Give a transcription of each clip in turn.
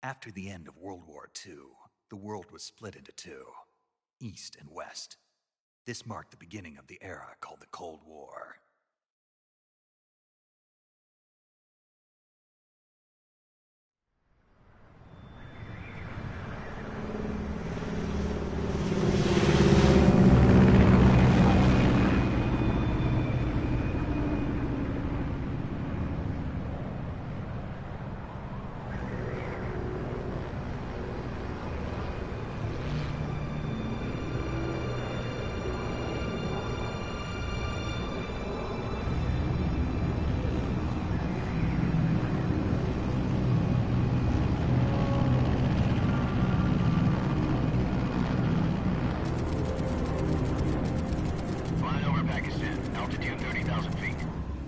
After the end of World War II, the world was split into two, East and West. This marked the beginning of the era called the Cold War.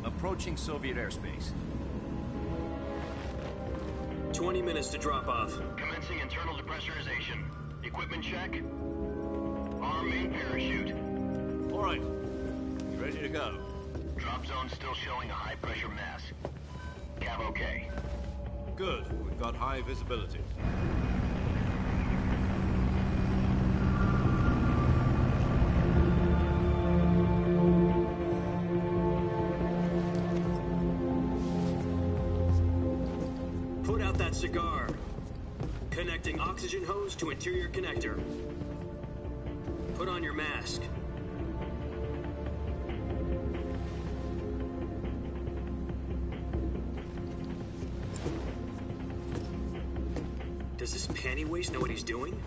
Approaching Soviet airspace. 20 minutes to drop off. Commencing internal depressurization. Equipment check. Arm main parachute. All right. Ready to go. Drop zone still showing a high pressure mass. Cav okay. Good. We've got high visibility. Put out that cigar. Connecting oxygen hose to interior connector. Put on your mask. Does this panty waste know what he's doing?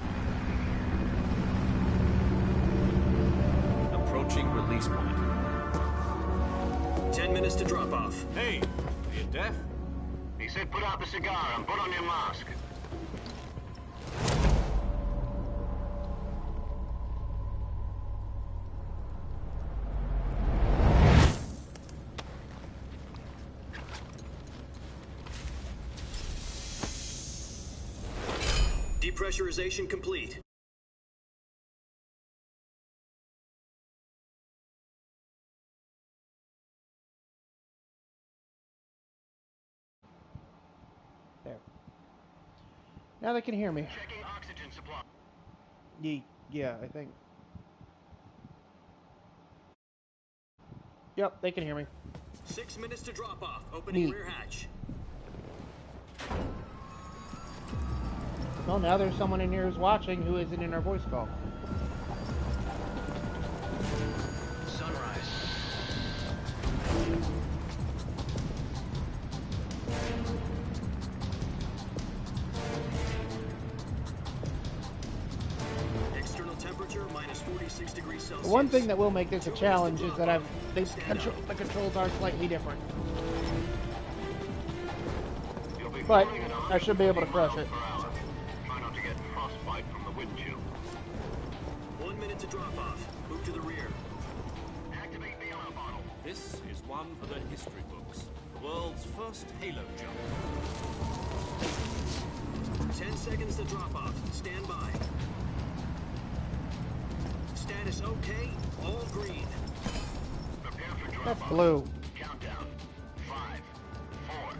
Approaching release point. 10 minutes to drop off. Hey, are you deaf? He said put out the cigar and put on your mask. Depressurization complete. There. Now they can hear me. Checking oxygen supply. Yeah, I think. Yep, they can hear me. 6 minutes to drop off. Opening rear hatch. Well, now there's someone in here who's watching who isn't in our voice call. Sunrise. External temperature minus 46 degrees Celsius. The one thing that will make this a challenge is that the controls are slightly different. But I should be able to crush it. Try not to get frostbite from the wind chill. 1 minute to drop off. Move to the rear. Activate bailout bottle. This is one for the history books. The world's first Halo jump. 10 seconds to drop off. Stand by. Status okay. All green. Prepare for drop That's off. blue. Countdown. 5, 4,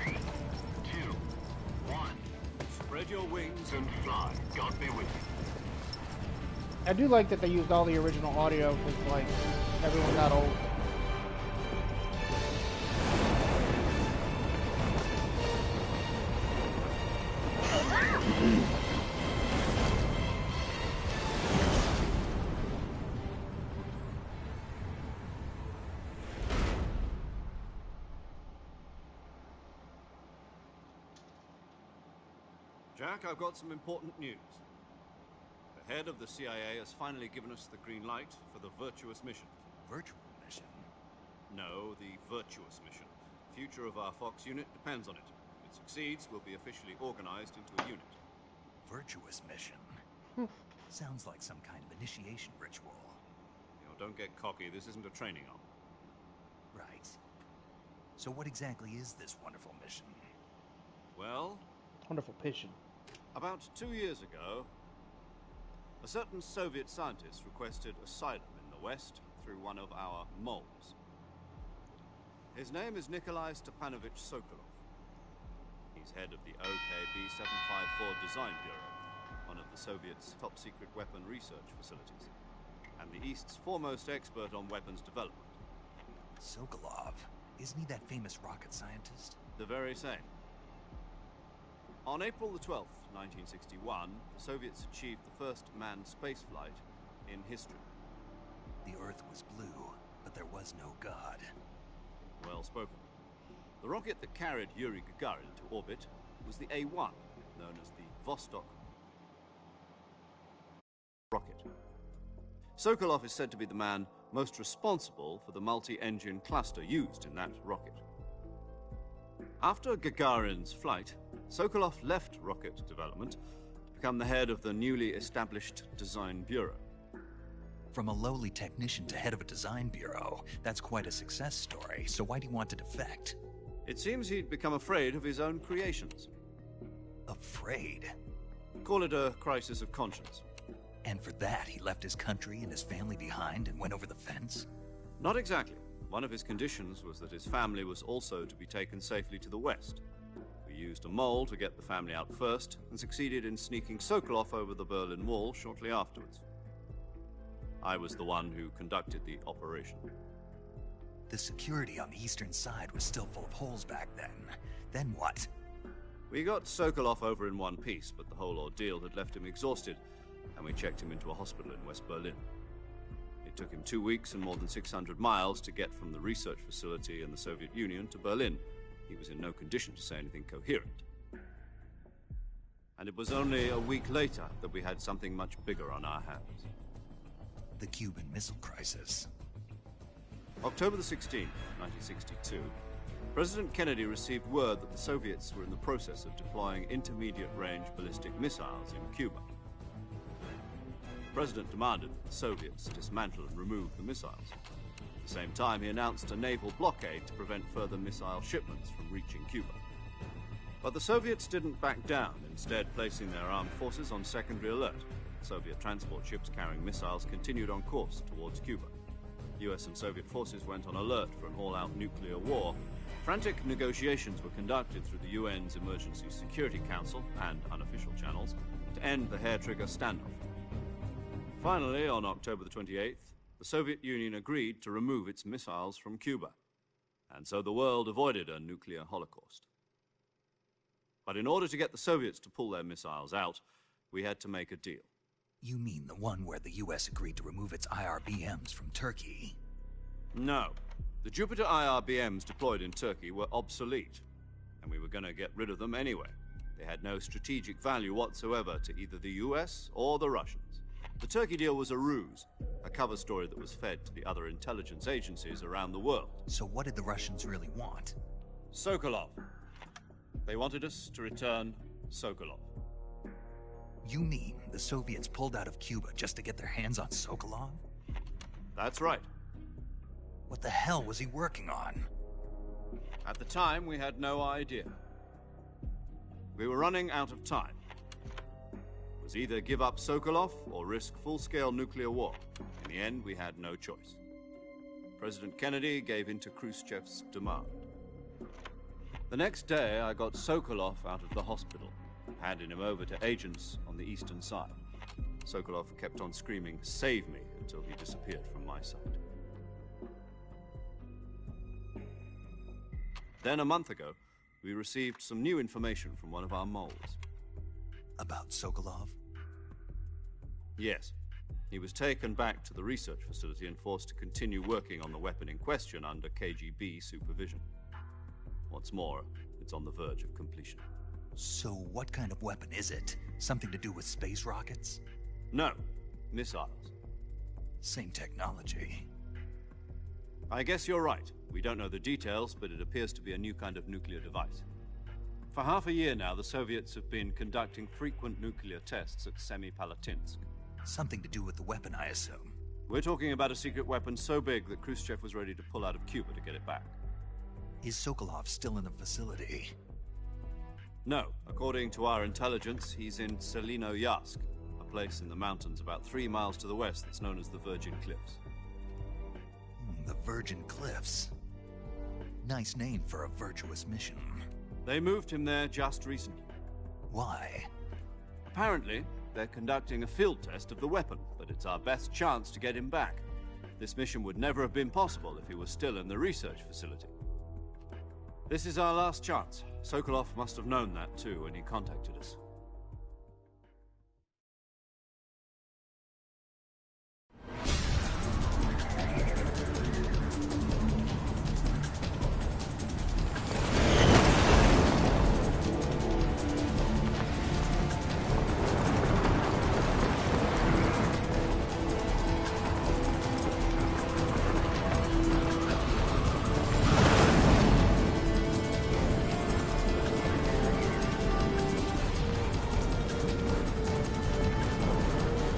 3, 2, 1. Spread your wings And fly. God be with you. I do like that they used all the original audio because, like, everyone got old. Jack, I've got some important news. The head of the CIA has finally given us the green light for the Virtuous mission. Virtual mission? No, the Virtuous mission. The future of our Fox unit depends on it. If it succeeds, we'll be officially organized into a unit. Virtuous mission? Sounds like some kind of initiation ritual. You know, don't get cocky. This isn't a training arm. Right. So what exactly is this wonderful mission? Well, Wonderful pitching. about 2 years ago, a certain Soviet scientist requested asylum in the West through one of our moles. His name is Nikolai Stepanovich Sokolov. He's head of the OKB 754 Design Bureau, one of the Soviets' top-secret weapon research facilities, and the East's foremost expert on weapons development. Sokolov. Isn't he that famous rocket scientist? The very same. On April the 12th, 1961, the Soviets achieved the first manned spaceflight in history. The Earth was blue, but there was no God. Well spoken. The rocket that carried Yuri Gagarin to orbit was the A-1, known as the Vostok rocket. Sokolov is said to be the man most responsible for the multi-engine cluster used in that rocket. After Gagarin's flight, Sokolov left rocket development to become the head of the newly established Design Bureau. From a lowly technician to head of a design bureau, that's quite a success story, so why do you want to defect? It seems he'd become afraid of his own creations. Afraid? Call it a crisis of conscience. And for that, he left his country and his family behind and went over the fence? Not exactly. One of his conditions was that his family was also to be taken safely to the West. We used a mole to get the family out first, and succeeded in sneaking Sokolov over the Berlin Wall shortly afterwards. I was the one who conducted the operation. The security on the eastern side was still full of holes back then. Then what? We got Sokolov over in one piece, but the whole ordeal had left him exhausted, and we checked him into a hospital in West Berlin. It took him 2 weeks and more than 600 miles to get from the research facility in the Soviet Union to Berlin. He was in no condition to say anything coherent. And it was only a week later that we had something much bigger on our hands. The Cuban Missile Crisis. October the 16th, 1962, President Kennedy received word that the Soviets were in the process of deploying intermediate-range ballistic missiles in Cuba. The President demanded that the Soviets dismantle and remove the missiles. At the same time, he announced a naval blockade to prevent further missile shipments from reaching Cuba. But the Soviets didn't back down, instead placing their armed forces on secondary alert. Soviet transport ships carrying missiles continued on course towards Cuba. US and Soviet forces went on alert for an all-out nuclear war. Frantic negotiations were conducted through the UN's Emergency Security Council and unofficial channels to end the hair-trigger standoff. Finally, on October the 28th, the Soviet Union agreed to remove its missiles from Cuba, and so the world avoided a nuclear holocaust. But in order to get the Soviets to pull their missiles out, we had to make a deal. You mean the one where the US agreed to remove its IRBMs from Turkey? No. The Jupiter IRBMs deployed in Turkey were obsolete, and we were going to get rid of them anyway. They had no strategic value whatsoever to either the US or the Russians. The Turkey deal was a ruse, a cover story that was fed to the other intelligence agencies around the world. So what did the Russians really want? Sokolov. They wanted us to return Sokolov. You mean the Soviets pulled out of Cuba just to get their hands on Sokolov? That's right. What the hell was he working on? At the time, we had no idea. We were running out of time. It was either give up Sokolov or risk full-scale nuclear war. In the end, we had no choice. President Kennedy gave in to Khrushchev's demand. The next day, I got Sokolov out of the hospital, handing him over to agents on the eastern side. Sokolov kept on screaming, "Save me," until he disappeared from my sight. Then, a month ago, we received some new information from one of our moles. About Sokolov? Yes. He was taken back to the research facility and forced to continue working on the weapon in question under KGB supervision. What's more, it's on the verge of completion. So what kind of weapon is it? Something to do with space rockets? No, missiles. Same technology. I guess you're right. We don't know the details, but it appears to be a new kind of nuclear device. For half a year now, the Soviets have been conducting frequent nuclear tests at Semipalatinsk. Something to do with the weapon, I assume. We're talking about a secret weapon so big that Khrushchev was ready to pull out of Cuba to get it back. Is Sokolov still in the facility? No. According to our intelligence, he's in Selinoyarsk, a place in the mountains about 3 miles to the west that's known as the Virgin Cliffs. The Virgin Cliffs. Nice name for a virtuous mission. They moved him there just recently. Why? Apparently, they're conducting a field test of the weapon, but it's our best chance to get him back. This mission would never have been possible if he was still in the research facility. This is our last chance. Sokolov must have known that too when he contacted us.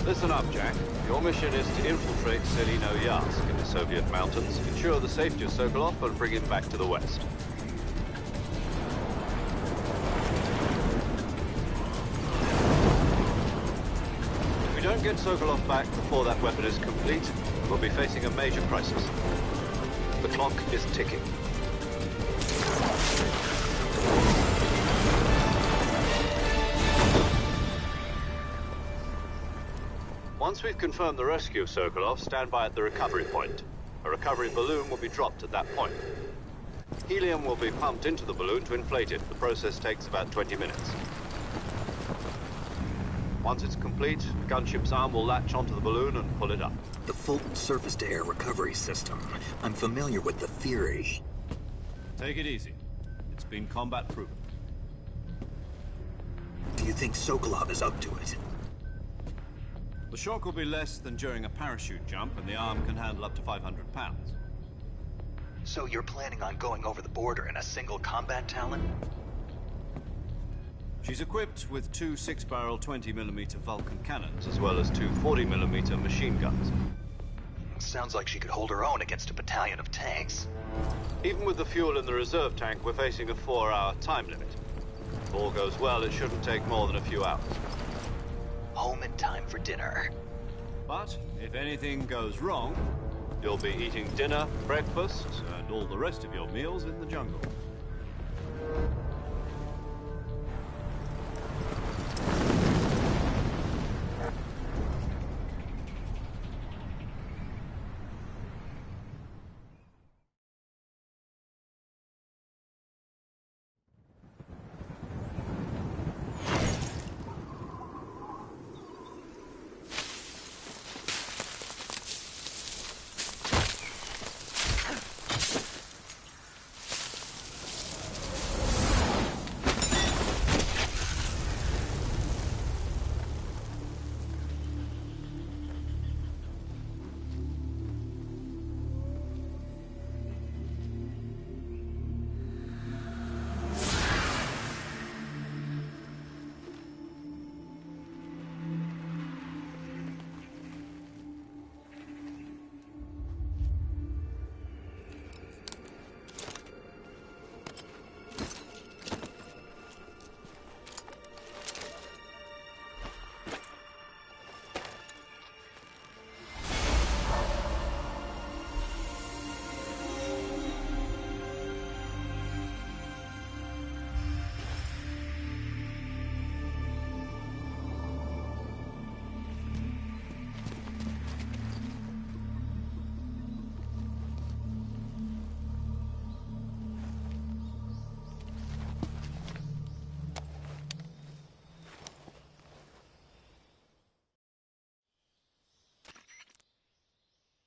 Listen up, Jack. Your mission is to infiltrate Selinoyarsk in the Soviet mountains, ensure the safety of Sokolov, and bring him back to the west. If we don't get Sokolov back before that weapon is complete, we'll be facing a major crisis. The clock is ticking. Once we've confirmed the rescue of Sokolov, stand by at the recovery point. A recovery balloon will be dropped at that point. Helium will be pumped into the balloon to inflate it. The process takes about 20 minutes. Once it's complete, the gunship's arm will latch onto the balloon and pull it up. The Fulton surface-to-air recovery system. I'm familiar with the theory. Take it easy. It's been combat-proven. Do you think Sokolov is up to it? The shock will be less than during a parachute jump, and the arm can handle up to 500 pounds. So you're planning on going over the border in a single combat Talon? She's equipped with 2 6-barrel 20mm Vulcan cannons, as well as 2 40mm machine guns. Sounds like she could hold her own against a battalion of tanks. Even with the fuel in the reserve tank, we're facing a 4-hour time limit. If all goes well, it shouldn't take more than a few hours. Home in time for dinner. But if anything goes wrong, you'll be eating dinner, breakfast, and all the rest of your meals in the jungle.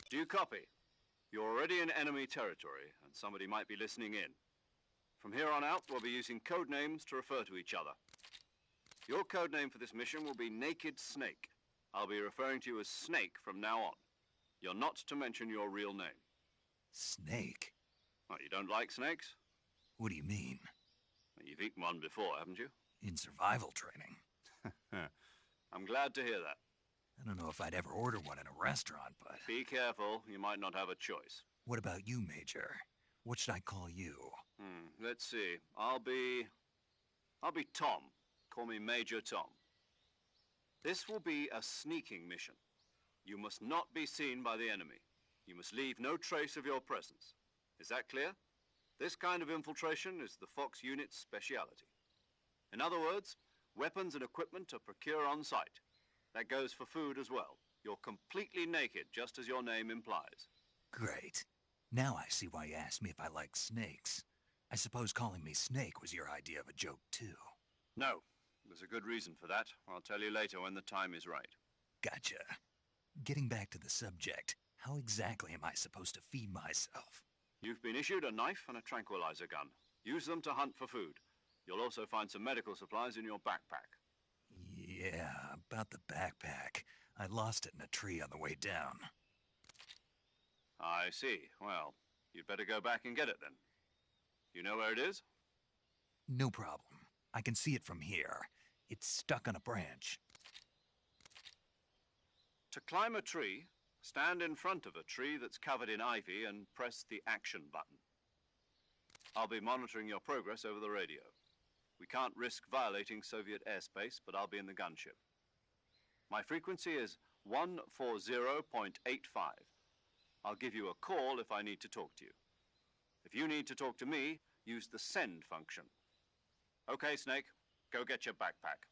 Do you copy? You're already in enemy territory, and somebody might be listening in. From here on out, we'll be using code names to refer to each other. Your code name for this mission will be Naked Snake. I'll be referring to you as Snake from now on. You're not to mention your real name. Snake? What, you don't like snakes? What do you mean? You've eaten one before, haven't you? In survival training. I'm glad to hear that. I don't know if I'd ever order one in a restaurant, but... Be careful, you might not have a choice. What about you, Major? What should I call you? Let's see. I'll be Tom. Call me Major Tom. This will be a sneaking mission. You must not be seen by the enemy. You must leave no trace of your presence. Is that clear? This kind of infiltration is the Fox unit's speciality. In other words, weapons and equipment are procured on site. That goes for food as well. You're completely naked, just as your name implies. Great. Now I see why you asked me if I like snakes. I suppose calling me Snake was your idea of a joke, too. No. There's a good reason for that. I'll tell you later when the time is right. Gotcha. Getting back to the subject, how exactly am I supposed to feed myself? You've been issued a knife and a tranquilizer gun. Use them to hunt for food. You'll also find some medical supplies in your backpack. Yeah, about the backpack. I lost it in a tree on the way down. I see. Well, you'd better go back and get it then. You know where it is? No problem. I can see it from here. It's stuck on a branch. To climb a tree, stand in front of a tree that's covered in ivy and press the action button. I'll be monitoring your progress over the radio. We can't risk violating Soviet airspace, but I'll be in the gunship. My frequency is 140.85. I'll give you a call if I need to talk to you. If you need to talk to me, use the send function. Okay, Snake, go get your backpack.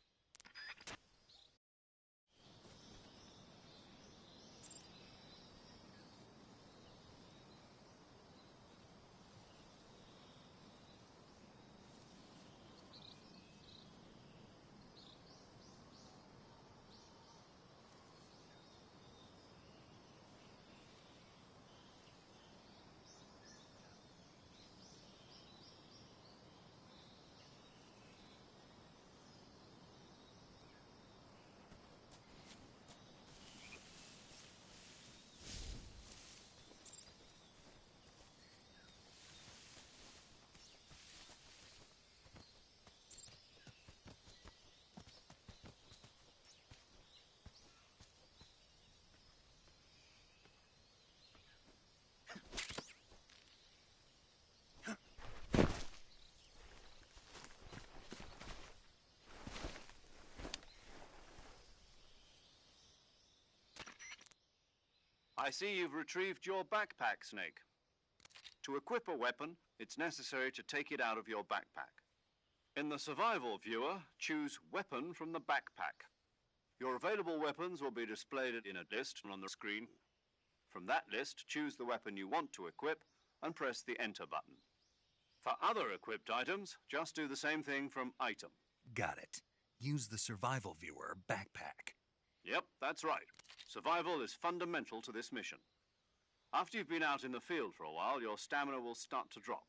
I see you've retrieved your backpack, Snake. To equip a weapon, it's necessary to take it out of your backpack. In the survival viewer, choose Weapon from the backpack. Your available weapons will be displayed in a list on the screen. From that list, choose the weapon you want to equip and press the Enter button. For other equipped items, just do the same thing from Item. Got it. Use the survival viewer backpack. Yep, that's right. Survival is fundamental to this mission. After you've been out in the field for a while, your stamina will start to drop.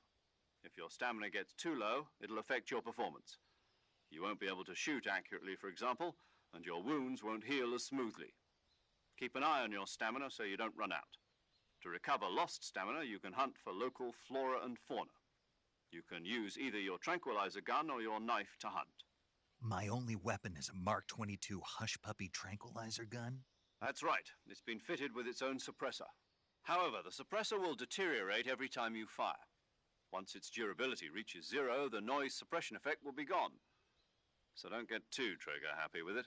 If your stamina gets too low, it'll affect your performance. You won't be able to shoot accurately, for example, and your wounds won't heal as smoothly. Keep an eye on your stamina so you don't run out. To recover lost stamina, you can hunt for local flora and fauna. You can use either your tranquilizer gun or your knife to hunt. My only weapon is a Mark 22 Hush Puppy tranquilizer gun? That's right. It's been fitted with its own suppressor. However, the suppressor will deteriorate every time you fire. Once its durability reaches 0, the noise suppression effect will be gone. So don't get too trigger happy with it.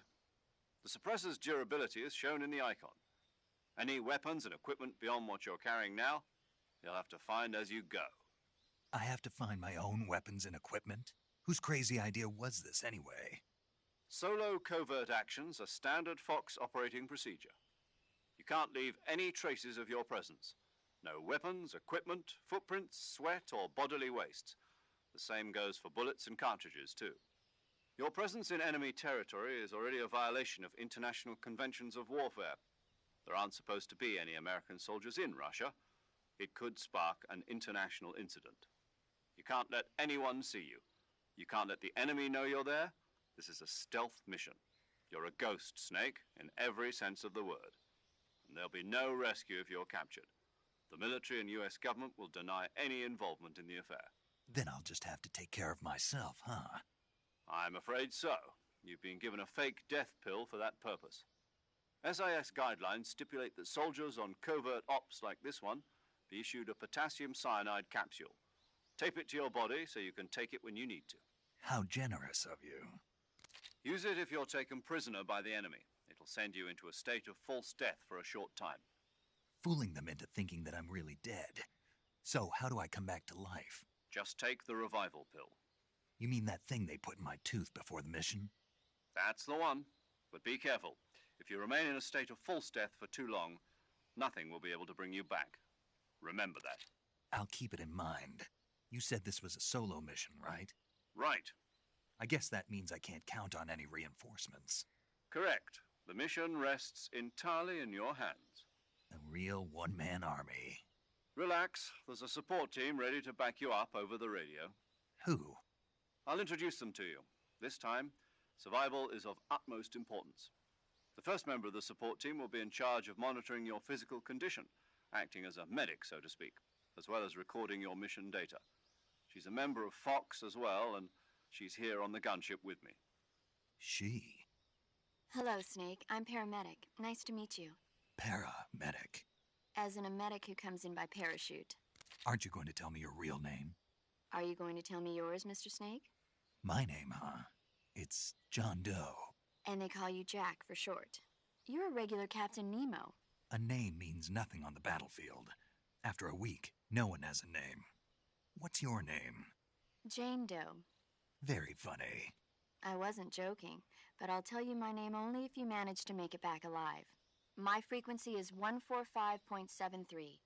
The suppressor's durability is shown in the icon. Any weapons and equipment beyond what you're carrying now, you'll have to find as you go. I have to find my own weapons and equipment? Whose crazy idea was this anyway? Solo covert actions are standard Fox operating procedure. You can't leave any traces of your presence. No weapons, equipment, footprints, sweat, or bodily waste. The same goes for bullets and cartridges, too. Your presence in enemy territory is already a violation of international conventions of warfare. There aren't supposed to be any American soldiers in Russia. It could spark an international incident. You You can't let anyone see you. You can't let the enemy know you're there. This is a stealth mission. You're a ghost, Snake, in every sense of the word. And there'll be no rescue if you're captured. The military and US government will deny any involvement in the affair. Then I'll just have to take care of myself, huh? I'm afraid so. You've been given a fake death pill for that purpose. SIS guidelines stipulate that soldiers on covert ops like this one be issued a potassium cyanide capsule. Tape it to your body so you can take it when you need to. How generous of you. Use it if you're taken prisoner by the enemy. It'll send you into a state of false death for a short time. Fooling them into thinking that I'm really dead. So how do I come back to life? Just take the revival pill. You mean that thing they put in my tooth before the mission? That's the one. But be careful. If you remain in a state of false death for too long, nothing will be able to bring you back. Remember that. I'll keep it in mind. You said this was a solo mission, right? Right. I guess that means I can't count on any reinforcements. Correct. The mission rests entirely in your hands. A real one-man army. Relax. There's a support team ready to back you up over the radio. Who? I'll introduce them to you. This time, survival is of utmost importance. The first member of the support team will be in charge of monitoring your physical condition, acting as a medic, so to speak, as well as recording your mission data. She's a member of Fox as well, and she's here on the gunship with me. She? Hello, Snake. I'm paramedic. Nice to meet you. Paramedic. As in a medic who comes in by parachute. Aren't you going to tell me your real name? Are you going to tell me yours, Mr. Snake? My name, huh? It's John Doe. And they call you Jack for short. You're a regular Captain Nemo. A name means nothing on the battlefield. After a week, no one has a name. What's your name? Jane Doe. Very funny. I wasn't joking, but I'll tell you my name only if you manage to make it back alive. My frequency is 145.73.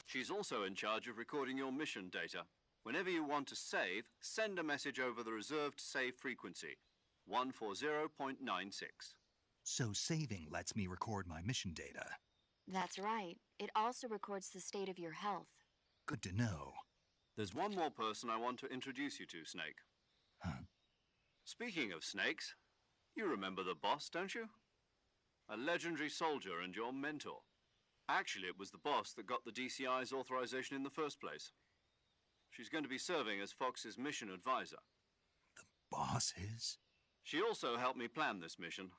She's also in charge of recording your mission data. Whenever you want to save, send a message over the reserved save frequency, 140.96. So saving lets me record my mission data. That's right. It also records the state of your health. Good to know. There's one more person I want to introduce you to, Snake. Huh? Speaking of snakes, you remember the boss, don't you? A legendary soldier and your mentor. Actually, it was the boss that got the DCI's authorization in the first place. She's going to be serving as Fox's mission advisor. The boss is? She also helped me plan this mission.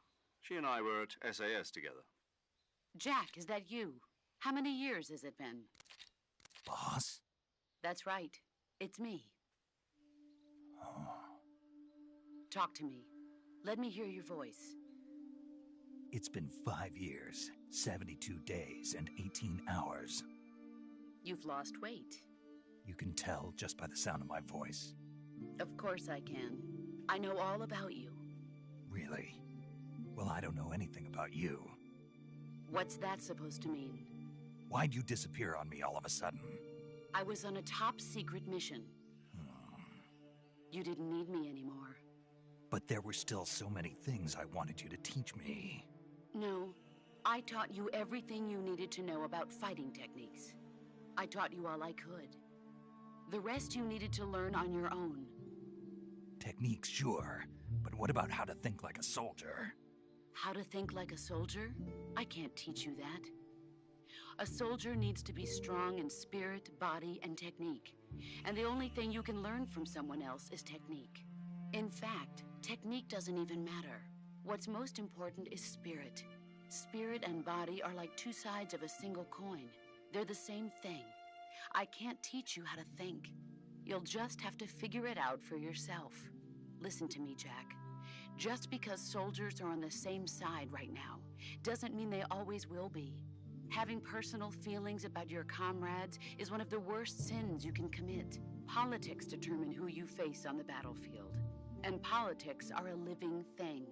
She and I were at SAS together. Jack, is that you? How many years has it been? Boss? That's right. It's me. Oh. Talk to me. Let me hear your voice. It's been 5 years, 72 days, and 18 hours. You've lost weight. You can tell just by the sound of my voice. Of course I can. I know all about you. Really? Well, I don't know anything about you. What's that supposed to mean? Why'd you disappear on me all of a sudden? I was on a top-secret mission. You didn't need me anymore. But there were still so many things I wanted you to teach me. No, I taught you everything you needed to know about fighting techniques. I taught you all I could. The rest you needed to learn on your own. Techniques, sure. But what about how to think like a soldier? How to think like a soldier? I can't teach you that. A soldier needs to be strong in spirit, body, and technique. And the only thing you can learn from someone else is technique. In fact, technique doesn't even matter. What's most important is spirit. Spirit and body are like two sides of a single coin. They're the same thing. I can't teach you how to think. You'll just have to figure it out for yourself. Listen to me, Jack. Just because soldiers are on the same side right now doesn't mean they always will be. Having personal feelings about your comrades is one of the worst sins you can commit. Politics determine who you face on the battlefield. And politics are a living thing.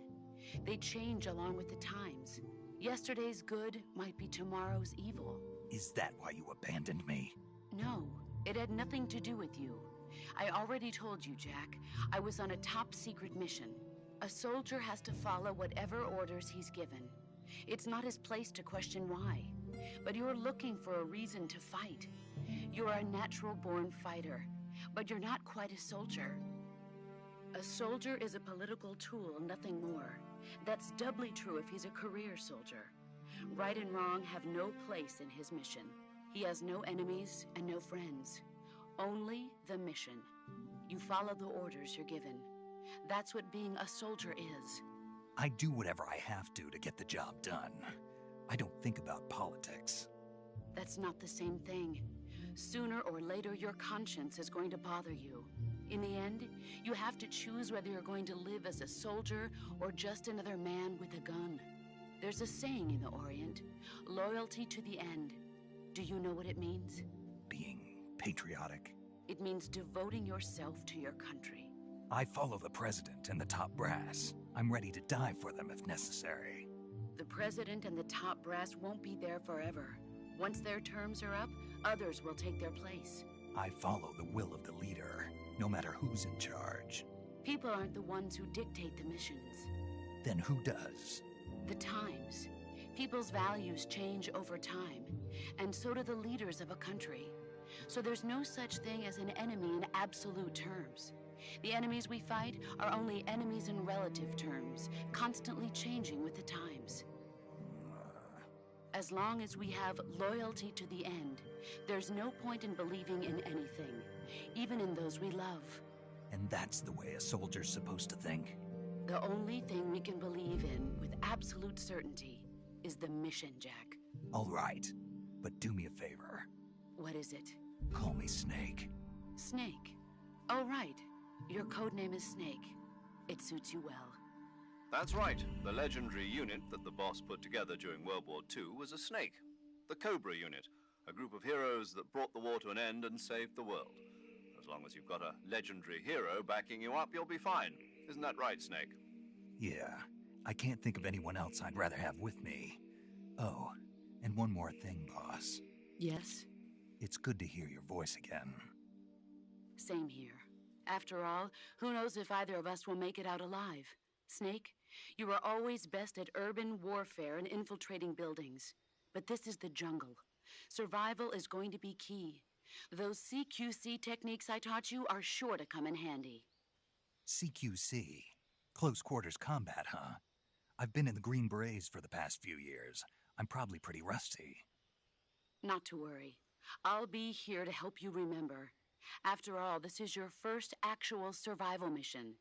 They change along with the times. Yesterday's good might be tomorrow's evil. Is that why you abandoned me? No, it had nothing to do with you. I already told you, Jack. I was on a top-secret mission. A soldier has to follow whatever orders he's given. It's not his place to question why. But you're looking for a reason to fight. You're a natural-born fighter. But you're not quite a soldier. A soldier is a political tool, nothing more. That's doubly true if he's a career soldier. Right and wrong have no place in his mission. He has no enemies and no friends. Only the mission. You follow the orders you're given. That's what being a soldier is. I do whatever I have to get the job done. I don't think about politics. That's not the same thing. Sooner or later, your conscience is going to bother you. In the end, you have to choose whether you're going to live as a soldier or just another man with a gun. There's a saying in the Orient, loyalty to the end. Do you know what it means? Being patriotic. It means devoting yourself to your country. I follow the president and the top brass. I'm ready to die for them if necessary. The president and the top brass won't be there forever. Once their terms are up, others will take their place. I follow the will of the leader, no matter who's in charge. People aren't the ones who dictate the missions. Then who does? The times. People's values change over time, and so do the leaders of a country. So there's no such thing as an enemy in absolute terms. The enemies we fight are only enemies in relative terms, constantly changing with the times. As long as we have loyalty to the end, there's no point in believing in anything, even in those we love. And that's the way a soldier's supposed to think? The only thing we can believe in with absolute certainty is the mission, Jack. All right, but do me a favor. What is it? Call me Snake. Snake? Oh, right. Your code name is Snake. It suits you well. That's right. The legendary unit that the boss put together during World War II was a snake. The Cobra unit, a group of heroes that brought the war to an end and saved the world. As long as you've got a legendary hero backing you up, you'll be fine. Isn't that right, Snake? Yeah. I can't think of anyone else I'd rather have with me. Oh, and one more thing, boss. Yes? It's good to hear your voice again. Same here. After all, who knows if either of us will make it out alive? Snake, you are always best at urban warfare and infiltrating buildings. But this is the jungle. Survival is going to be key. Those CQC techniques I taught you are sure to come in handy. CQC? Close quarters combat, huh? I've been in the Green Berets for the past few years. I'm probably pretty rusty. Not to worry. I'll be here to help you remember. After all, this is your first actual survival mission.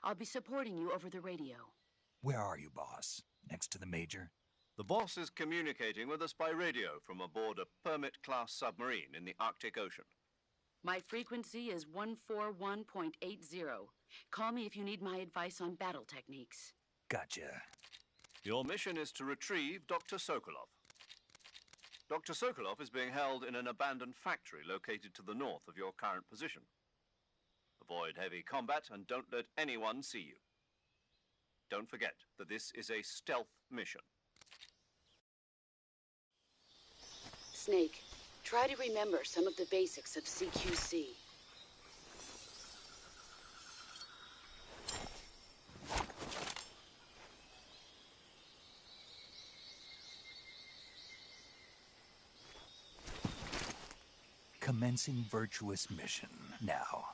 I'll be supporting you over the radio. Where are you, boss? Next to the Major? The boss is communicating with us by radio from aboard a Permit-class submarine in the Arctic Ocean. My frequency is 141.80. Call me if you need my advice on battle techniques. Gotcha. Your mission is to retrieve Dr. Sokolov. Dr. Sokolov is being held in an abandoned factory located to the north of your current position. Avoid heavy combat and don't let anyone see you. Don't forget that this is a stealth mission. Snake, try to remember some of the basics of CQC. Commencing virtuous mission now.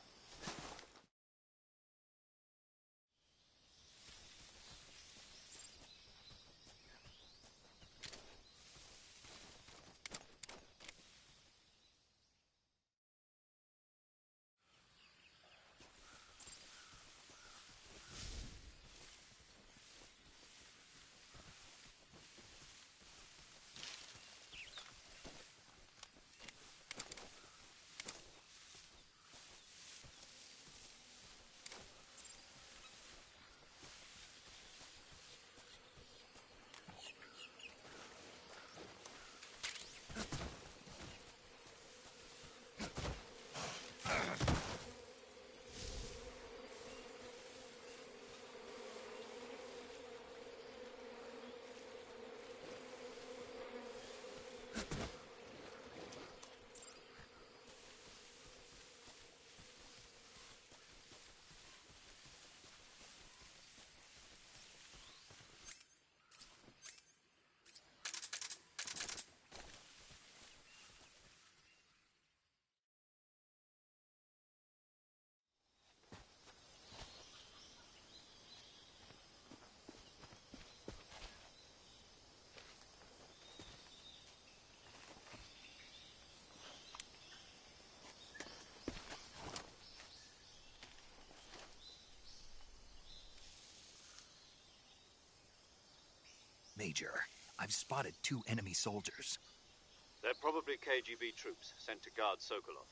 Major, I've spotted 2 enemy soldiers. They're probably KGB troops sent to guard Sokolov.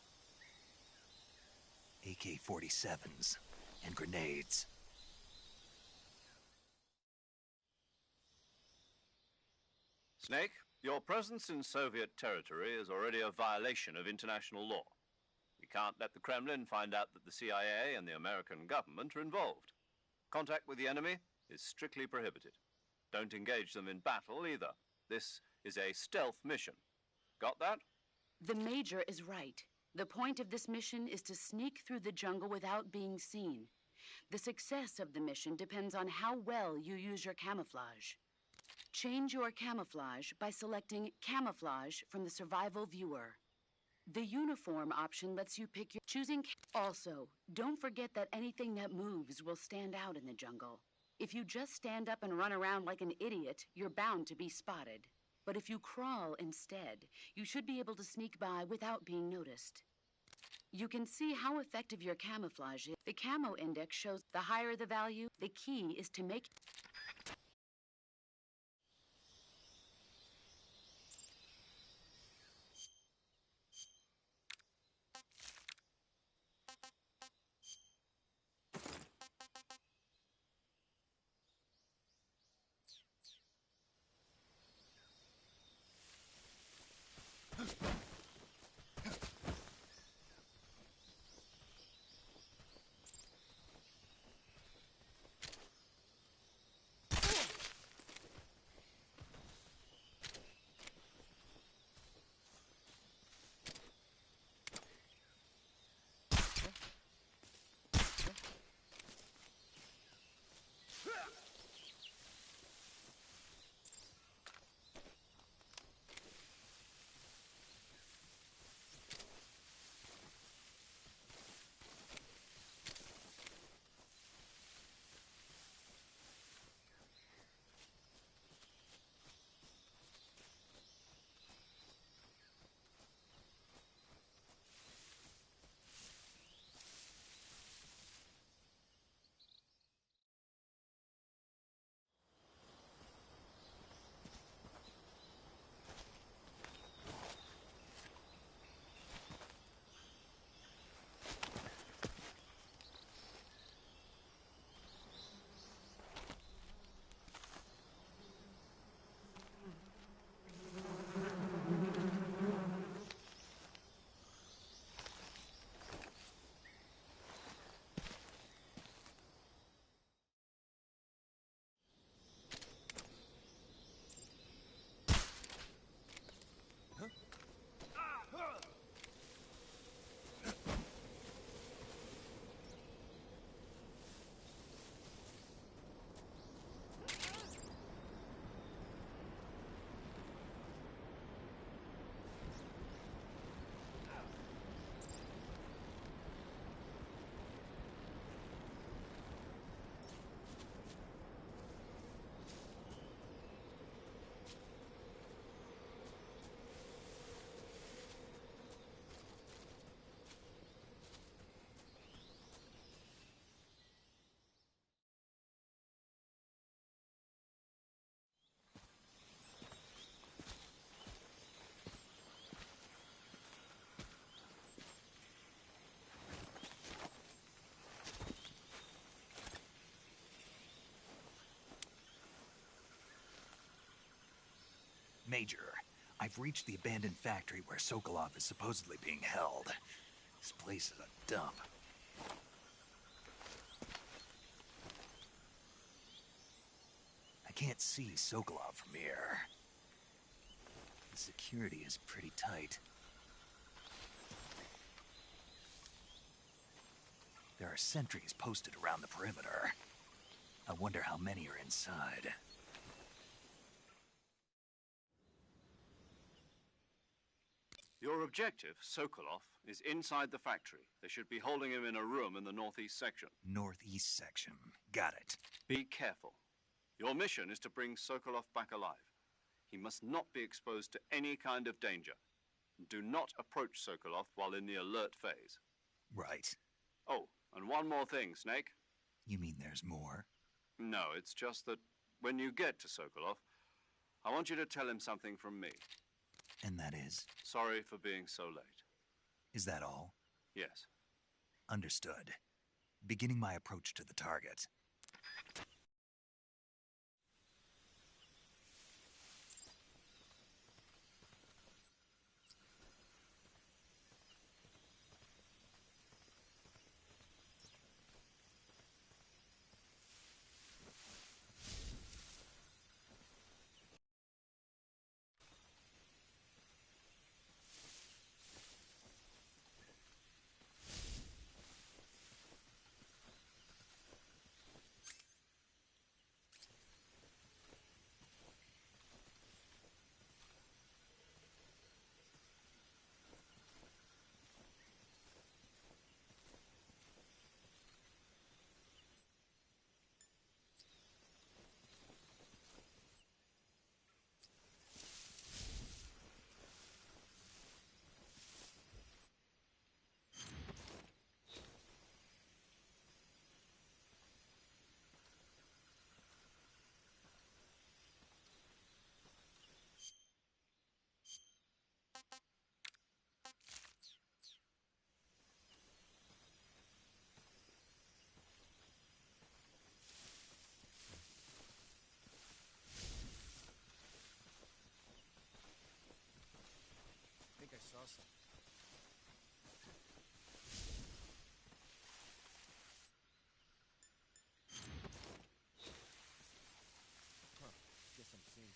AK-47s and grenades. Snake, your presence in Soviet territory is already a violation of international law. We can't let the Kremlin find out that the CIA and the American government are involved. Contact with the enemy is strictly prohibited. Don't engage them in battle either. This is a stealth mission. Got that? The Major is right. The point of this mission is to sneak through the jungle without being seen. The success of the mission depends on how well you use your camouflage. Change your camouflage by selecting Camouflage from the Survival Viewer. The uniform option lets you pick your choosing. Also, don't forget that anything that moves will stand out in the jungle. If you just stand up and run around like an idiot, you're bound to be spotted. But if you crawl instead, you should be able to sneak by without being noticed. You can see how effective your camouflage is. The camo index shows the higher the value, the key is to make... Major, I've reached the abandoned factory where Sokolov is supposedly being held. This place is a dump. I can't see Sokolov from here. The security is pretty tight. There are sentries posted around the perimeter. I wonder how many are inside. Your objective, Sokolov, is inside the factory. They should be holding him in a room in the northeast section. Northeast section. Got it. Be careful. Your mission is to bring Sokolov back alive. He must not be exposed to any kind of danger. Do not approach Sokolov while in the alert phase. Right. Oh, and one more thing, Snake. You mean there's more? No, it's just that when you get to Sokolov, I want you to tell him something from me. And that is? Sorry for being so late. Is that all? Yes. Understood. Beginning my approach to the target. I think I saw something. Huh. Guess I'm seeing things.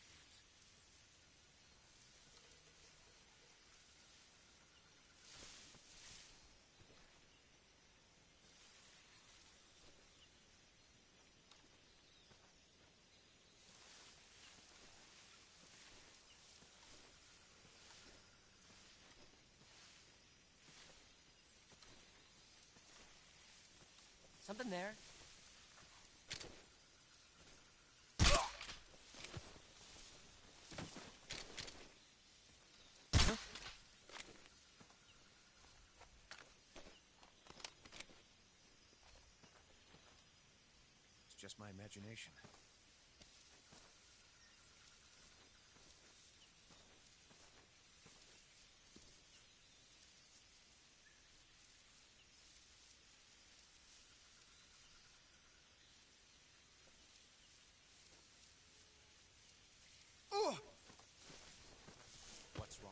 Something there? Huh? It's just my imagination. What's wrong?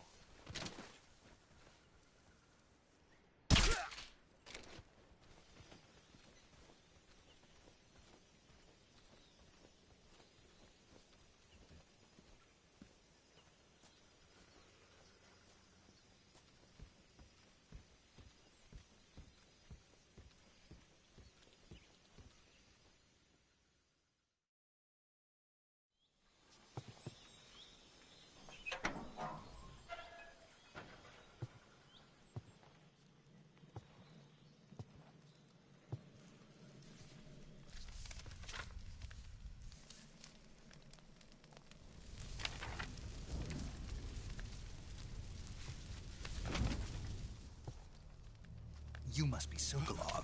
You must be Sokolov.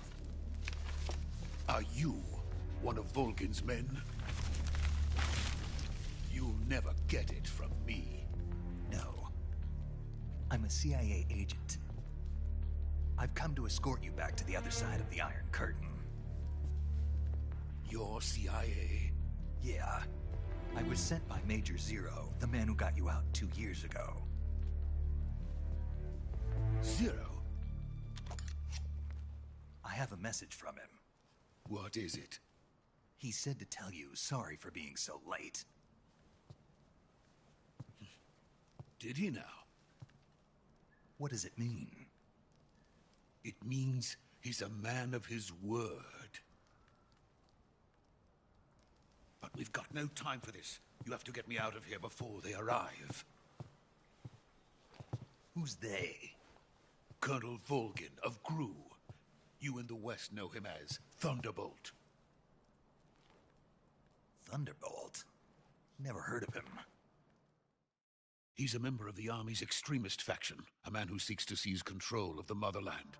Are you one of Volgin's men? You'll never get it from me. No. I'm a CIA agent. I've come to escort you back to the other side of the Iron Curtain. You're CIA? Yeah. I was sent by Major Zero, the man who got you out 2 years ago. Zero? I have a message from him. What is it? He said to tell you sorry for being so late. Did he now? What does it mean? It means he's a man of his word. But we've got no time for this. You have to get me out of here before they arrive. Who's they? Colonel Volgin of GRU. You in the West know him as Thunderbolt. Thunderbolt? Never heard of him. He's a member of the Army's extremist faction, a man who seeks to seize control of the motherland.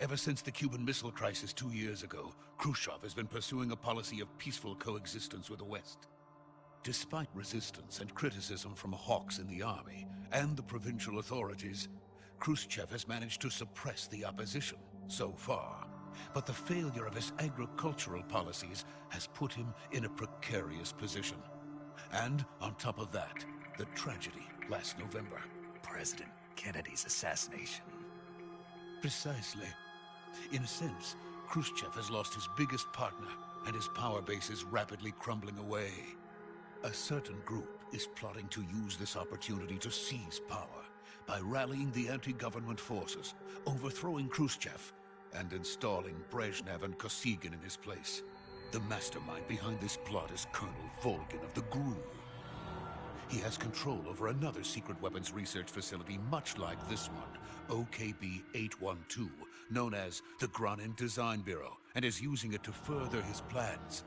Ever since the Cuban Missile Crisis 2 years ago, Khrushchev has been pursuing a policy of peaceful coexistence with the West. Despite resistance and criticism from hawks in the army and the provincial authorities, Khrushchev has managed to suppress the opposition so far. But the failure of his agricultural policies has put him in a precarious position. And on top of that, the tragedy last November. President Kennedy's assassination. Precisely. In a sense, Khrushchev has lost his biggest partner, and his power base is rapidly crumbling away. A certain group is plotting to use this opportunity to seize power by rallying the anti-government forces, overthrowing Khrushchev, and installing Brezhnev and Kosygin in his place. The mastermind behind this plot is Colonel Volgin of the GRU. He has control over another secret weapons research facility much like this one, OKB-812, known as the Granin Design Bureau, and is using it to further his plans.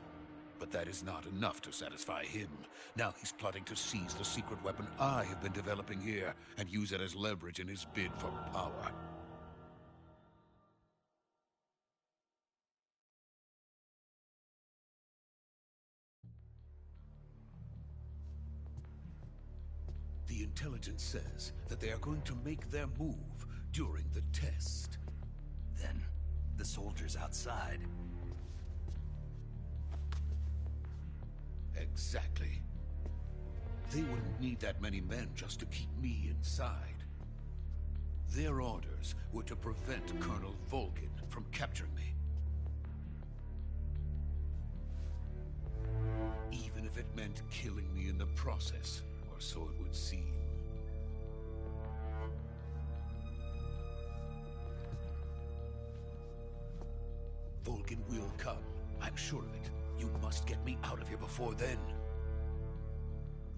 But that is not enough to satisfy him. Now he's plotting to seize the secret weapon I have been developing here and use it as leverage in his bid for power. The intelligence says that they are going to make their move during the test. Then, the soldiers outside. Exactly. They wouldn't need that many men just to keep me inside. Their orders were to prevent Colonel Volgin from capturing me. Even if it meant killing me in the process, or so it would seem. Volgin will come. I'm sure of it. You must get me out of here before then.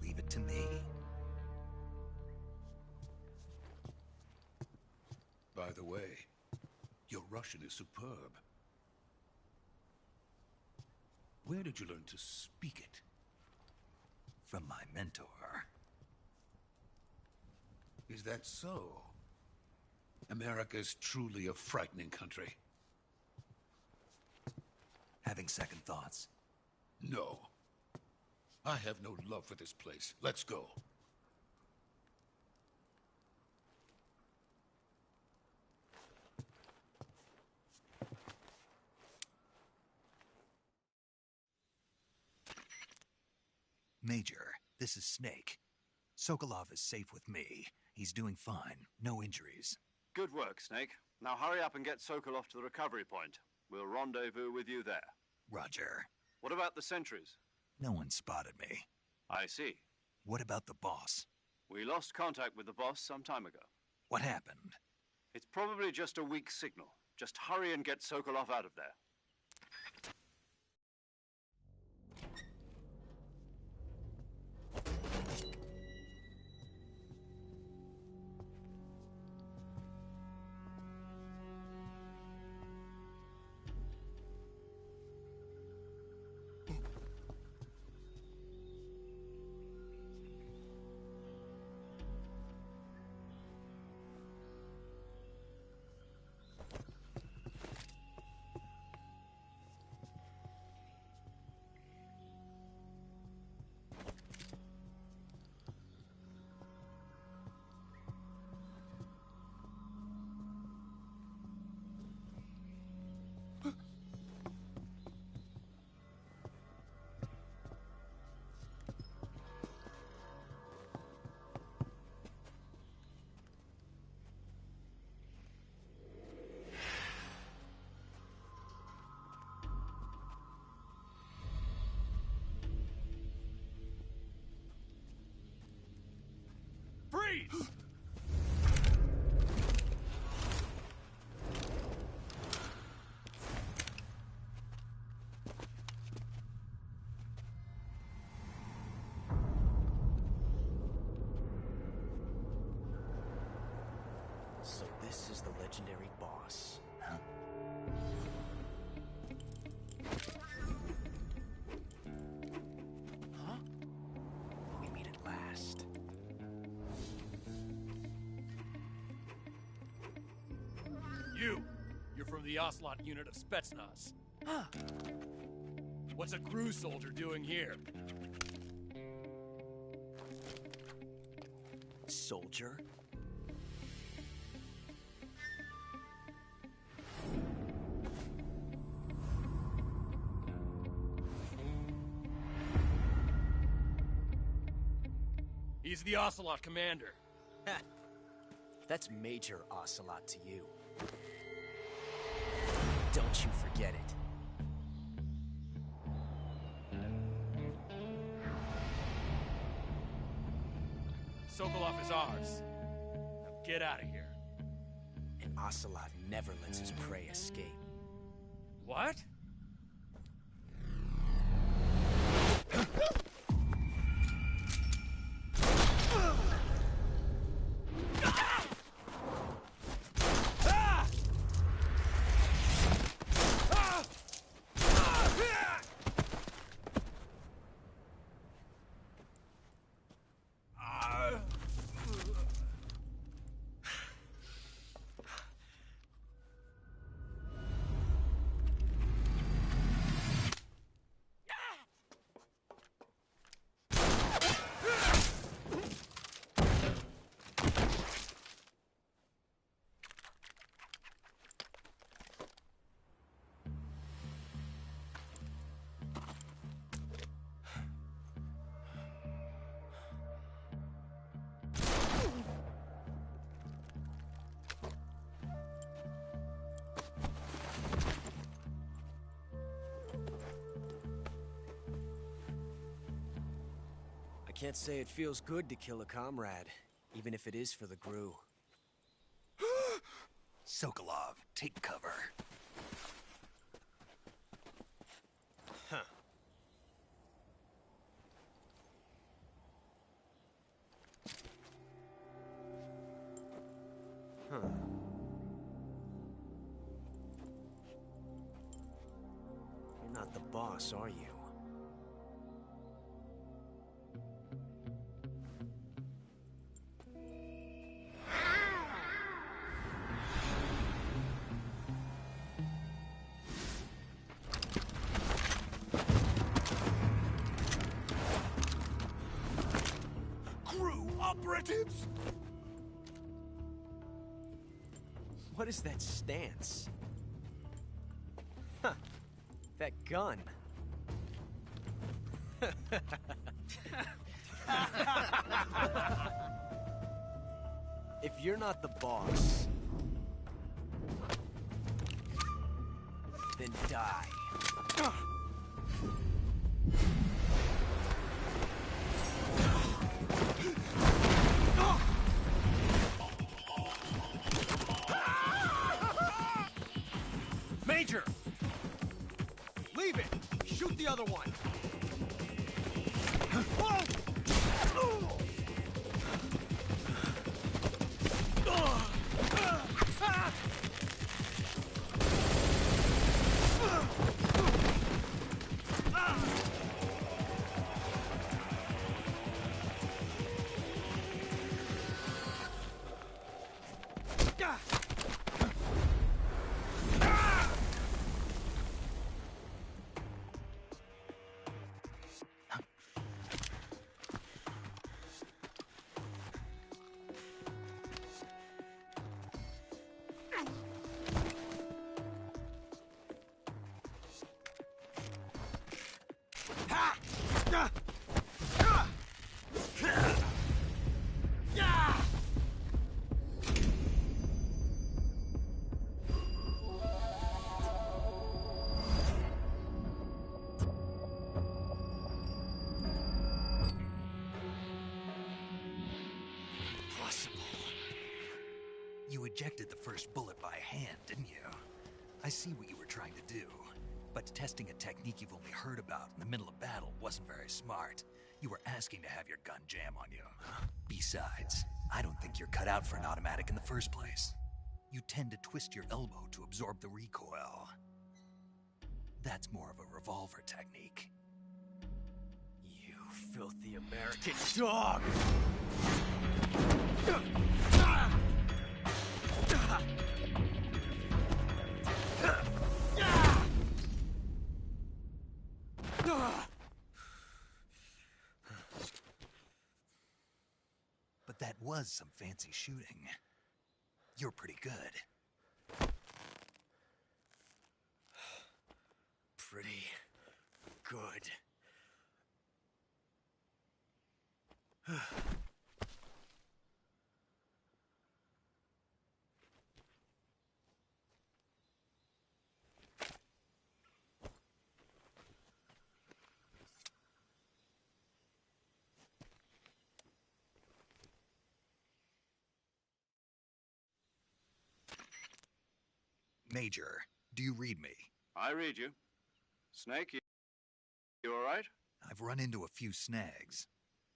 Leave it to me. By the way, your Russian is superb. Where did you learn to speak it? From my mentor. Is that so? America is truly a frightening country. Having second thoughts? No. I have no love for this place. Let's go. Major, this is Snake. Sokolov is safe with me. He's doing fine. No injuries. Good work, Snake. Now hurry up and get Sokolov to the recovery point. We'll rendezvous with you there. Roger. What about the sentries? No one spotted me. I see. What about the boss? We lost contact with the boss some time ago. What happened? It's probably just a weak signal. Just hurry and get Sokolov out of there. Freeze! So this is the legendary boss. Huh? Huh? We meet at last. You're from the Ocelot unit of Spetsnaz. What's a GRU soldier doing here? soldier. He's the Ocelot commander. Ha! That's Major Ocelot to you. Don't you forget it. Sokolov is ours. Now get out of here. And Ocelot never lets his prey escape. What? I can't say it feels good to kill a comrade, even if it is for the Gru. Sokolov, take cover. Huh. Huh. You're not the boss, are you? Operatives! What is that stance? Huh. That gun. If you're not the boss, then die. Major! Leave it! Shoot the other one! You ejected the first bullet by hand, didn't you? I see what you were trying to do. But testing a technique you've only heard about in the middle of battle wasn't very smart. You were asking to have your gun jam on you. Besides, I don't think you're cut out for an automatic in the first place. You tend to twist your elbow to absorb the recoil. That's more of a revolver technique. You filthy American dog! But that was some fancy shooting. You're pretty good. Pretty good. Major, do you read me? I read you. Snake, you all right? I've run into a few snags.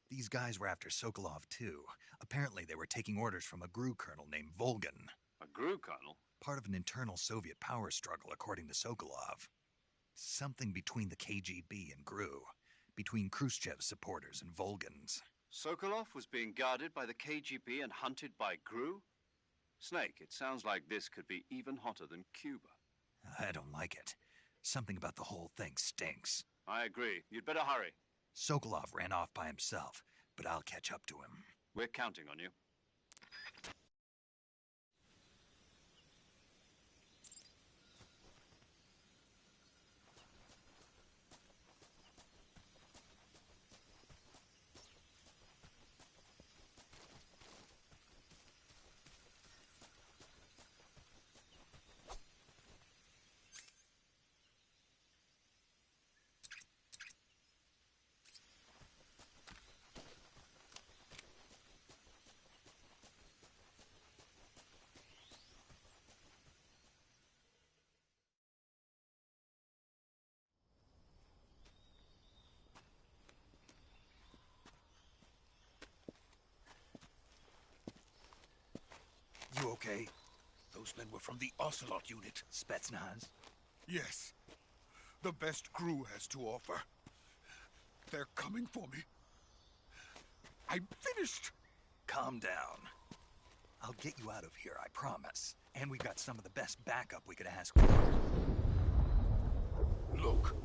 These guys were after Sokolov too. Apparently they were taking orders from a GRU colonel named Volgin. A GRU colonel? Part of an internal Soviet power struggle, according to Sokolov. Something between the KGB and GRU. Between Khrushchev's supporters and Volgin's. Sokolov was being guarded by the KGB and hunted by GRU? Snake, it sounds like this could be even hotter than Cuba. I don't like it. Something about the whole thing stinks. I agree. You'd better hurry. Sokolov ran off by himself, but I'll catch up to him. We're counting on you. You okay? Those men were from the Ocelot unit. Spetsnaz? Yes. The best GRU has to offer. They're coming for me. I'm finished. Calm down. I'll get you out of here, I promise. And we've got some of the best backup we could ask for. Look.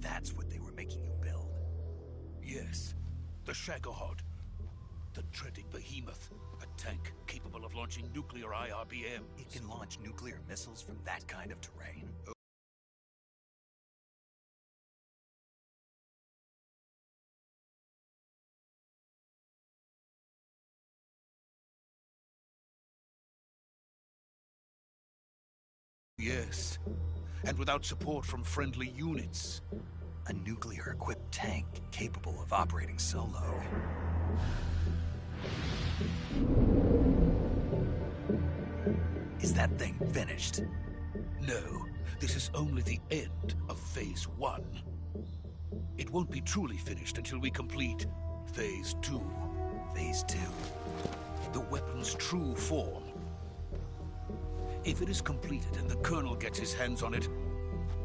That's what they were making you build? Yes. The Shagohod. The dreaded behemoth. A tank capable of launching nuclear IRBM. It can launch nuclear missiles from that kind of terrain? Yes. And without support from friendly units. A nuclear-equipped tank capable of operating solo. Is that thing finished? No, this is only the end of Phase 1. It won't be truly finished until we complete Phase 2. Phase 2? The weapon's true form. If it is completed and the Colonel gets his hands on it,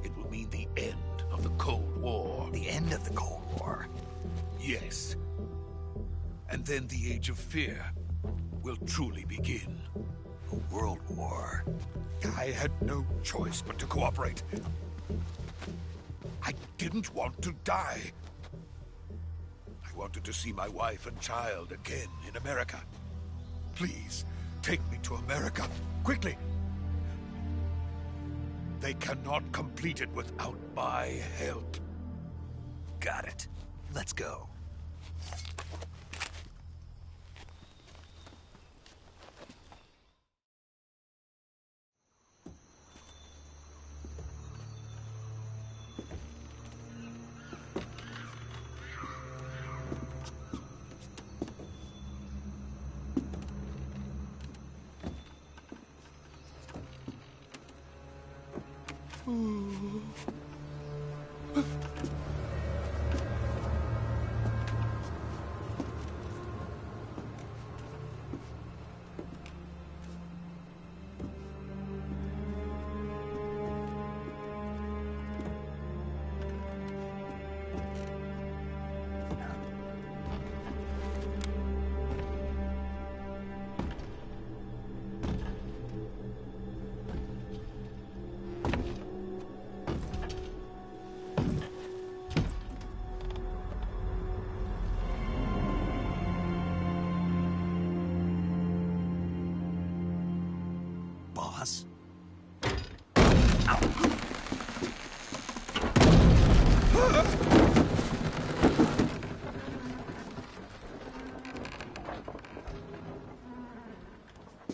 it will mean the end of the Cold War. The end of the Cold War? Yes. And then the Age of Fear will truly begin. A world war? I had no choice but to cooperate. I didn't want to die. I wanted to see my wife and child again in America. Please, take me to America, quickly. They cannot complete it without my help. Got it. Let's go.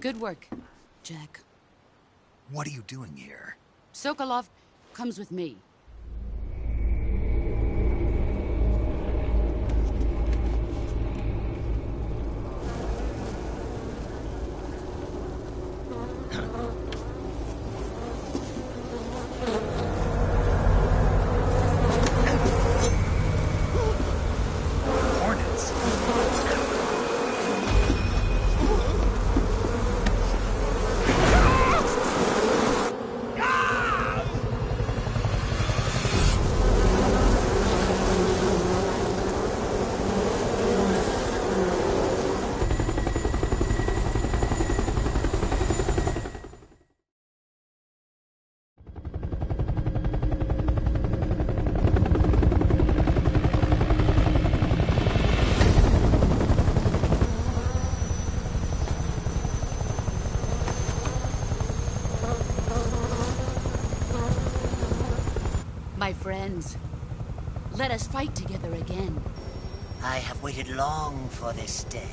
Good work, Jack. What are you doing here? Sokolov comes with me. My friends, let us fight together again. I have waited long for this day.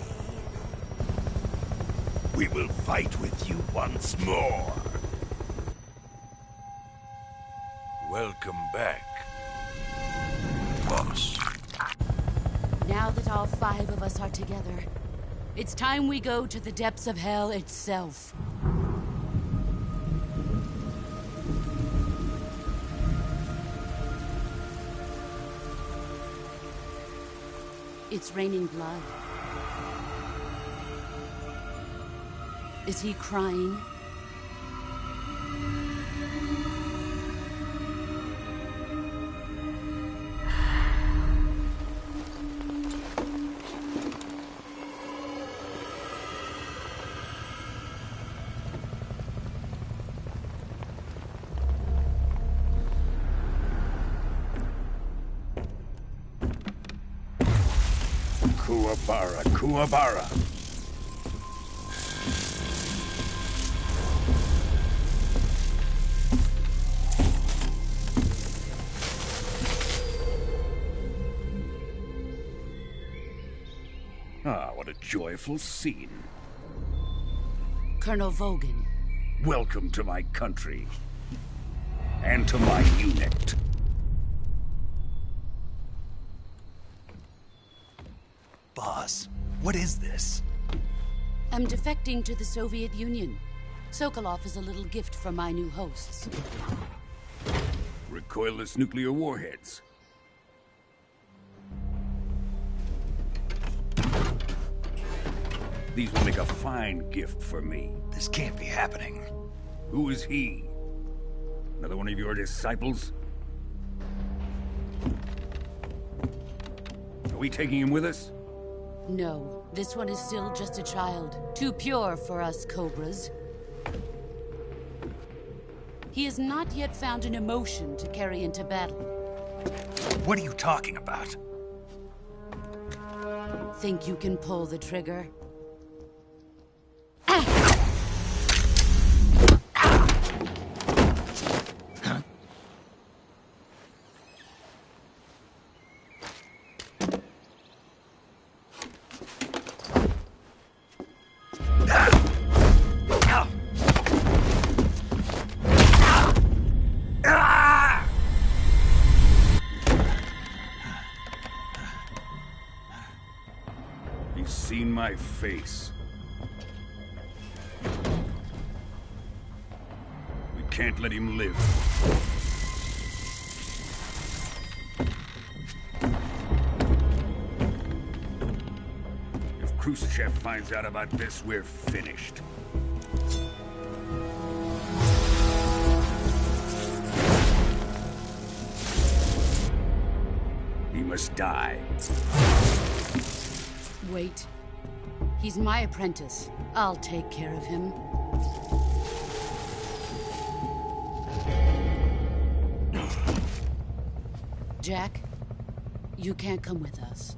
We will fight with you once more. Welcome back, boss. Now that all 5 of us are together, it's time we go to the depths of hell itself. It's raining blood. Is he crying? Kuwabara, Kuwabara. Ah, what a joyful scene. Colonel Vogan. Welcome to my country. And to my unit. Boss, what is this? I'm defecting to the Soviet Union. Sokolov is a little gift from my new hosts. Recoilless nuclear warheads. These will make a fine gift for me. This can't be happening. Who is he? Another one of your disciples? Are we taking him with us? No, this one is still just a child. Too pure for us Cobras. He has not yet found an emotion to carry into battle. What are you talking about? Think you can pull the trigger? He's seen my face. We can't let him live. If Khrushchev finds out about this, we're finished. He must die. Wait. He's my apprentice. I'll take care of him. Jack, you can't come with us.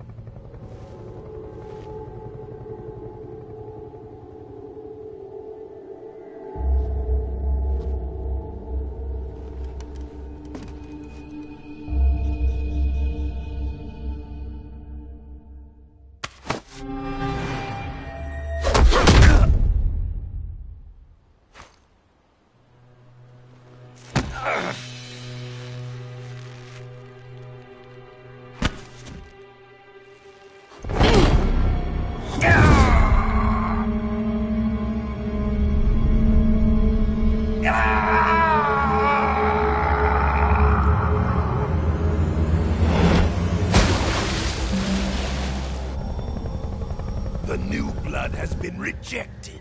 been rejected.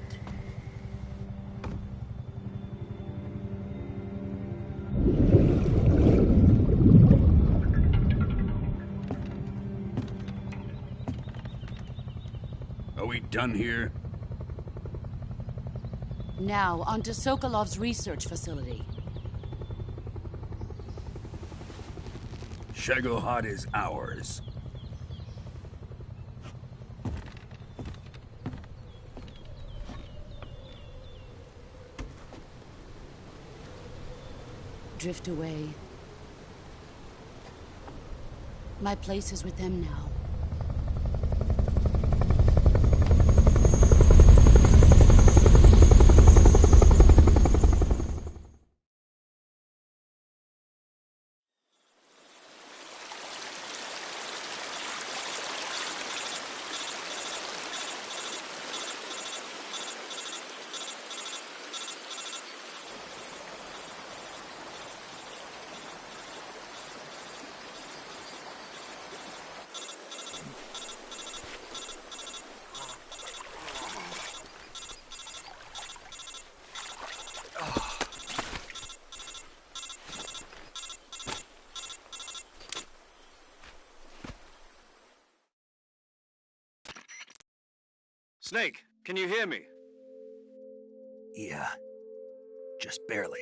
Are we done here? Now, on to Sokolov's research facility. Shagohod is ours. Drift away. My place is with them now. Snake, can you hear me? Yeah. Just barely.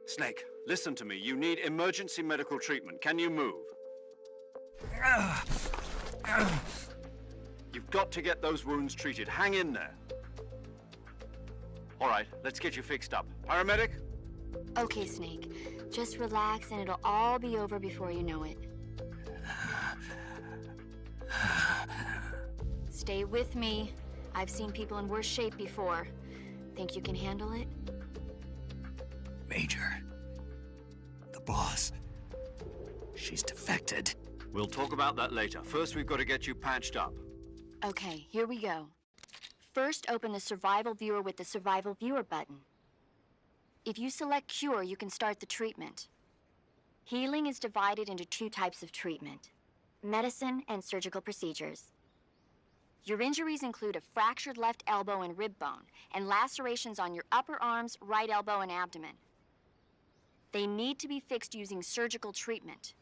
Snake, listen to me. You need emergency medical treatment. Can you move? You've got to get those wounds treated. Hang in there. All right, let's get you fixed up. Paramedic? Okay, Snake. Just relax and it'll all be over before you know it. Stay with me. I've seen people in worse shape before. Think you can handle it? Major. The boss. She's defected. We'll talk about that later. First, we've got to get you patched up. Okay, here we go. First, open the Survival Viewer with the Survival Viewer button. If you select Cure, you can start the treatment. Healing is divided into 2 types of treatment: medicine and surgical procedures. Your injuries include a fractured left elbow and rib bone, and lacerations on your upper arms, right elbow, and abdomen. They need to be fixed using surgical treatment.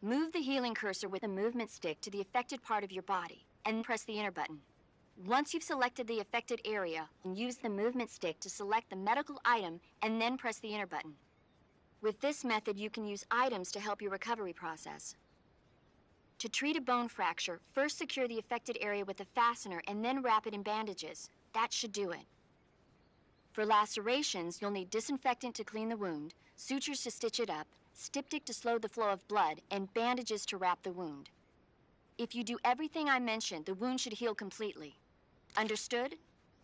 Move the healing cursor with the movement stick to the affected part of your body, and press the enter button. Once you've selected the affected area, use the movement stick to select the medical item, and then press the enter button. With this method, you can use items to help your recovery process. To treat a bone fracture, first secure the affected area with a fastener and then wrap it in bandages. That should do it. For lacerations, you'll need disinfectant to clean the wound, sutures to stitch it up, styptic to slow the flow of blood, and bandages to wrap the wound. If you do everything I mentioned, the wound should heal completely. Understood?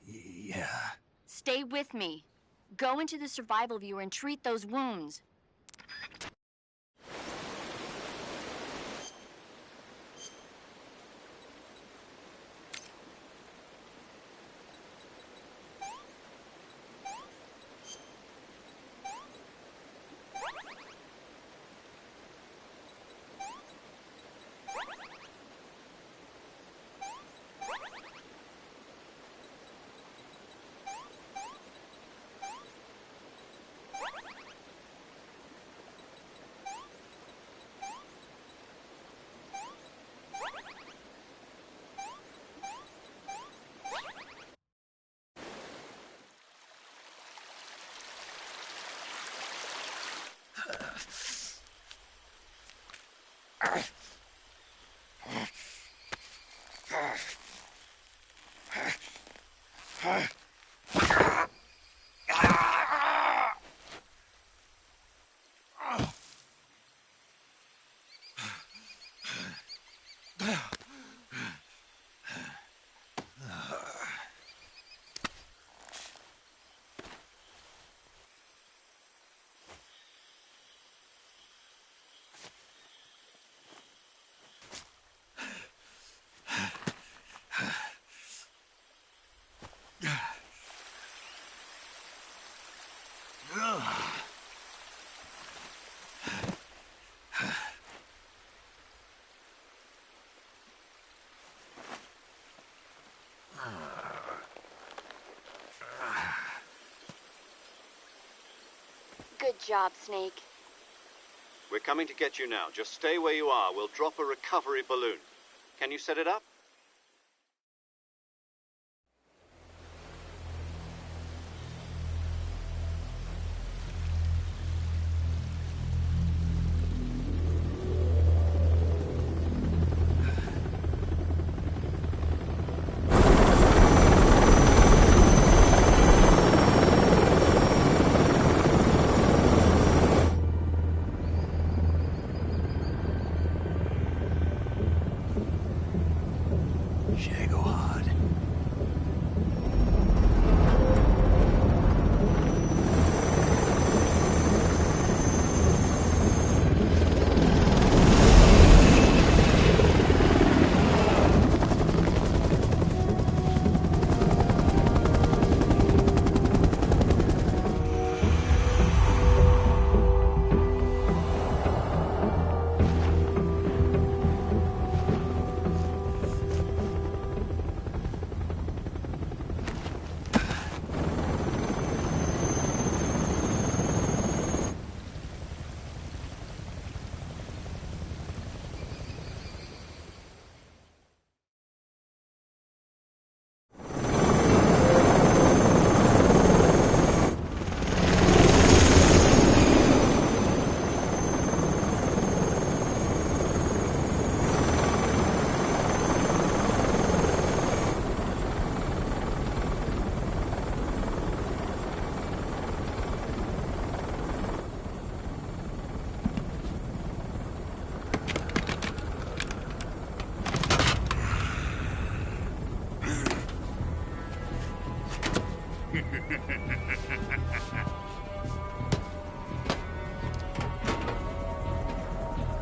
Yeah. Stay with me. Go into the Survival Viewer and treat those wounds. Good job, Snake. We're coming to get you now. Just stay where you are. We'll drop a recovery balloon. Can you set it up?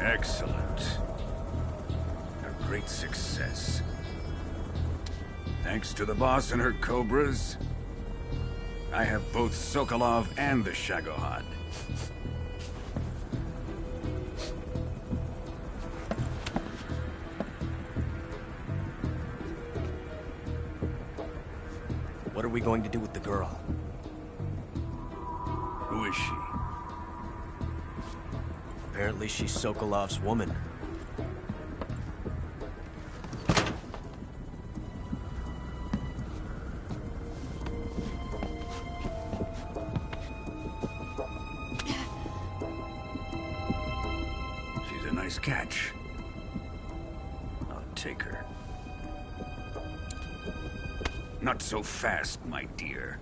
Excellent. A great success. Thanks to the boss and her Cobras, I have both Sokolov and the Shagohod. What are we going to do with the girl? Who is she? Apparently she's Sokolov's woman. She's a nice catch. I'll take her. Not so fast, my dear.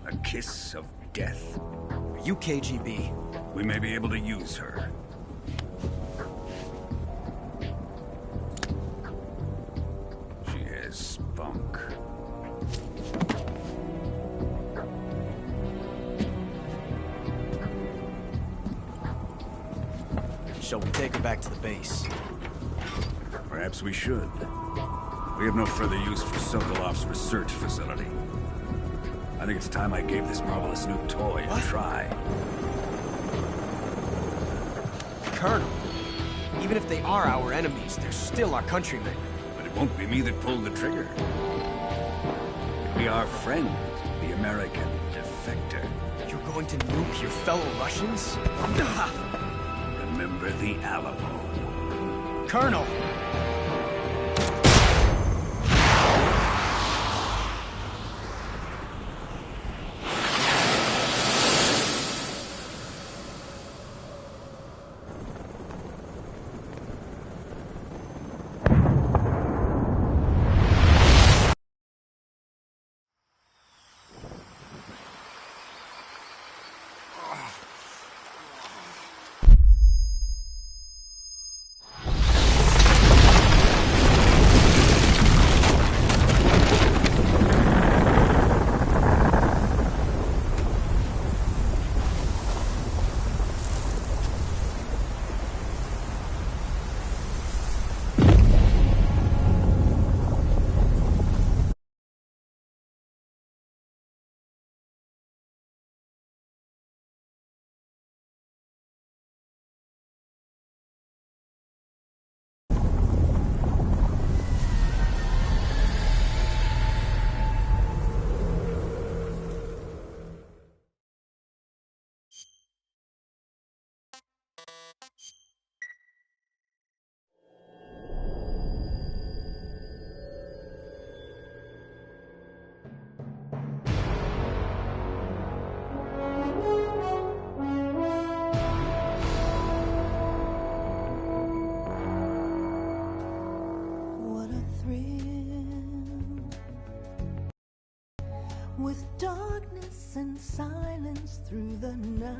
A kiss of death. Are you KGB? We may be able to use her. She has spunk. Shall we take her back to the base? Perhaps we should. We have no further use for Sokolov's research facility. I think it's time I gave this marvelous new toy a try. Colonel, even if they are our enemies, they're still our countrymen. But it won't be me that pulled the trigger. It'll be our friend, the American defector. You're going to nuke your fellow Russians? Remember the Alamo. Colonel! with darkness and silence through the night.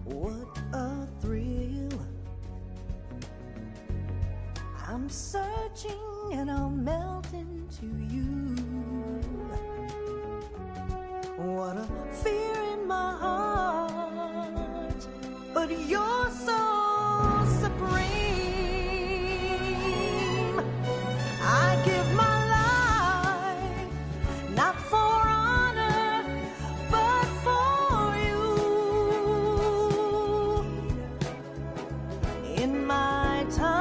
What a thrill. I'm searching and I'll melt into you. What a fear in my heart, but you're so supreme. I give my life, not for honor, but for you. In my time,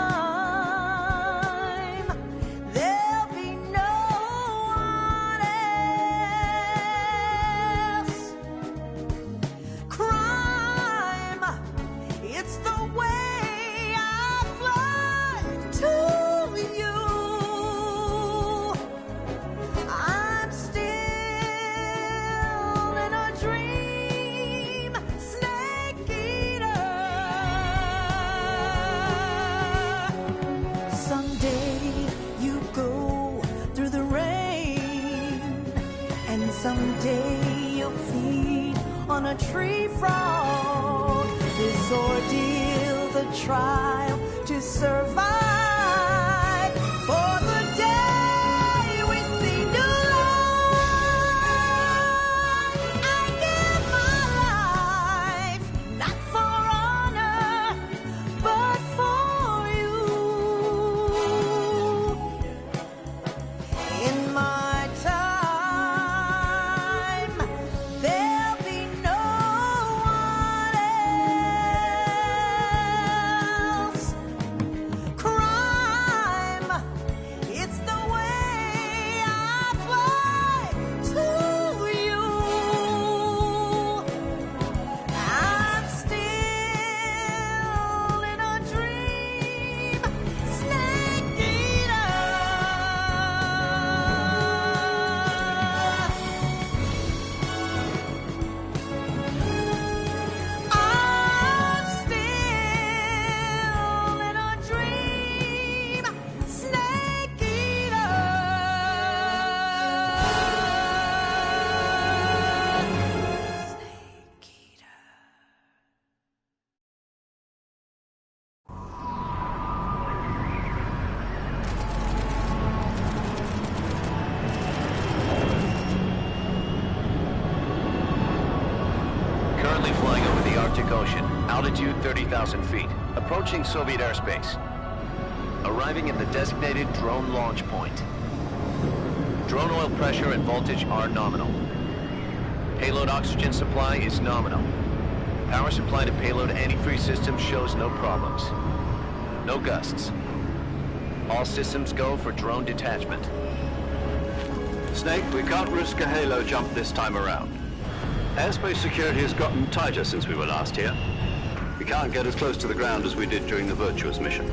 there'll be no one else. Crime, it's the way I fly to you. I'm still in a dream, snake eater. Someday you go through the rain, and someday you'll feed on a tree frog. This ordeal, the trial to survive, for the day we see new life. I give my life, not for honor, but for you. In my time, there'll be no one else. Crime, it's the way I fly to you. I'm still in a dream, snake eater. I'm still in a dream, snake eater. Currently flying over the Arctic Ocean, altitude 30,000 feet, approaching Soviet airspace. Arriving at the designated drone launch point. Drone oil pressure and voltage are nominal. Payload oxygen supply is nominal. Power supply to payload antifreeze system shows no problems. No gusts. All systems go for drone detachment. Snake, we can't risk a halo jump this time around. Airspace security has gotten tighter since we were last here. We can't get as close to the ground as we did during the Virtuous mission.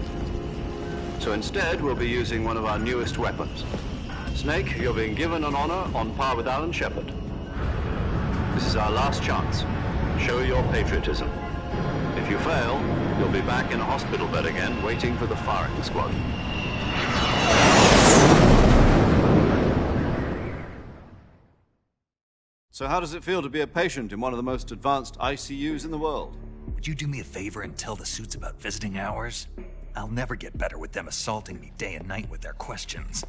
So instead, we'll be using one of our newest weapons. Snake, you're being given an honor on par with Alan Shepard. This is our last chance. Show your patriotism. If you fail, you'll be back in a hospital bed again, waiting for the firing squad. So how does it feel to be a patient in one of the most advanced ICUs in the world? Would you do me a favor and tell the suits about visiting hours? I'll never get better with them assaulting me day and night with their questions.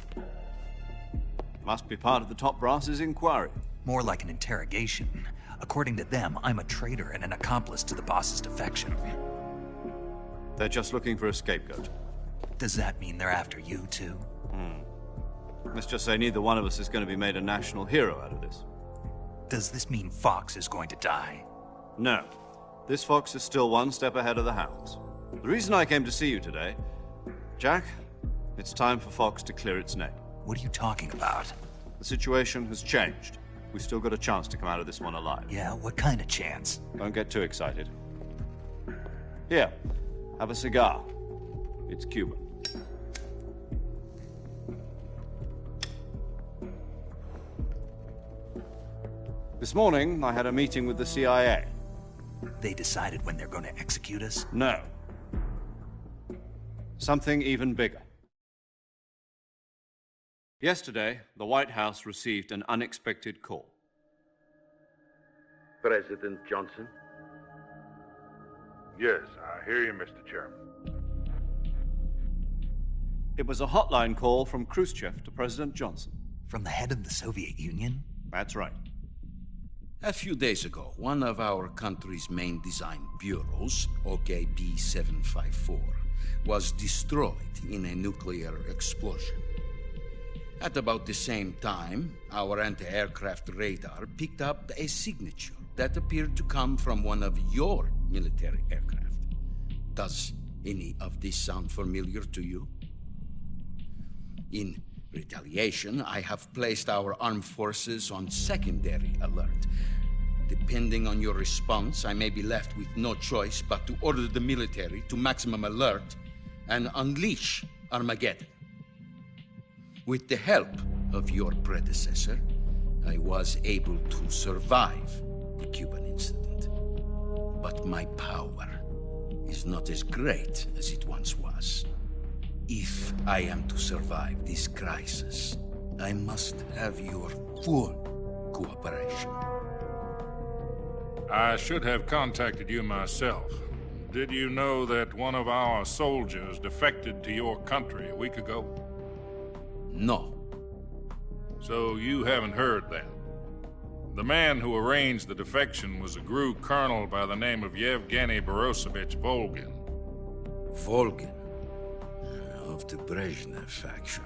Must be part of the top brass's inquiry. More like an interrogation. According to them, I'm a traitor and an accomplice to the boss's defection. They're just looking for a scapegoat. Does that mean they're after you, too? Let's just say neither one of us is going to be made a national hero out of this. Does this mean Fox is going to die? No. This fox is still one step ahead of the hounds. The reason I came to see you today, Jack, it's time for Fox to clear its name. What are you talking about? The situation has changed. We've still got a chance to come out of this one alive. Yeah, what kind of chance? Don't get too excited. Here, have a cigar. It's Cuban. This morning, I had a meeting with the CIA. They decided when they're going to execute us? No. Something even bigger. Yesterday, the White House received an unexpected call. President Johnson? Yes, I hear you, Mr. Chairman. It was a hotline call from Khrushchev to President Johnson. From the head of the Soviet Union? That's right. A few days ago, one of our country's main design bureaus, OKB 754, was destroyed in a nuclear explosion. At about the same time, our anti-aircraft radar picked up a signature that appeared to come from one of your military aircraft. Does any of this sound familiar to you? In retaliation, I have placed our armed forces on secondary alert. Depending on your response, I may be left with no choice but to order the military to maximum alert and unleash Armageddon. With the help of your predecessor, I was able to survive the Cuban incident. But my power is not as great as it once was. If I am to survive this crisis, I must have your full cooperation. I should have contacted you myself. Did you know that one of our soldiers defected to your country a week ago? No. So you haven't heard then? The man who arranged the defection was a GRU colonel by the name of Yevgeny Borisovich Volgin. Volgin? Of the Brezhnev faction.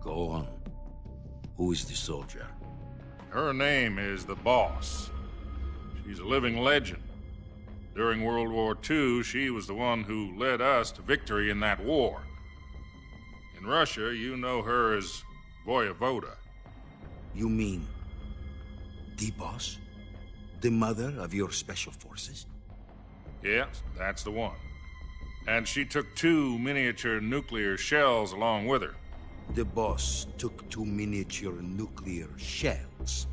Go on. Who is the soldier? Her name is the Boss. She's a living legend. During World War II, she was the one who led us to victory in that war. In Russia, you know her as Voyevoda. You mean the Boss? The mother of your special forces? Yes, that's the one. And she took 2 miniature nuclear shells along with her. The Boss took 2 miniature nuclear shells?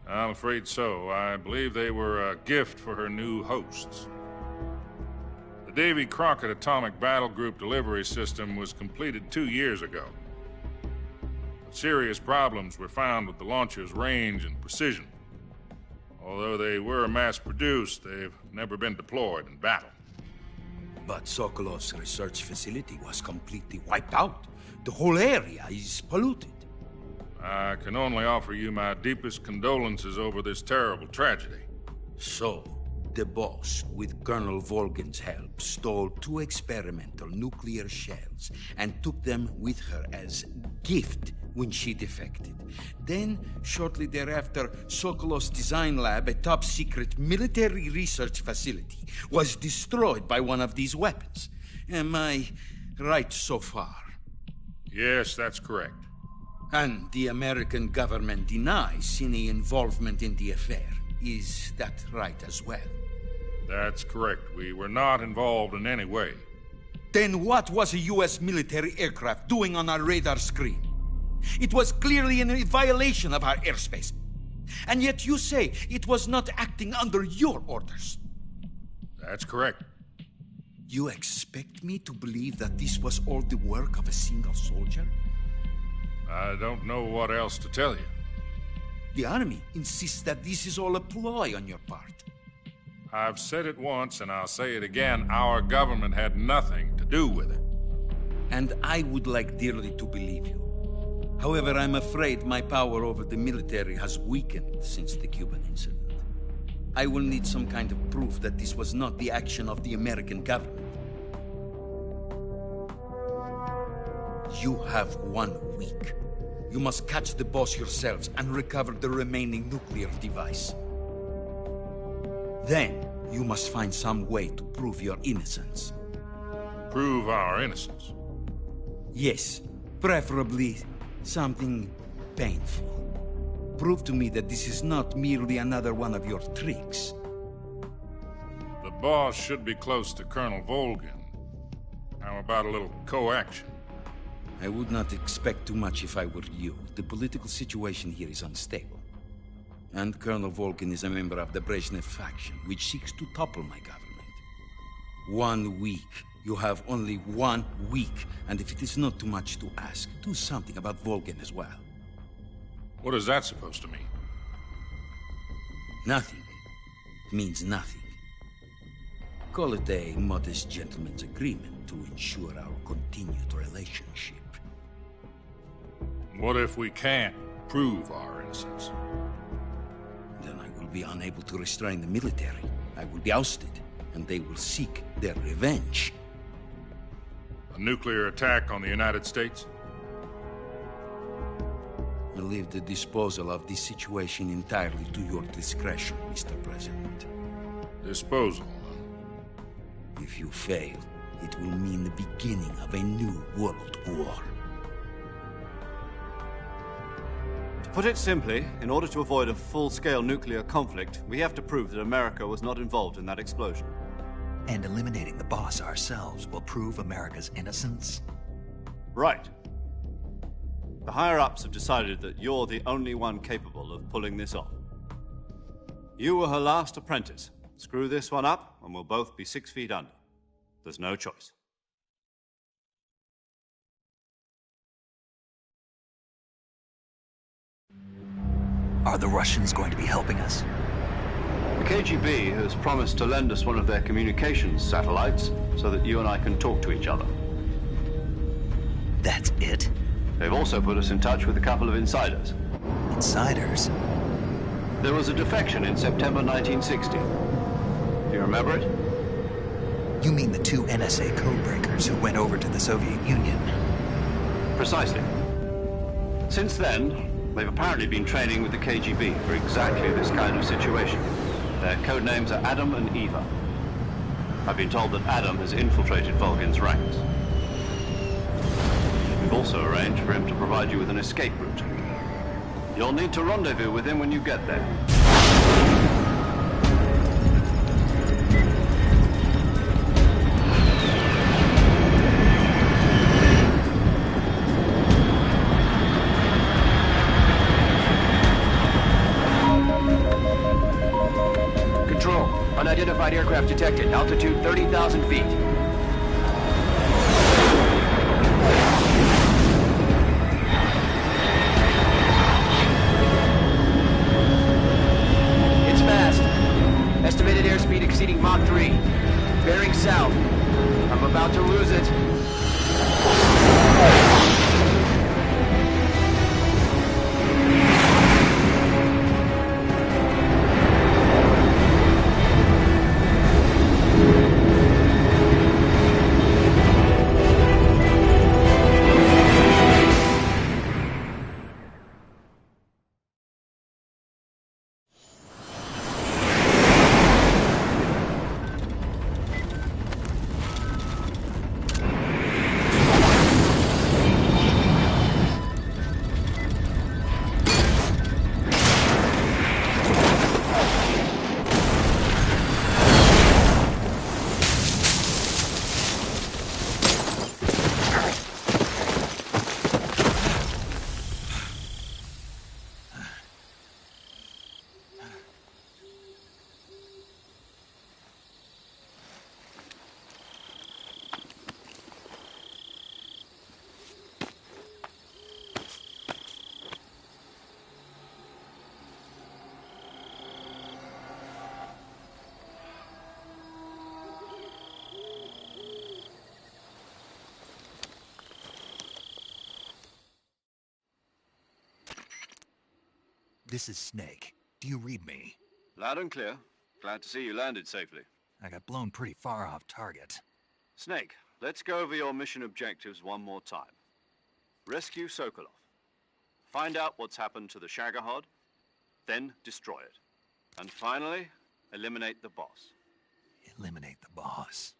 I'm afraid so. I believe they were a gift for her new hosts. The Davy Crockett Atomic Battle Group delivery system was completed 2 years ago. But serious problems were found with the launcher's range and precision. Although they were mass-produced, they've never been deployed in battle. But Sokolov's research facility was completely wiped out. The whole area is polluted. I can only offer you my deepest condolences over this terrible tragedy. So, the Boss, with Colonel Volgin's help, stole 2 experimental nuclear shells and took them with her as gift when she defected. Then, shortly thereafter, Sokolov's design lab, a top-secret military research facility, was destroyed by one of these weapons. Am I right so far? Yes, that's correct. And the American government denies any involvement in the affair. Is that right as well? That's correct. We were not involved in any way. Then what was a U.S. military aircraft doing on our radar screen? It was clearly in violation of our airspace. And yet you say it was not acting under your orders. That's correct. You expect me to believe that this was all the work of a single soldier? I don't know what else to tell you. The Army insists that this is all a ploy on your part. I've said it once, and I'll say it again. Our government had nothing to do with it. And I would like dearly to believe you. However, I'm afraid my power over the military has weakened since the Cuban incident. I will need some kind of proof that this was not the action of the American government. You have 1 week. You must catch the Boss yourselves and recover the remaining nuclear device. Then, you must find some way to prove your innocence. Prove our innocence? Yes, preferably something painful. Prove to me that this is not merely another one of your tricks. The Boss should be close to Colonel Volgin. How about a little co-action? I would not expect too much if I were you. The political situation here is unstable. And Colonel Volgin is a member of the Brezhnev faction, which seeks to topple my government. 1 week, You have only 1 week, and if it is not too much to ask, do something about Volgin as well. What is that supposed to mean? Nothing. It means nothing. Call it a modest gentleman's agreement to ensure our continued relationship. What if we can't prove our innocence? Then I will be unable to restrain the military. I will be ousted, and they will seek their revenge. A nuclear attack on the United States? I leave the disposal of this situation entirely to your discretion, Mr. President. Disposal? If you fail, it will mean the beginning of a new world war. To put it simply, in order to avoid a full-scale nuclear conflict, we have to prove that America was not involved in that explosion. And eliminating the boss ourselves will prove America's innocence? Right. The higher-ups have decided that you're the only one capable of pulling this off. You were her last apprentice. Screw this one up, and we'll both be 6 feet under. There's no choice. Are the Russians going to be helping us? The KGB has promised to lend us one of their communications satellites so that you and I can talk to each other. That's it? They've also put us in touch with a couple of insiders. Insiders? There was a defection in September 1960. Do you remember it? You mean the 2 NSA codebreakers who went over to the Soviet Union? Precisely. Since then, they've apparently been training with the KGB for exactly this kind of situation. Their code names are Adam and Eva. I've been told that Adam has infiltrated Volgin's ranks. We've also arranged for him to provide you with an escape route. You'll need to rendezvous with him when you get there. Control, unidentified aircraft detected. Altitude 30,000 feet. It's fast. Estimated airspeed exceeding Mach 3. Bearing south. I'm about to lose it. This is Snake. Do you read me? Loud and clear. Glad to see you landed safely. I got blown pretty far off target. Snake, let's go over your mission objectives one more time. Rescue Sokolov. Find out what's happened to the Shagohod, then destroy it. And finally, eliminate the boss. Eliminate the boss?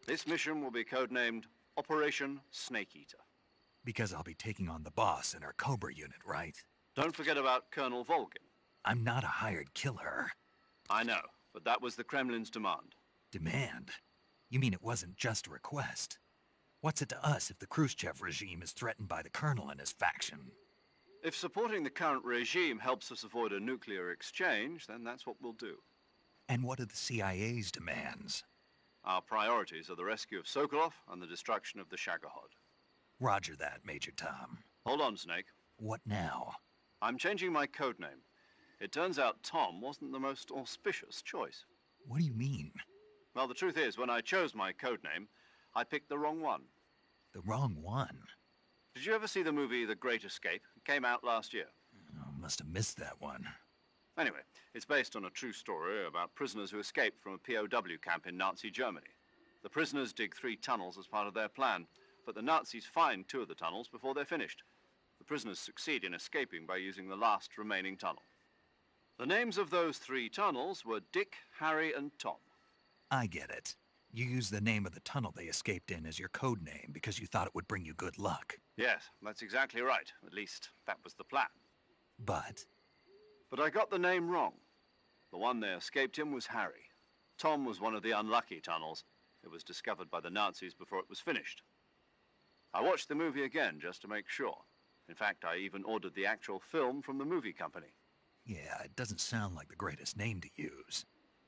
This mission will be codenamed Operation Snake Eater. Because I'll be taking on the boss in our Cobra unit, right? Don't forget about Colonel Volgin. I'm not a hired killer. I know, but that was the Kremlin's demand. Demand? You mean it wasn't just a request? What's it to us if the Khrushchev regime is threatened by the Colonel and his faction? If supporting the current regime helps us avoid a nuclear exchange, then that's what we'll do. And what are the CIA's demands? Our priorities are the rescue of Sokolov and the destruction of the Shagohod. Roger that, Major Tom. Hold on, Snake. What now? I'm changing my code name. It turns out Tom wasn't the most auspicious choice. What do you mean? Well, the truth is, when I chose my code name, I picked the wrong one. The wrong one? Did you ever see the movie The Great Escape? It came out last year. Oh, must have missed that one. Anyway, it's based on a true story about prisoners who escaped from a POW camp in Nazi Germany. The prisoners dig 3 tunnels as part of their plan, but the Nazis find 2 of the tunnels before they're finished. The prisoners succeed in escaping by using the last remaining tunnel. The names of those 3 tunnels were Dick, Harry, and Tom. I get it. You used the name of the tunnel they escaped in as your code name because you thought it would bring you good luck. Yes, that's exactly right. At least, that was the plan. But I got the name wrong. The one they escaped in was Harry. Tom was one of the unlucky tunnels. It was discovered by the Nazis before it was finished. I watched the movie again just to make sure. In fact, I even ordered the actual film from the movie company. yeah, it doesn't sound like the greatest name to use.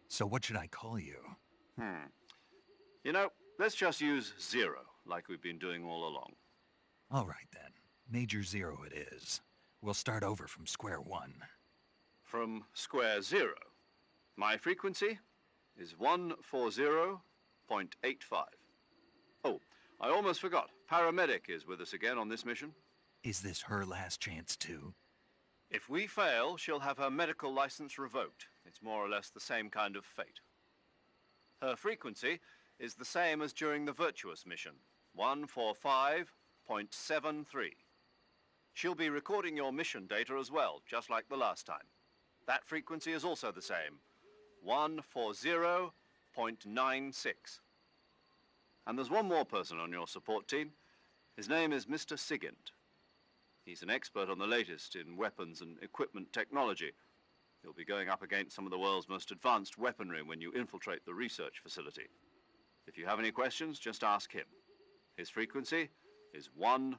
So what should I call you? You know, let's just use Zero, like we've been doing all along. All right, then. Major Zero it is. We'll start over from square one. From square 0. My frequency is 140.85. Oh, I almost forgot. Paramedic is with us again on this mission. Is this her last chance, too? If we fail, she'll have her medical license revoked. It's more or less the same kind of fate. Her frequency is the same as during the Virtuous mission, 145.73. She'll be recording your mission data as well, just like the last time. That frequency is also the same, 140.96. And there's one more person on your support team. His name is Mr. Sigint. He's an expert on the latest in weapons and equipment technology. You'll be going up against some of the world's most advanced weaponry when you infiltrate the research facility. If you have any questions, just ask him. His frequency is 148.41.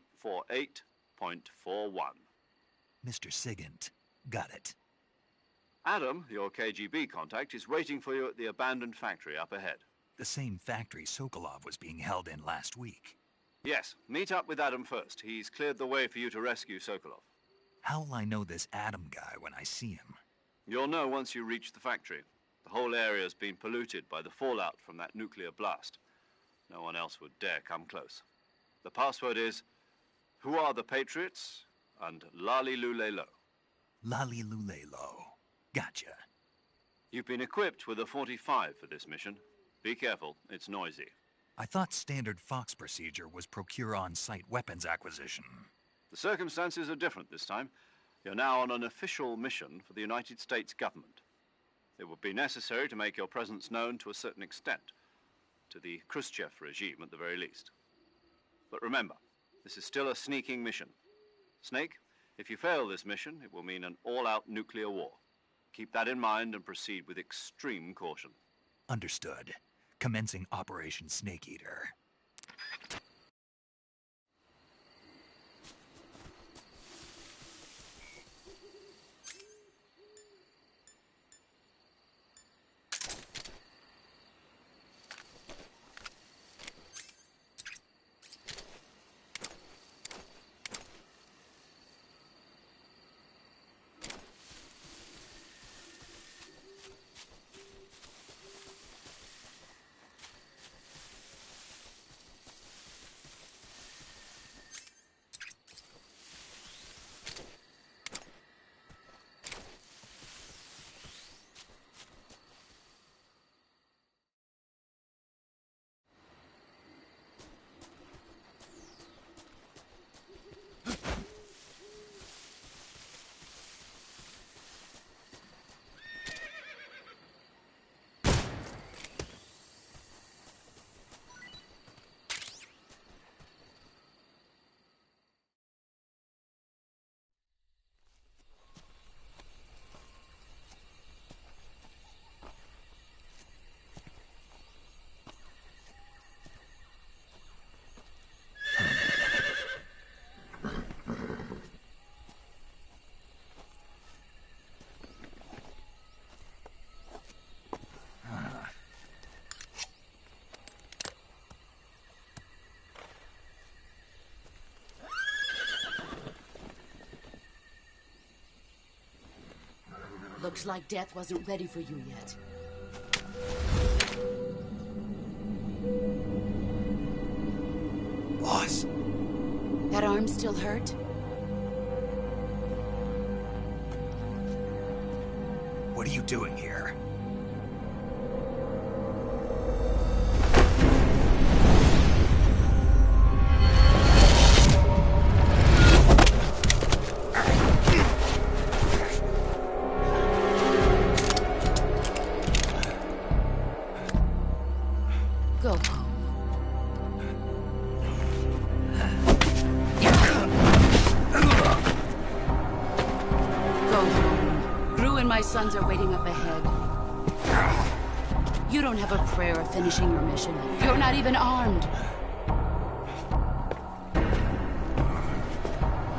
Mr. Sigint. Got it. Adam, your KGB contact, is waiting for you at the abandoned factory up ahead. The same factory Sokolov was being held in last week. Yes, meet up with Adam first. He's cleared the way for you to rescue Sokolov. How'll I know this Adam guy when I see him? You'll know once you reach the factory. The whole area's been polluted by the fallout from that nuclear blast. No one else would dare come close. The password is, "Who are the Patriots?" and Lali Lulelo. Lali Lulelo. Gotcha. You've been equipped with a 45 for this mission. Be careful, it's noisy. I thought standard Fox procedure was procure on-site weapons acquisition. The circumstances are different this time. You're now on an official mission for the United States government. It would be necessary to make your presence known to a certain extent, to the Khrushchev regime at the very least. But remember, this is still a sneaking mission. Snake, if you fail this mission, it will mean an all-out nuclear war. Keep that in mind and proceed with extreme caution. Understood. Commencing Operation Snake Eater. Looks like death wasn't ready for you yet. Boss. That arm still hurt? What are you doing here? Go home. Go home. Gru and my sons are waiting up ahead. You don't have a prayer of finishing your mission. You're not even armed.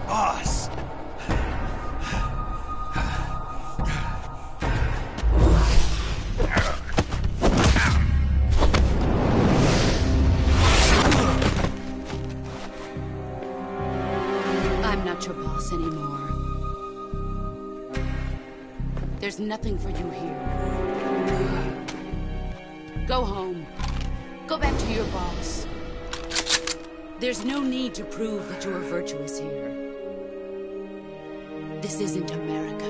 Boss! I'm not your boss anymore. There's nothing for you here. Go home. Go back to your boss. There's no need to prove that you are virtuous here. This isn't America.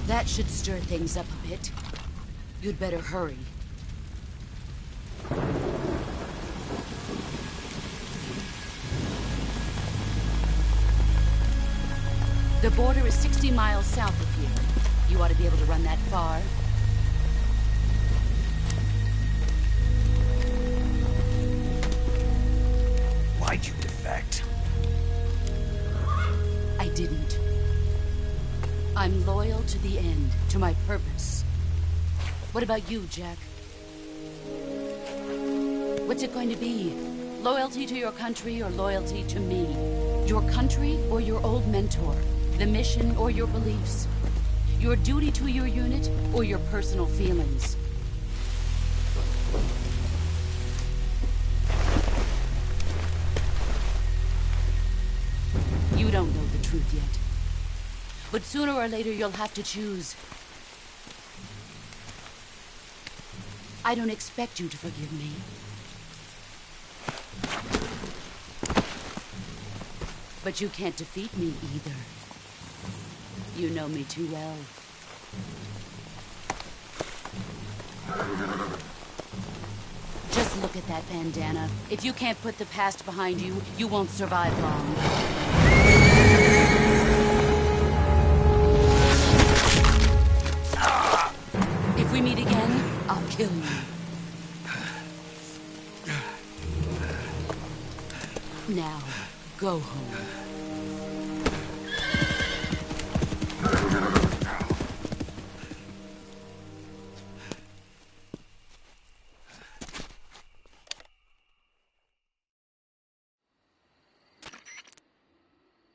That should stir things up a bit. You'd better hurry. The border is 60 miles south of here. You ought to be able to run that far. Why'd you defect? I didn't. I'm loyal to the end, to my purpose. What about you, Jack? What's it going to be? Loyalty to your country or loyalty to me? Your country or your old mentor? The mission or your beliefs? Your duty to your unit or your personal feelings? You don't know the truth yet. But sooner or later, you'll have to choose. I don't expect you to forgive me. But you can't defeat me either. You know me too well. Just look at that bandana. If you can't put the past behind you, you won't survive long. If we meet again, I'll kill you. Now, go home.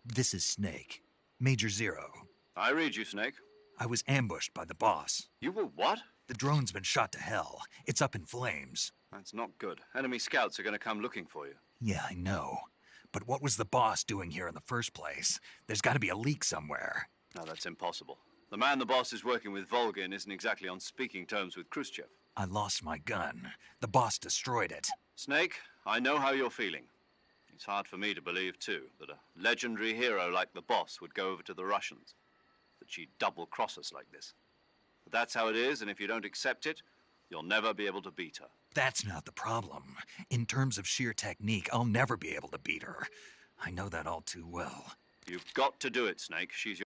This is Snake. Major Zero. I read you, Snake. I was ambushed by the boss. You were what? The drone's been shot to hell. It's up in flames. That's not good. Enemy scouts are going to come looking for you. Yeah, I know. But what was the boss doing here in the first place? There's got to be a leak somewhere. No, that's impossible. The man the boss is working with, Volgin, isn't exactly on speaking terms with Khrushchev. I lost my gun. The boss destroyed it. Snake, I know how you're feeling. It's hard for me to believe, too, that a legendary hero like the boss would go over to the Russians. That she'd double-cross us like this. But that's how it is, and if you don't accept it, you'll never be able to beat her. That's not the problem. In terms of sheer technique, I'll never be able to beat her. I know that all too well. You've got to do it, Snake. She's your...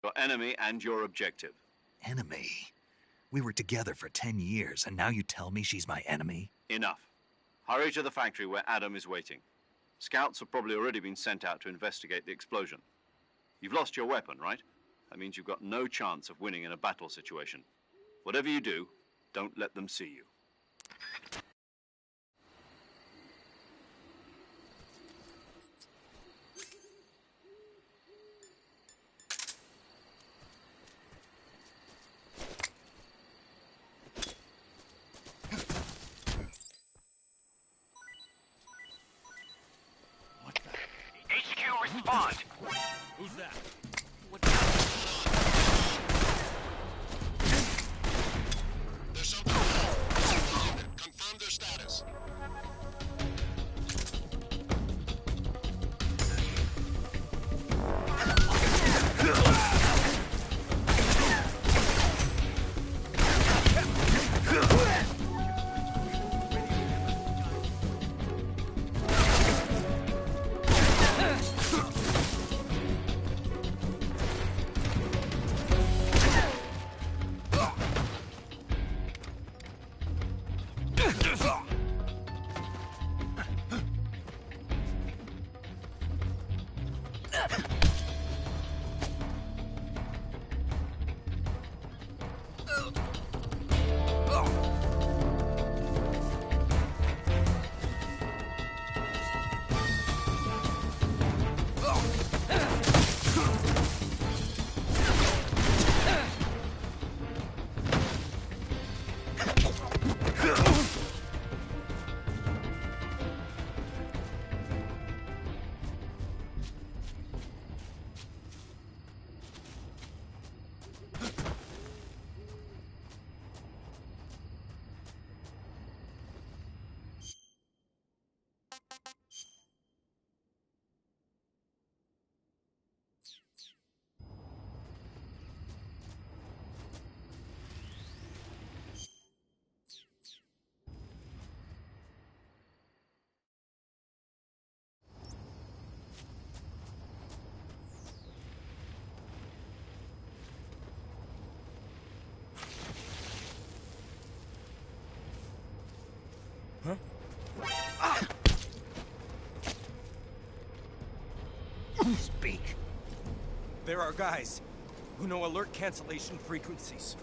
your enemy and your objective. Enemy? We were together for 10 years, and now you tell me she's my enemy? Enough. Hurry to the factory where Adam is waiting. Scouts have probably already been sent out to investigate the explosion. You've lost your weapon, right? That means you've got no chance of winning in a battle situation. Whatever you do, don't let them see you. HQ, respond! Who's that? There's something wrong. Confirm their status. Speak. There are guys who know alert cancellation frequencies.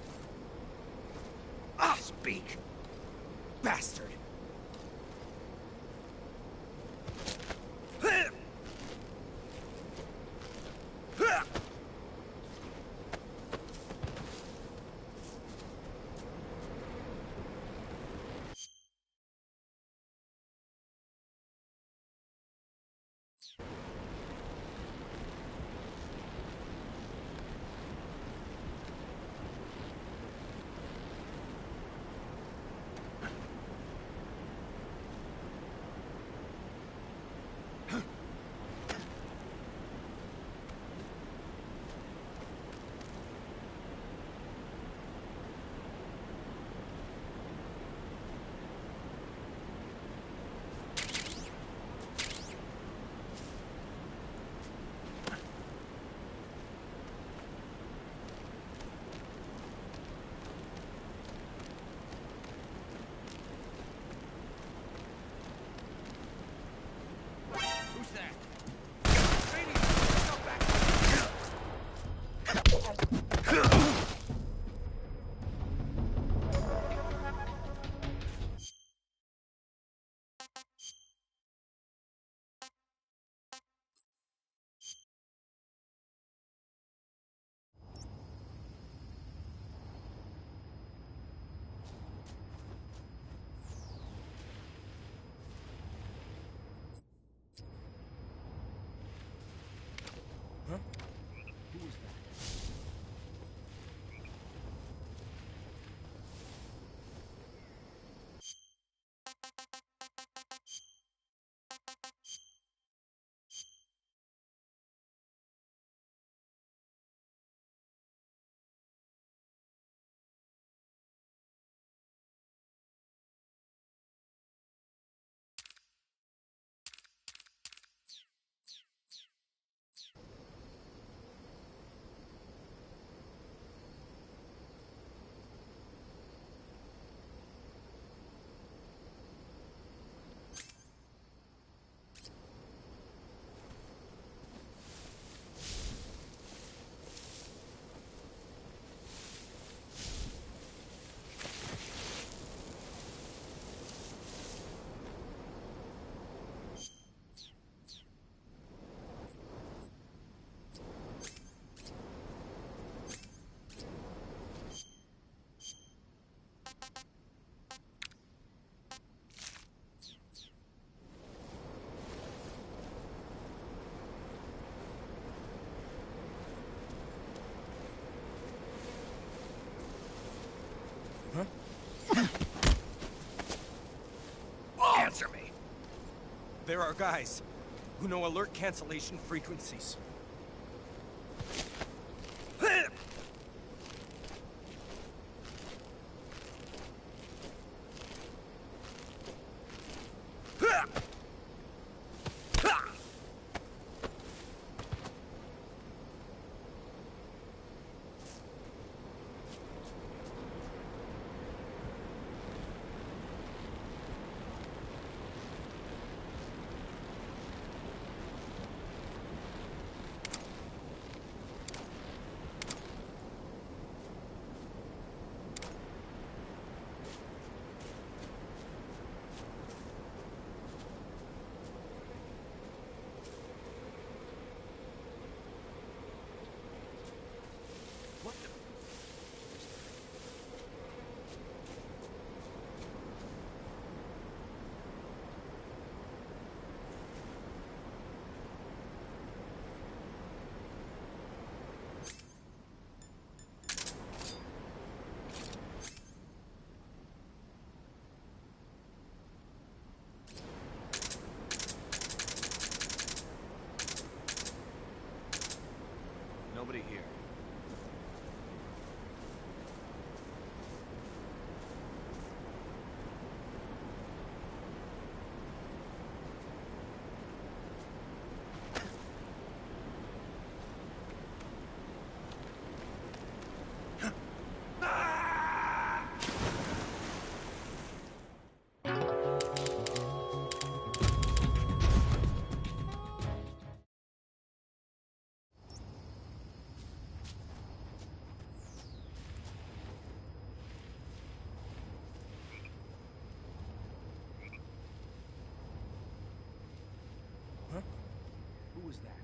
Speak. Bastard. Answer me! There are guys who know alert cancellation frequencies. Nobody here. Who was that?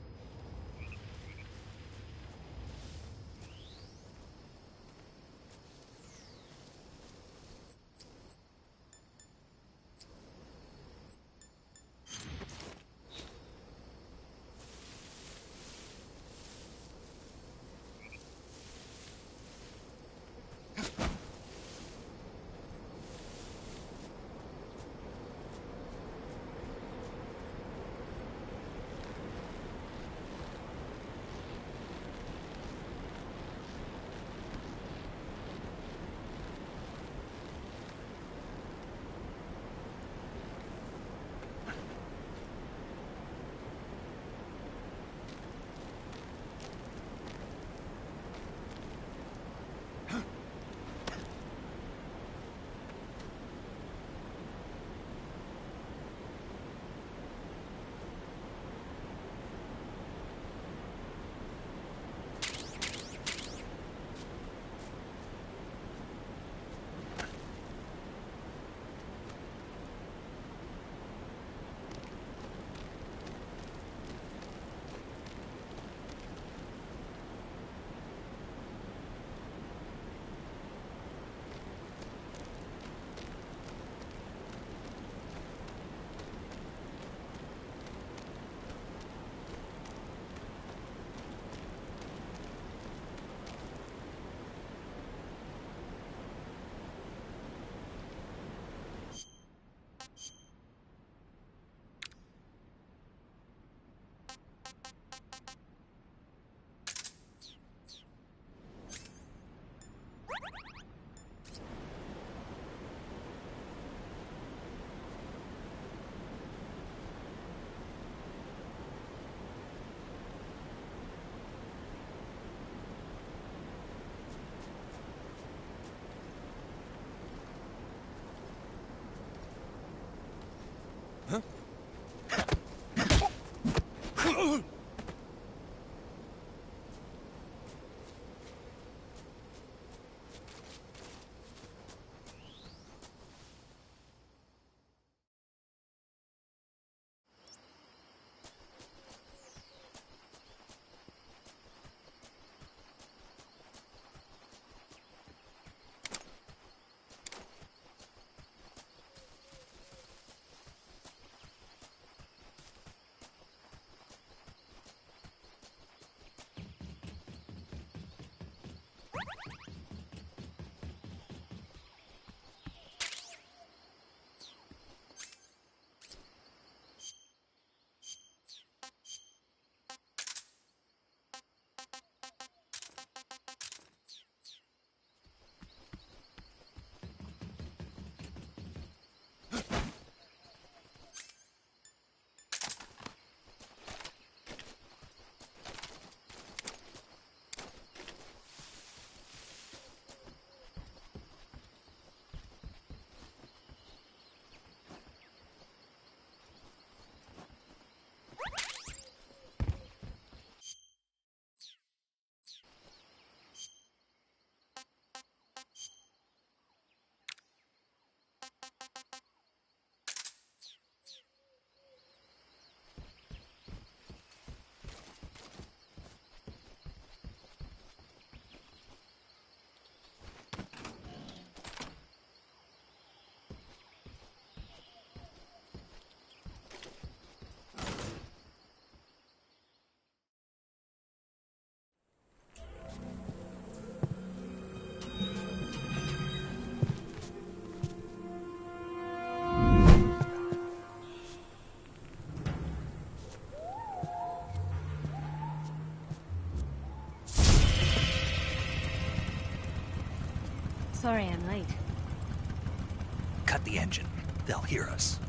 cut the engine. They'll hear us.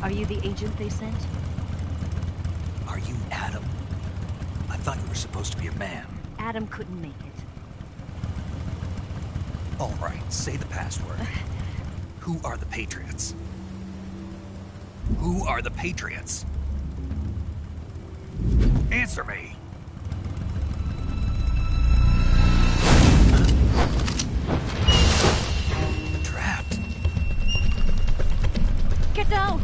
Are you the agent they sent? Are you Adam? I thought you were supposed to be a man. Adam couldn't make it. All right, say the password. Who are the Patriots? Who are the Patriots? Answer me! Trapped. Get down!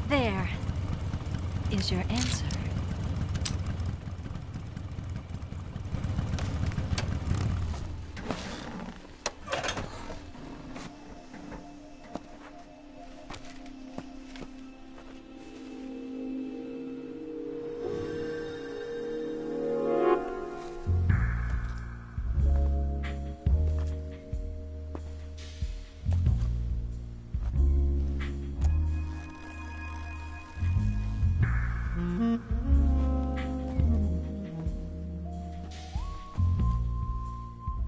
There is your answer.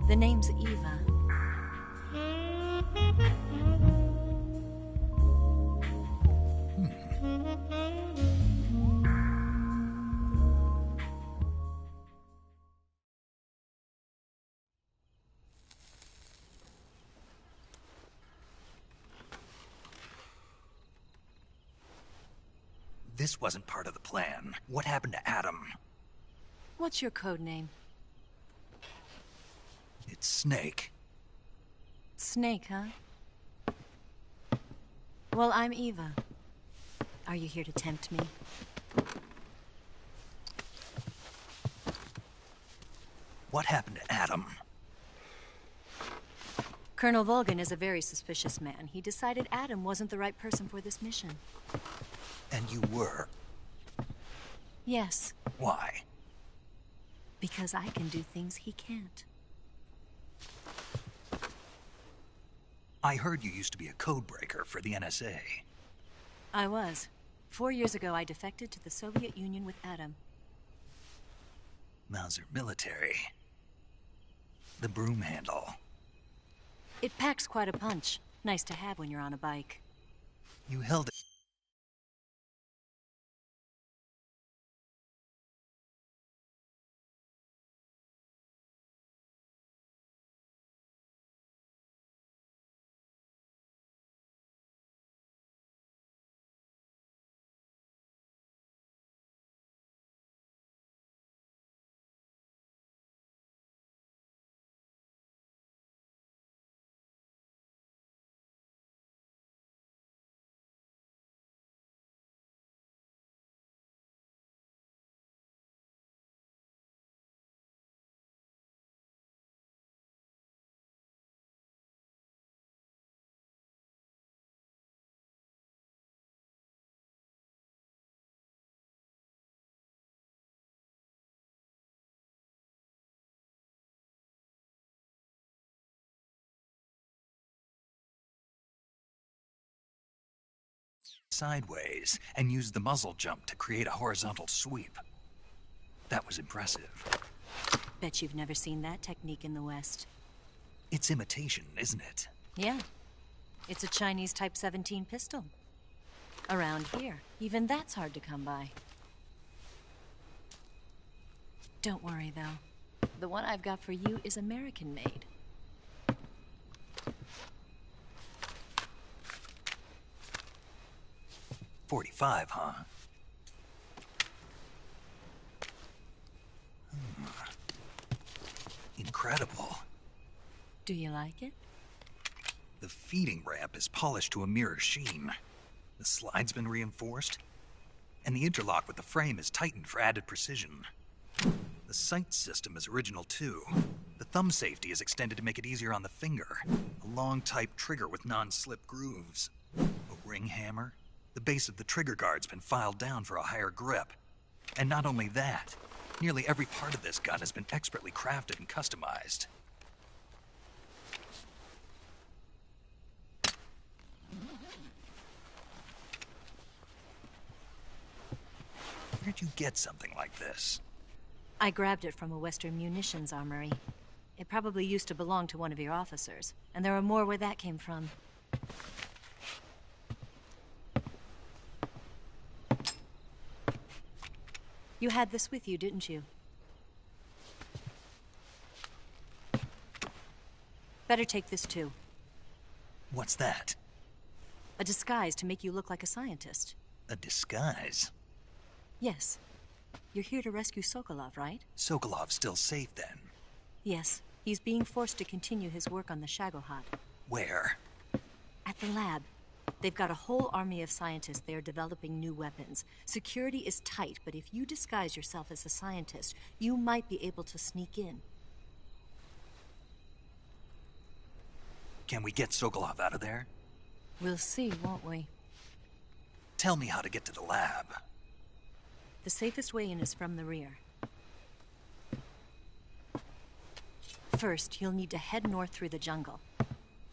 The name's Eva. This wasn't part of the plan. What happened to Adam? What's your code name? It's Snake. Snake, huh? Well, I'm Eva. Are you here to tempt me? What happened to Adam? Colonel Volgin is a very suspicious man. He decided Adam wasn't the right person for this mission. And you were? Yes. Why? Because I can do things he can't. I heard you used to be a codebreaker for the NSA. I was. 4 years ago, I defected to the Soviet Union with Adam. Mauser military. The broom handle. It packs quite a punch. Nice to have when you're on a bike. You held it. Sideways and used the muzzle jump to create a horizontal sweep. That was impressive. Bet you've never seen that technique in the West. It's imitation, isn't it? Yeah. It's a Chinese Type 17 pistol. Around here, even that's hard to come by. Don't worry, though. The one I've got for you is American-made. .45, huh? Incredible. Do you like it? The feeding ramp is polished to a mirror sheen. The slide's been reinforced, and the interlock with the frame is tightened for added precision. The sight system is original too. The thumb safety is extended to make it easier on the finger. A long type trigger with non-slip grooves. A ring hammer. The base of the trigger guard's been filed down for a higher grip. And not only that, nearly every part of this gun has been expertly crafted and customized. Where'd you get something like this? I grabbed it from a Western munitions armory. It probably used to belong to one of your officers, and there are more where that came from. You had this with you, didn't you? Better take this too. What's that? A disguise to make you look like a scientist. A disguise? Yes. You're here to rescue Sokolov, right? Sokolov's still safe then? Yes. He's being forced to continue his work on the Shagohod. Where? At the lab. They've got a whole army of scientists there developing new weapons. Security is tight, but if you disguise yourself as a scientist, you might be able to sneak in. Can we get Sokolov out of there? We'll see, won't we? Tell me how to get to the lab. The safest way in is from the rear. First, you'll need to head north through the jungle.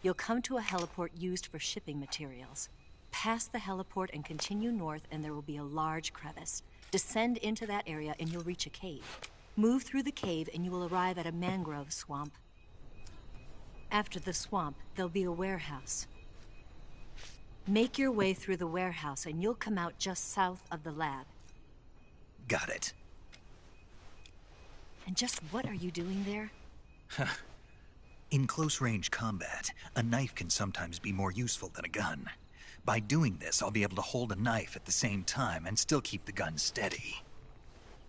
You'll come to a heliport used for shipping materials. Pass the heliport and continue north, and there will be a large crevice. Descend into that area and you'll reach a cave. Move through the cave and you will arrive at a mangrove swamp. After the swamp, there'll be a warehouse. Make your way through the warehouse and you'll come out just south of the lab. Got it. And just what are you doing there? In close-range combat, a knife can sometimes be more useful than a gun. By doing this, I'll be able to hold a knife at the same time and still keep the gun steady.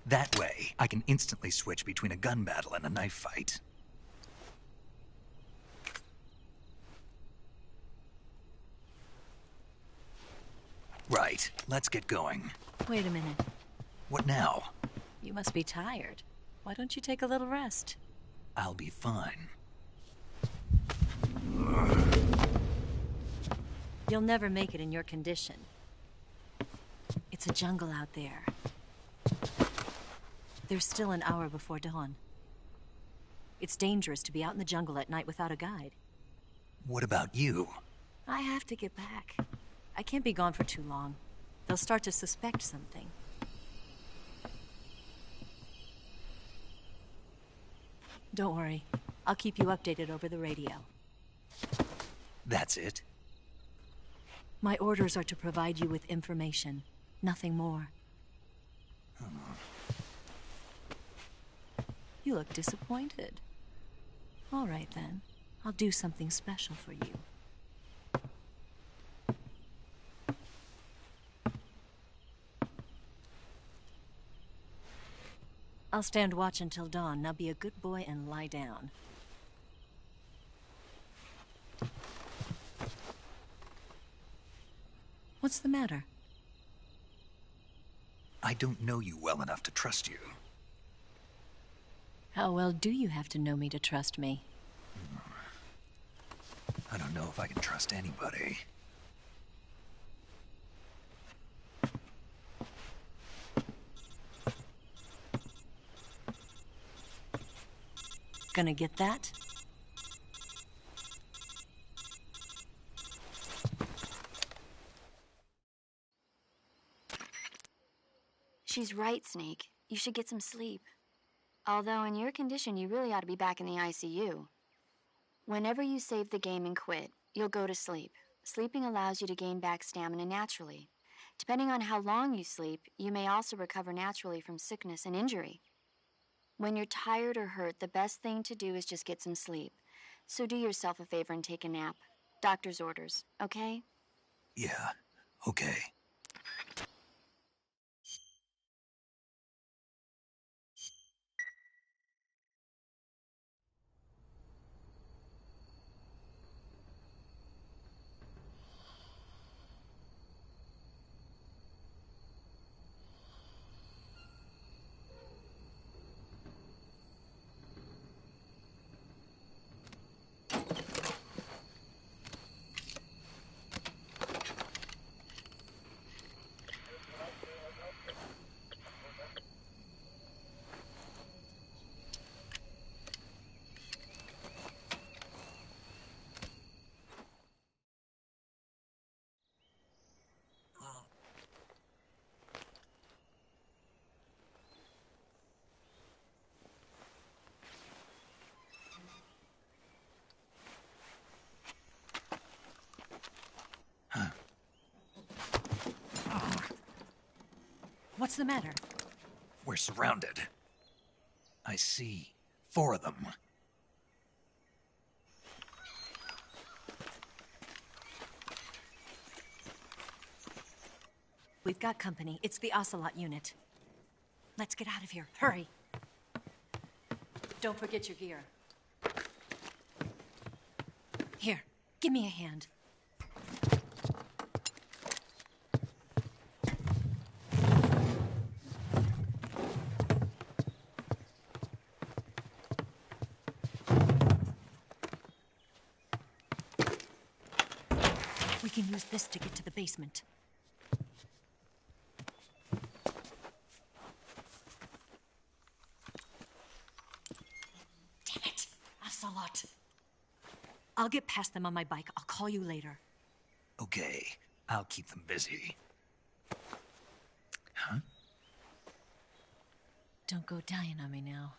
That way, I can instantly switch between a gun battle and a knife fight. Right, let's get going. Wait a minute. What now? You must be tired. Why don't you take a little rest? I'll be fine. You'll never make it in your condition. It's a jungle out there. There's still an hour before dawn. It's dangerous to be out in the jungle at night without a guide. What about you? I have to get back. I can't be gone for too long. They'll start to suspect something. Don't worry. I'll keep you updated over the radio. That's it? My orders are to provide you with information. Nothing more. You look disappointed. All right, then. I'll do something special for you. I'll stand watch until dawn. Now be a good boy and lie down. What's the matter? I don't know you well enough to trust you. How well do you have to know me to trust me? I don't know if I can trust anybody. Gonna get that? She's right, Snake. You should get some sleep. Although in your condition, you really ought to be back in the ICU. Whenever you save the game and quit, you'll go to sleep. Sleeping allows you to gain back stamina naturally. Depending on how long you sleep, you may also recover naturally from sickness and injury. When you're tired or hurt, the best thing to do is just get some sleep. So do yourself a favor and take a nap. Doctor's orders, okay? Yeah, okay. What's the matter? We're surrounded. I see 4 of them. We've got company. It's the Ocelot unit. Let's get out of here. Hurry. Don't forget your gear. Here, give me a hand. We can use this to get to the basement. Damn it! Ocelot. I'll get past them on my bike. I'll call you later. Okay, I'll keep them busy. Huh? Don't go dying on me now.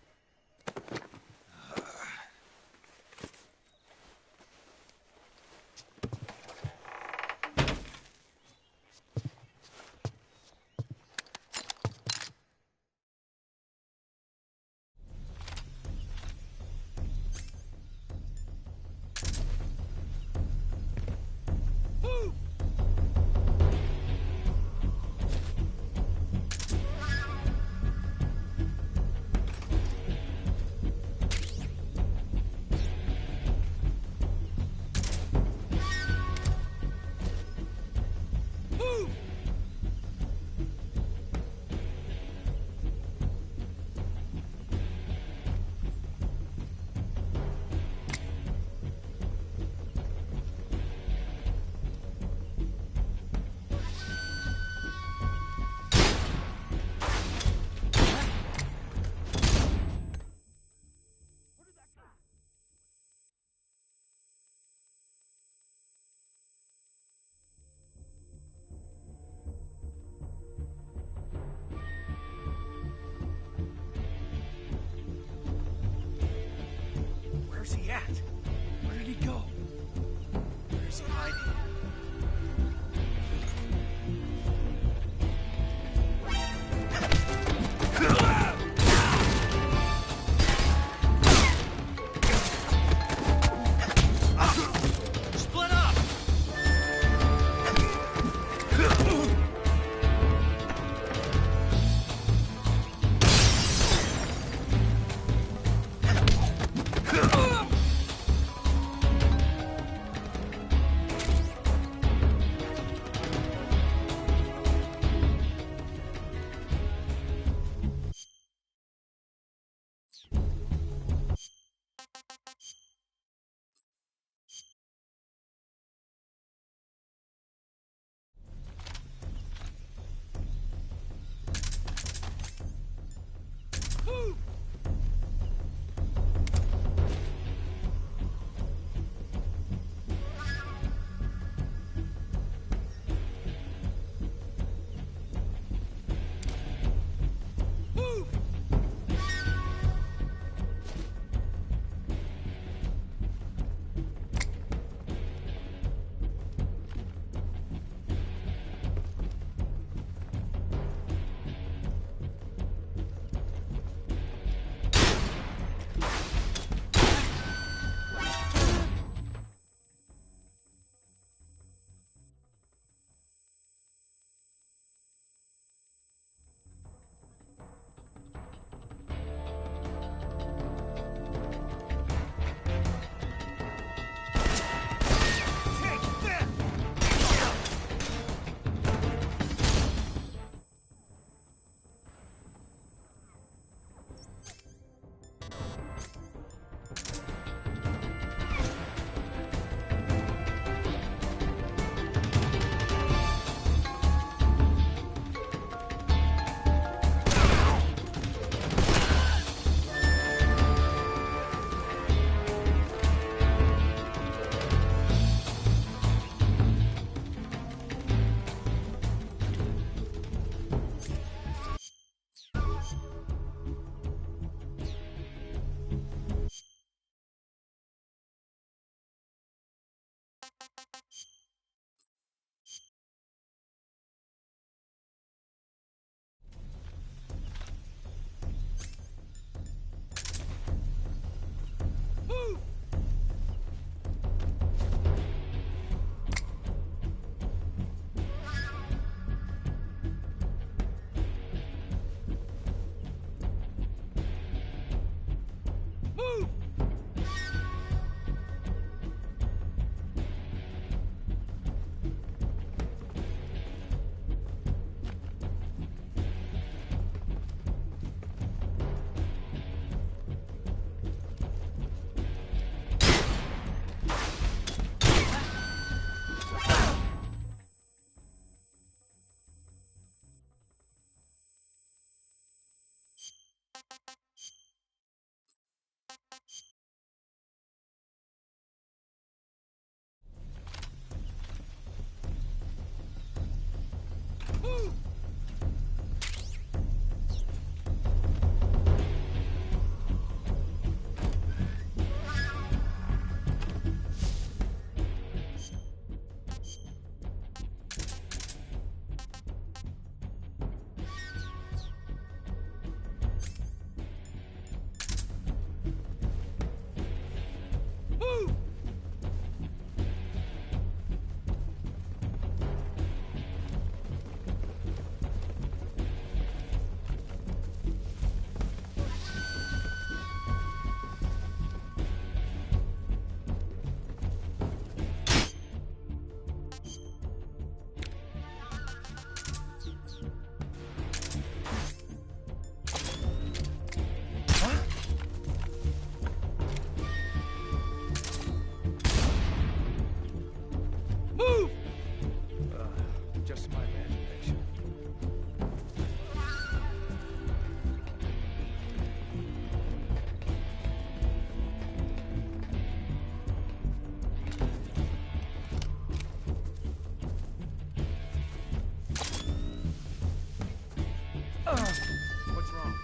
just my imagination. What's wrong?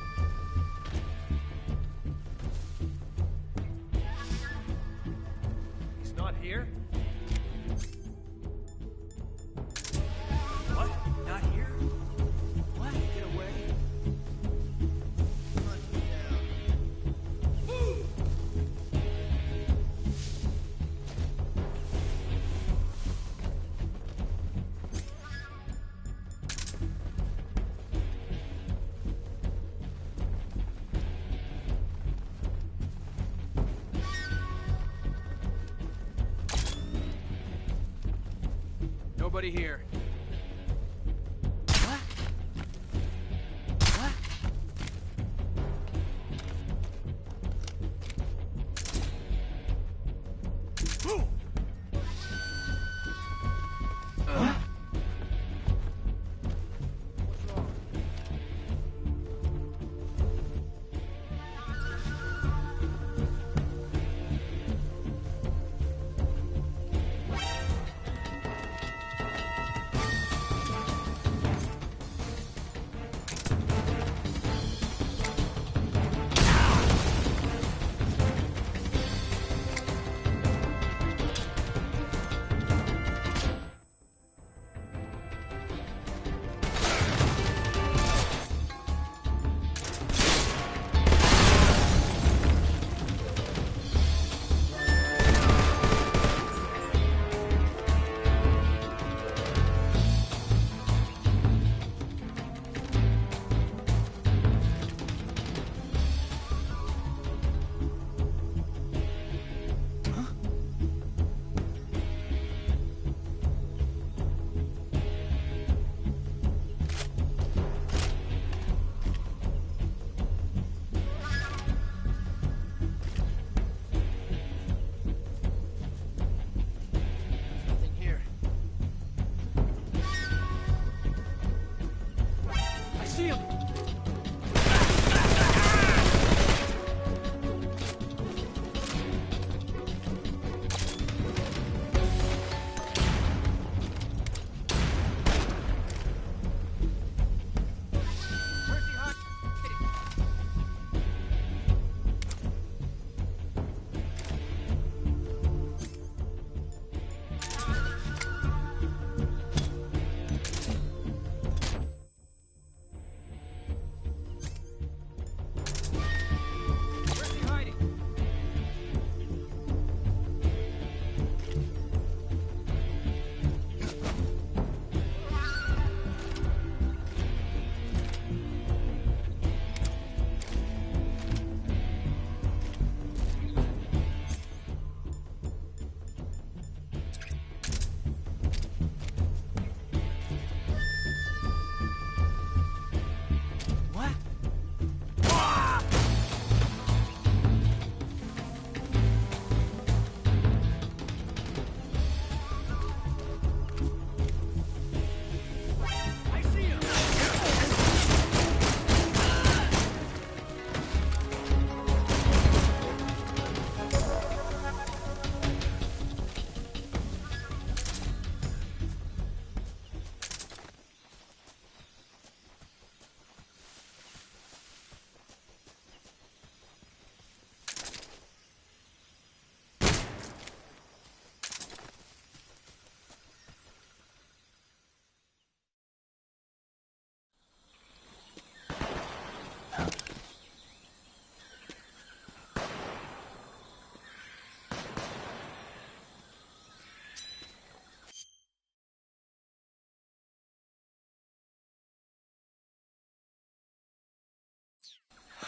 He's not here? What? Not here? What? Get away. Hunt me down. Move! Nobody here. What? What? Move! What's wrong? Nothing here. I see him! Where's he hiding? Where's he hiding? What? I see him!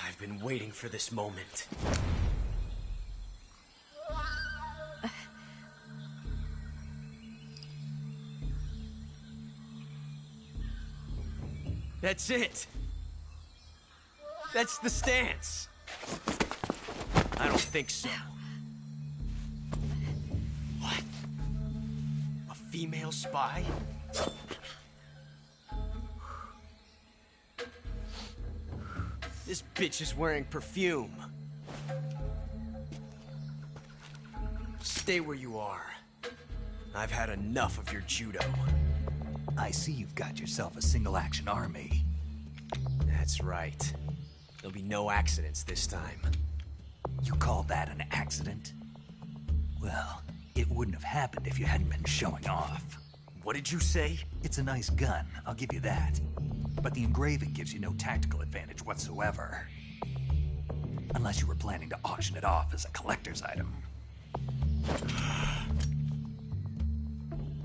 I've been waiting for this moment. That's it. That's the stance. I don't think so. What? A female spy? This bitch is wearing perfume. Stay where you are. I've had enough of your judo. I see you've got yourself a single-action army. That's right. There'll be no accidents this time. You call that an accident? Well, it wouldn't have happened if you hadn't been showing off. What did you say? It's a nice gun, I'll give you that. But the engraving gives you no tactical advantage whatsoever. Unless you were planning to auction it off as a collector's item.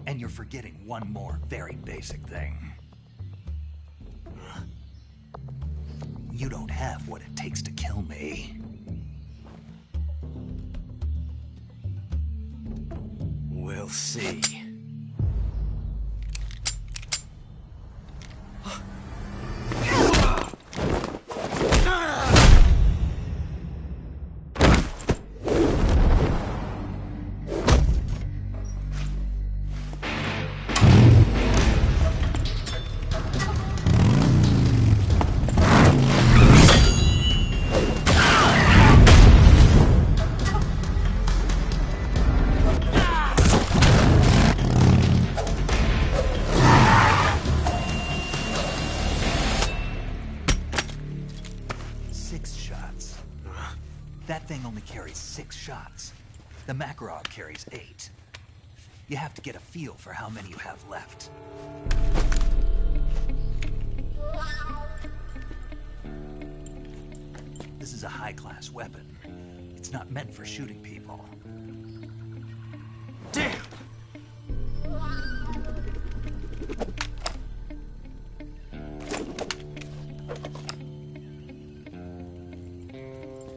And you're forgetting one more very basic thing. You don't have what it takes to kill me. We'll see. That thing only carries 6 shots. The Makarov carries 8. You have to get a feel for how many you have left. This is a high-class weapon. It's not meant for shooting people. Damn!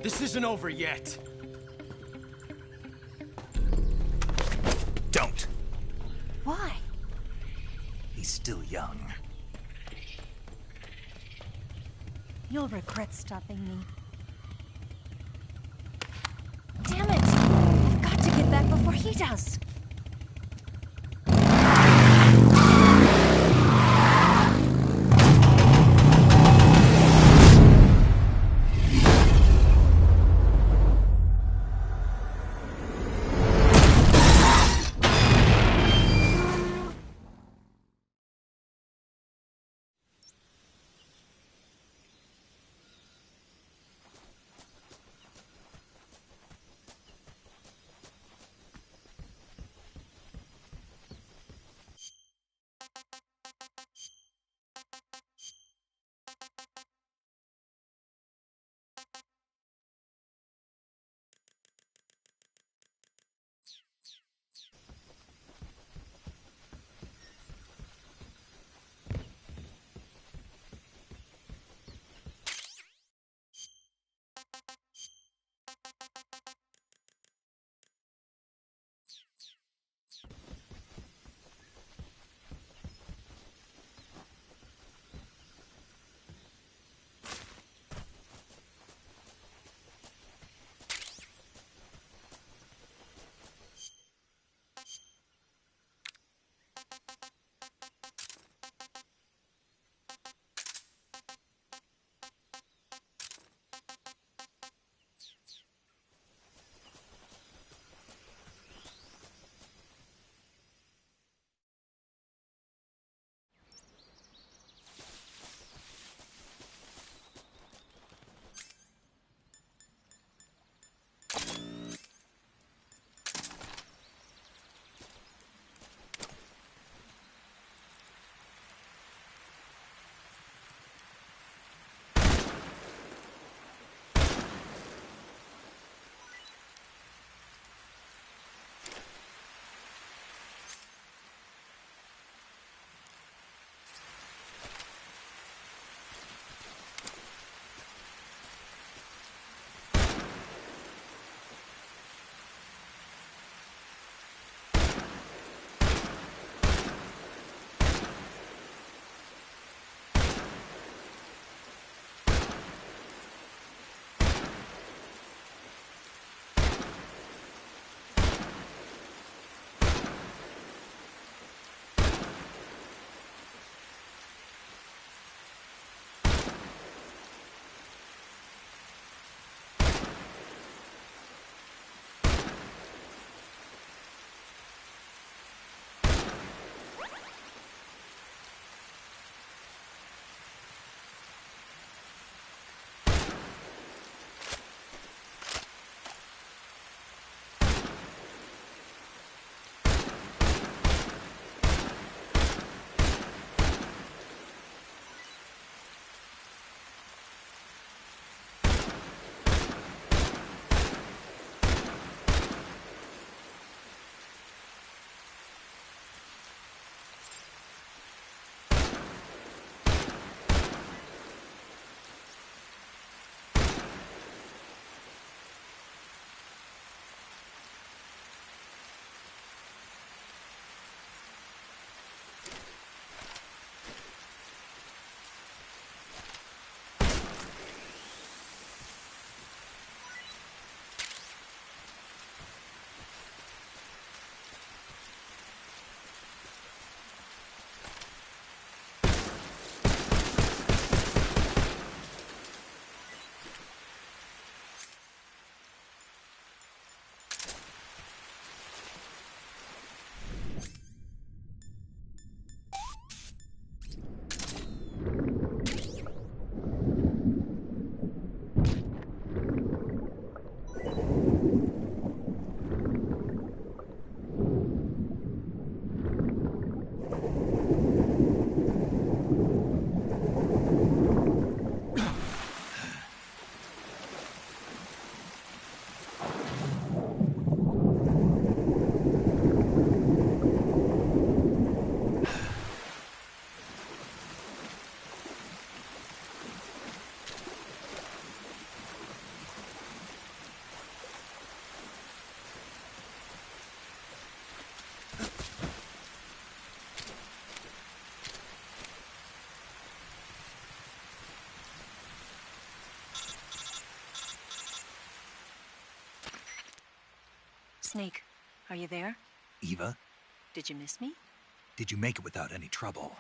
This isn't over yet. Don't. Why? He's still young. You'll regret stopping me. Damn it! I've got to get back before he does. Snake, are you there? Eva, Did you miss me? did you make it without any trouble?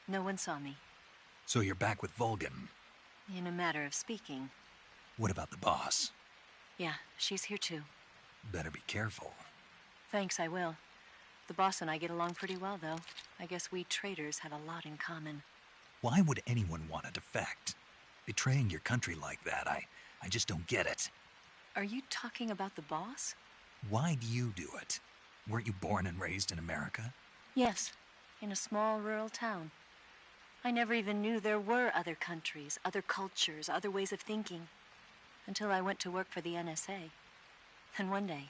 No one saw me. So you're back with Vulcan. In a matter of speaking. What about the boss? Yeah, she's here too. Better be careful. Thanks, I will. The boss and I get along pretty well, though. I guess we traitors have a lot in common. Why would anyone want to defect? Betraying your country like that, I just don't get it. Are you talking about the boss? Why do you do it? Weren't you born and raised in America? Yes, in a small rural town. I never even knew there were other countries, other cultures, other ways of thinking. Until I went to work for the NSA. Then one day,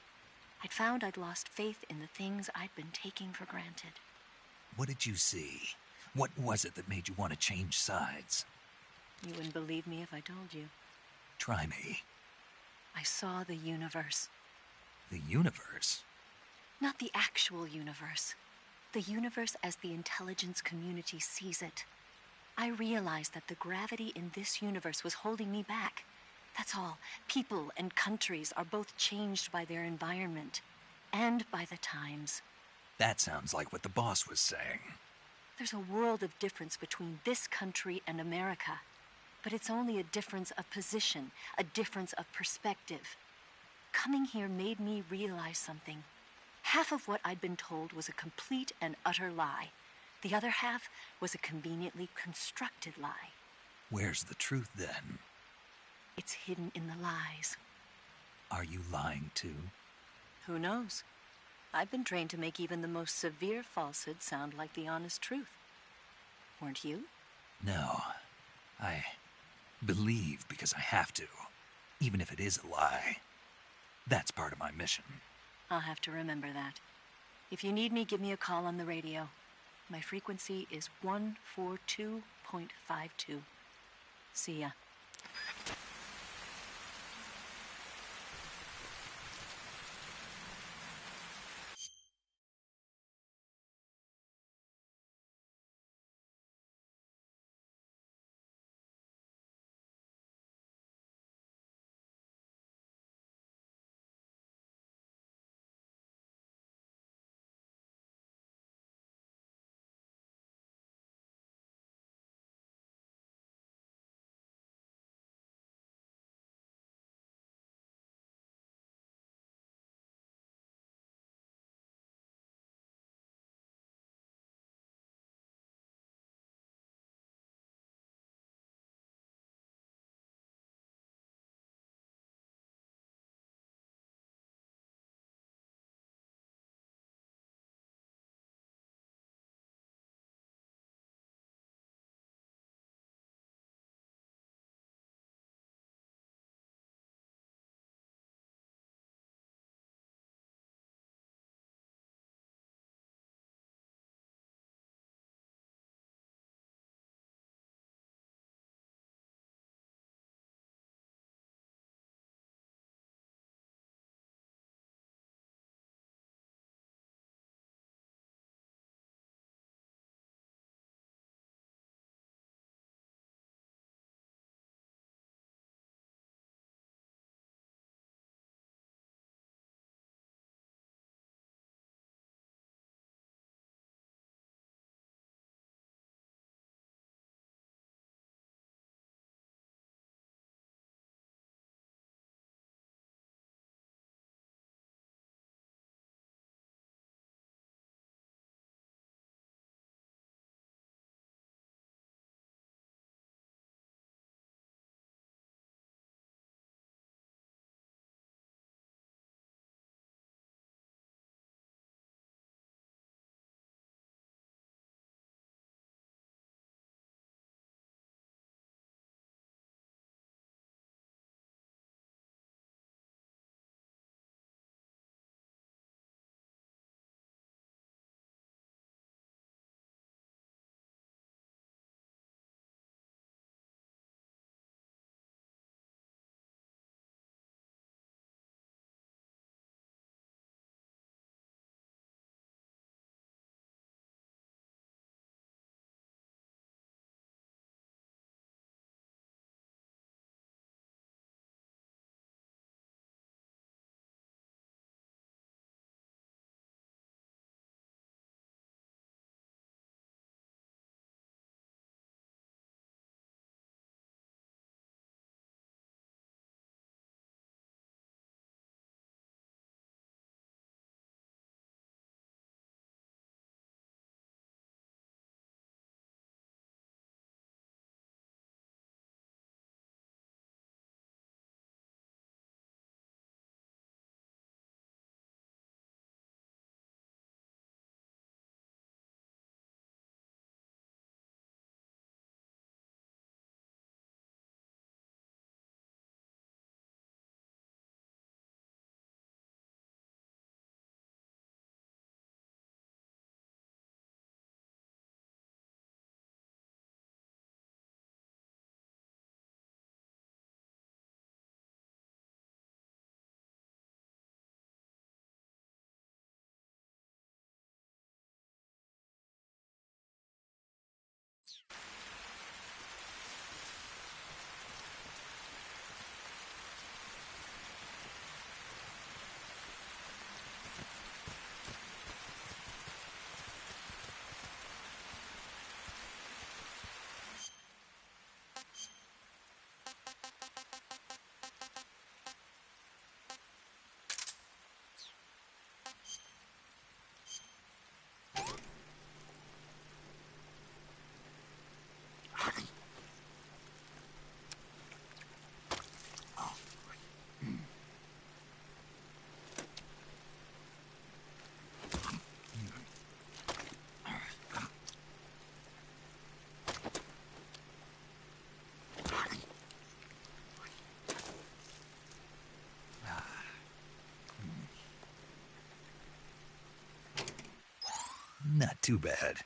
I'd found I'd lost faith in the things I'd been taking for granted. What did you see? What was it that made you want to change sides? You wouldn't believe me if I told you. Try me. I saw the universe. The universe? Not the actual universe. The universe as the intelligence community sees it. I realized that the gravity in this universe was holding me back. That's all. People and countries are both changed by their environment and by the times. That sounds like what the boss was saying. There's a world of difference between this country and America. But it's only a difference of position, a difference of perspective. Coming here made me realize something. Half of what I'd been told was a complete and utter lie. The other half was a conveniently constructed lie. Where's the truth, then? It's hidden in the lies. Are you lying, too? Who knows? I've been trained to make even the most severe falsehood sound like the honest truth. Weren't you? No. I believe because I have to, even if it is a lie. That's part of my mission. I'll have to remember that. If you need me, give me a call on the radio. My frequency is 142.52. See ya. too bad.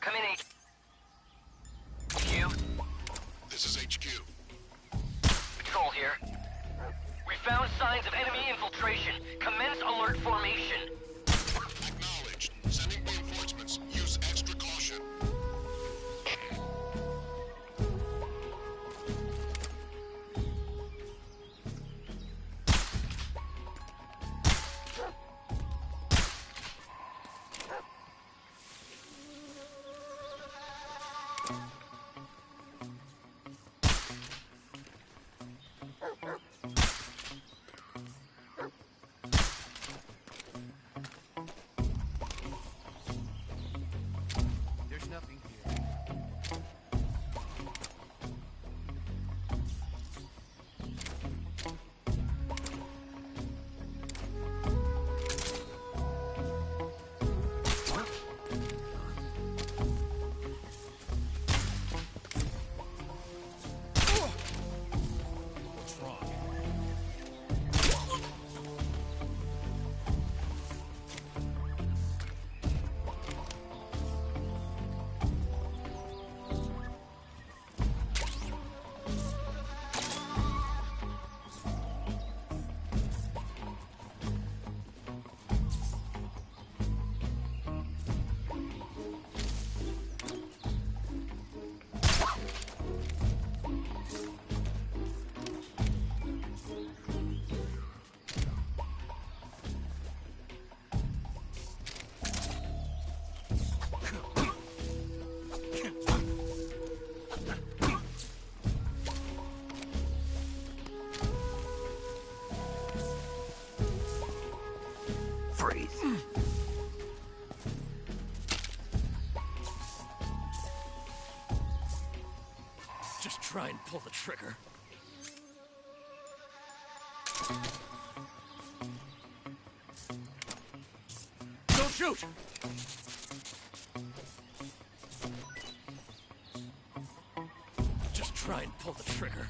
Come in, HQ. This is HQ. Patrol here. We found signs of enemy infiltration. Commence alert formation. Acknowledged. Sending reinforcements. Use extra caution. There's nothing here. Just try and pull the trigger. Don't shoot! Just try and pull the trigger.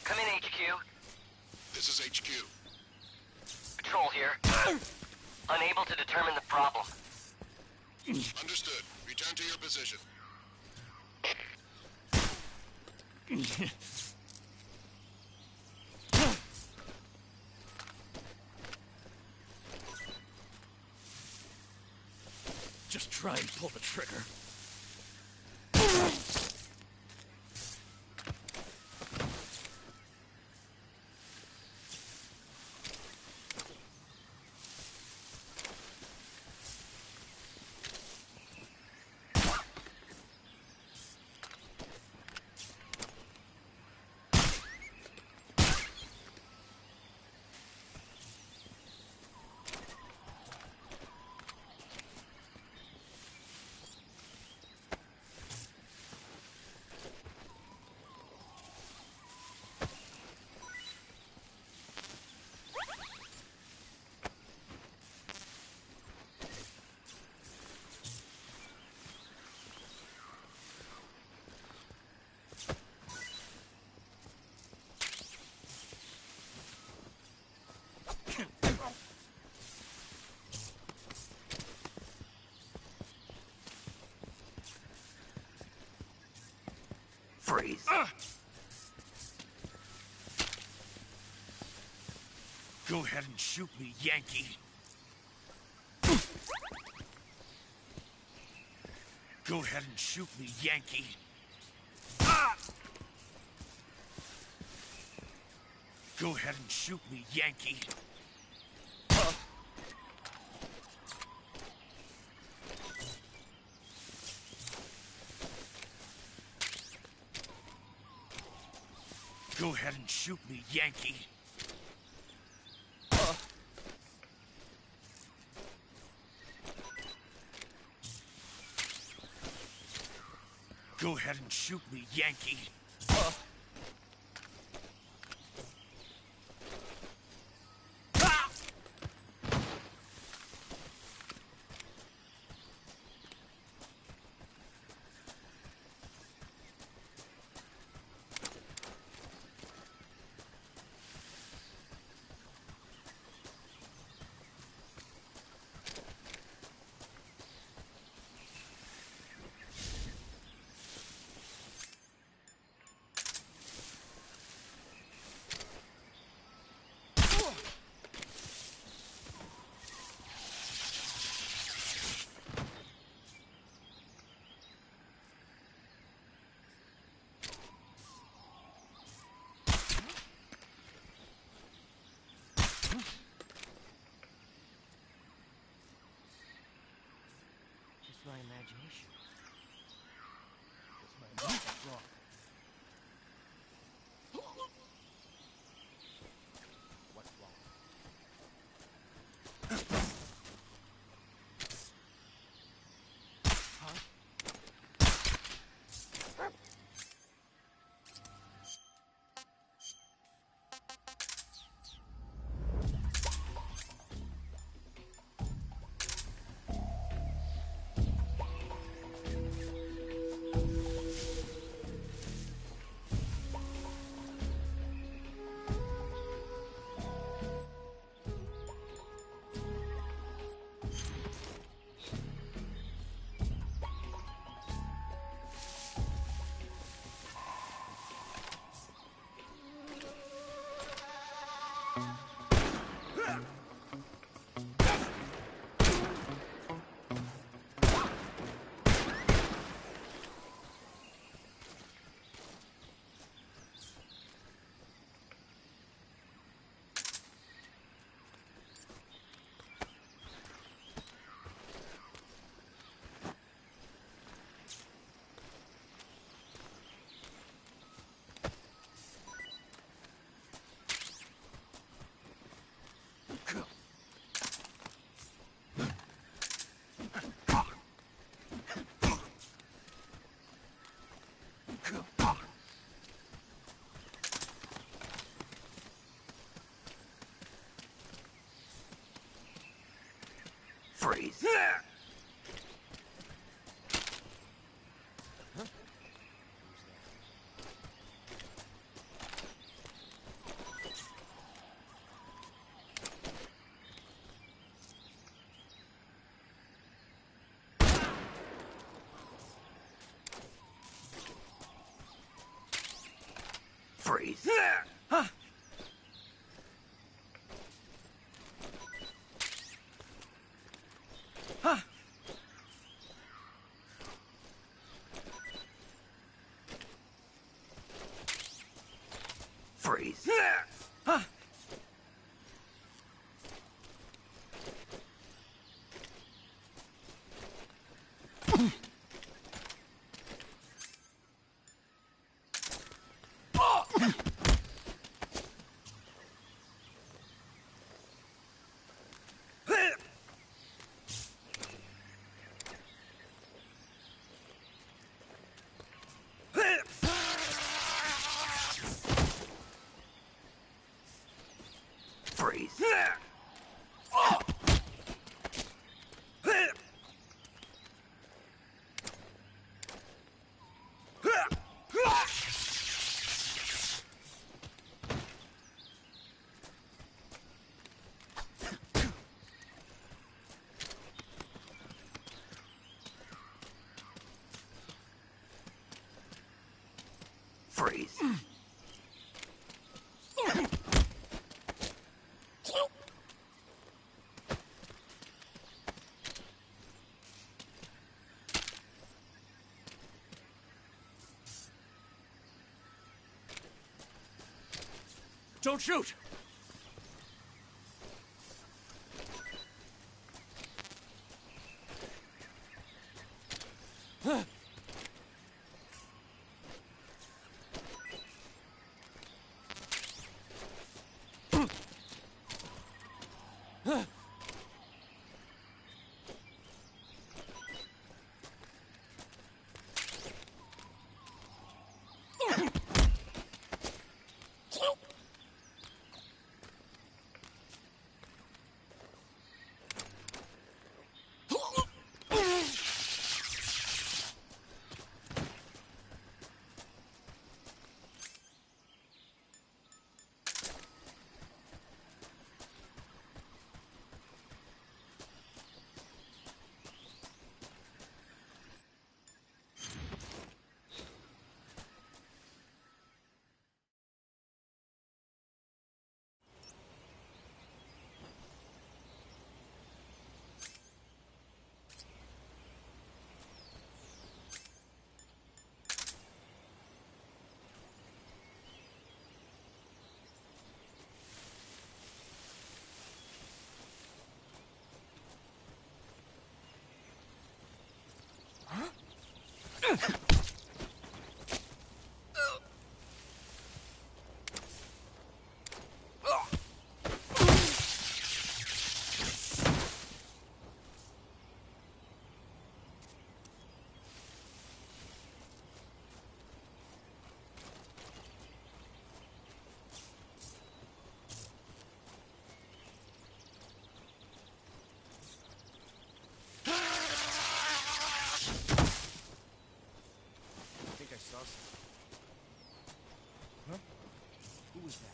Come in, HQ. This is HQ. Patrol here. Unable to determine the problem. Understood. Return to your position. Just try and pull the trigger. Freeze. Go ahead and shoot me, Yankee. Go ahead and shoot me, Yankee. Go ahead and shoot me, Yankee. Go ahead and shoot me, Yankee. Go ahead and shoot me, Yankee. My imagination. It's my mind that's wrong. What's wrong? Freeze. Freeze. Huh. Huh. Freeze. Huh. Freeze. Freeze. Don't shoot! Huh? Who was that?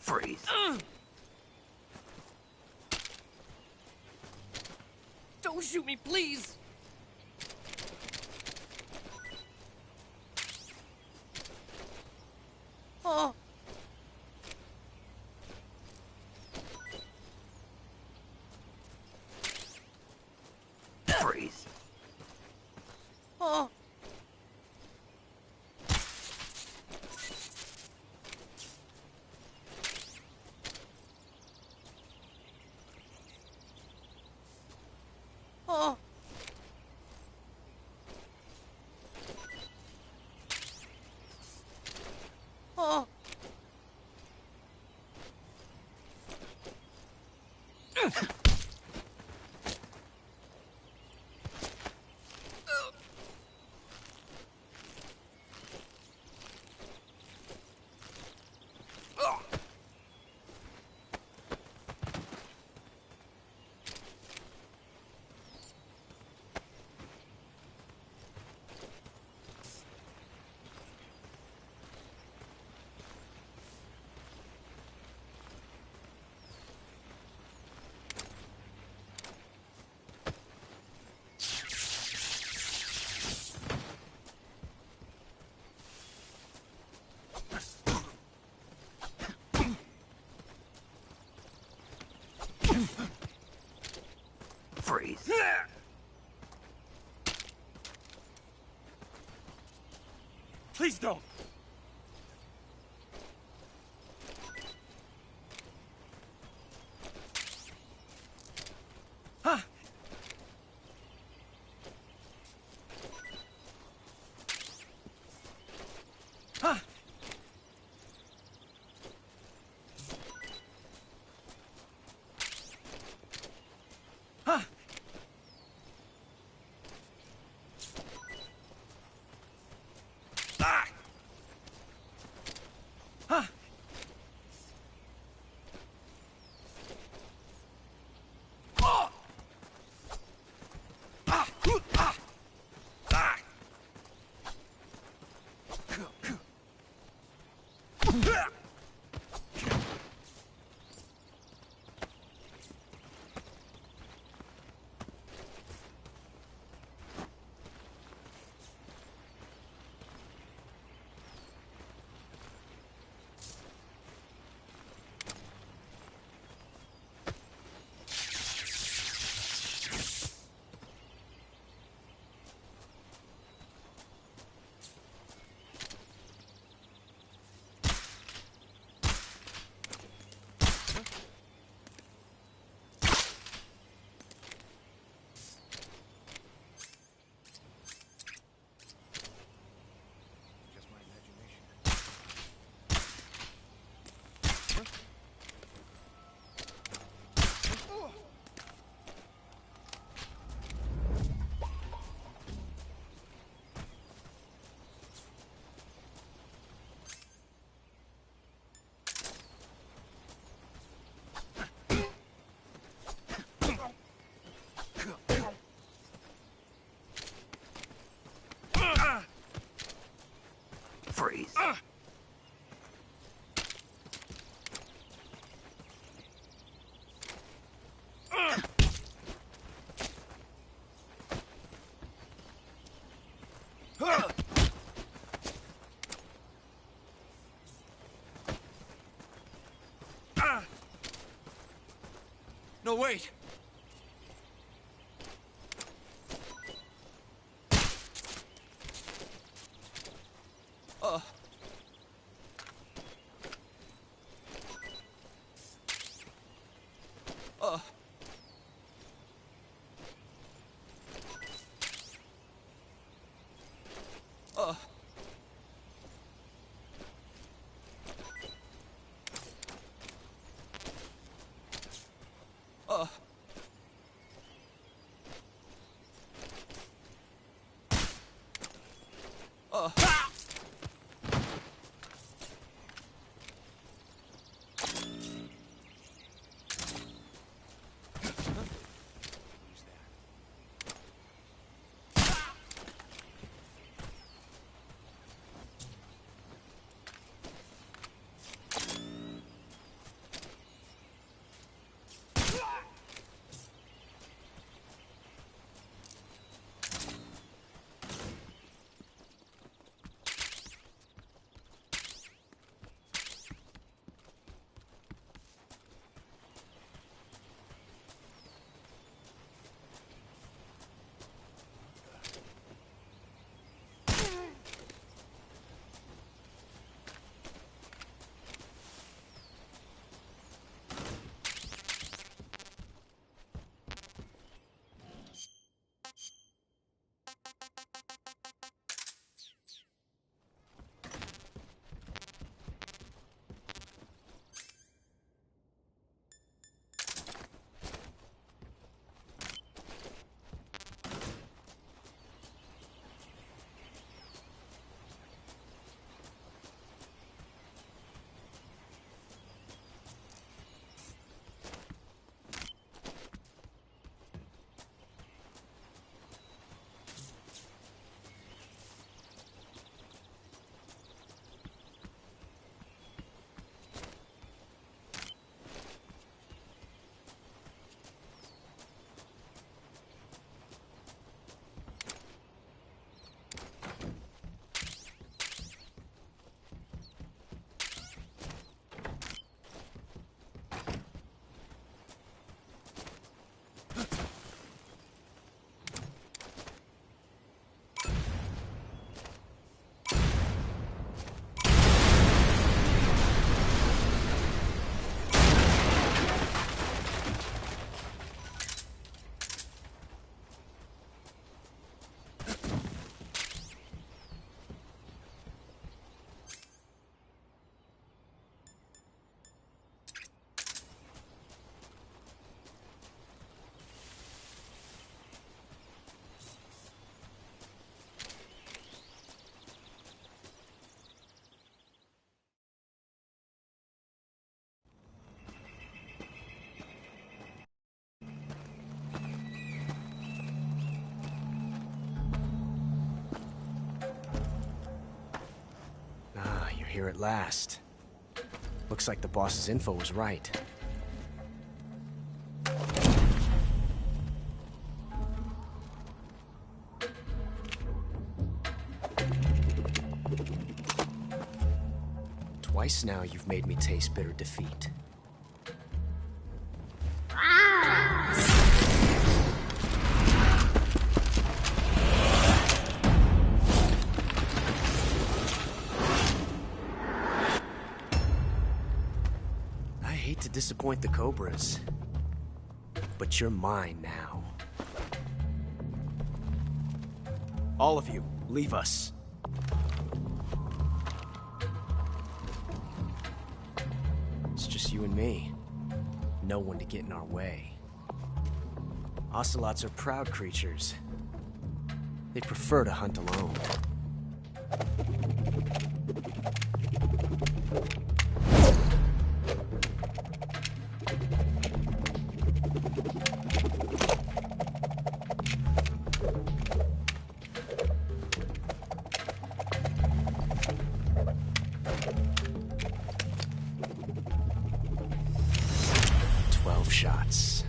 Freeze. Don't shoot me, please! Oh. Freeze. Oh. Oh. Oh. Freeze. Please don't. Huh. Huh. Huh. Ah. Huh. Oh. Ah. Ah. Ah. Freeze. No, wait. here at last. Looks like the boss's info was right. Twice now you've made me taste bitter defeat. I hate to disappoint the Cobras, but you're mine now. All of you, leave us. It's just you and me. No one to get in our way. Ocelots are proud creatures. They prefer to hunt alone. Shots.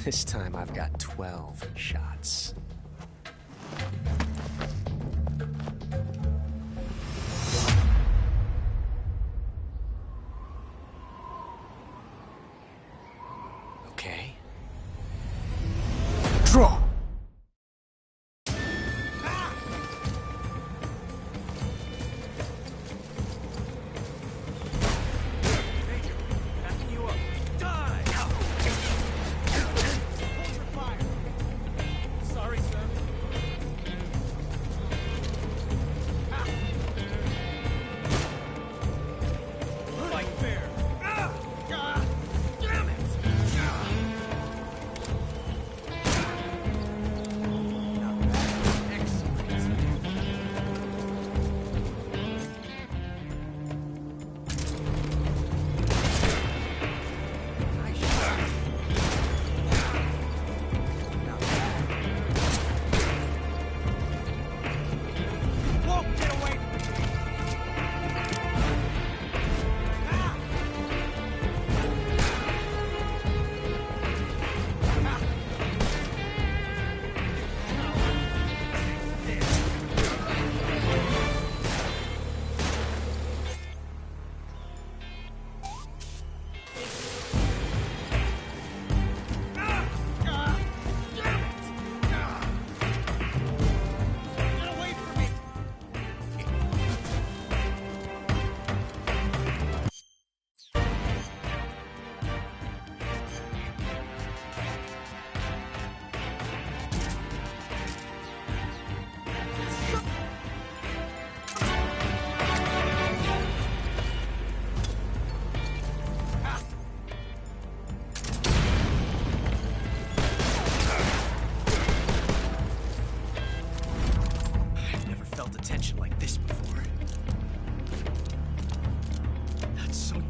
This time I've got 12 shots. Okay. Draw!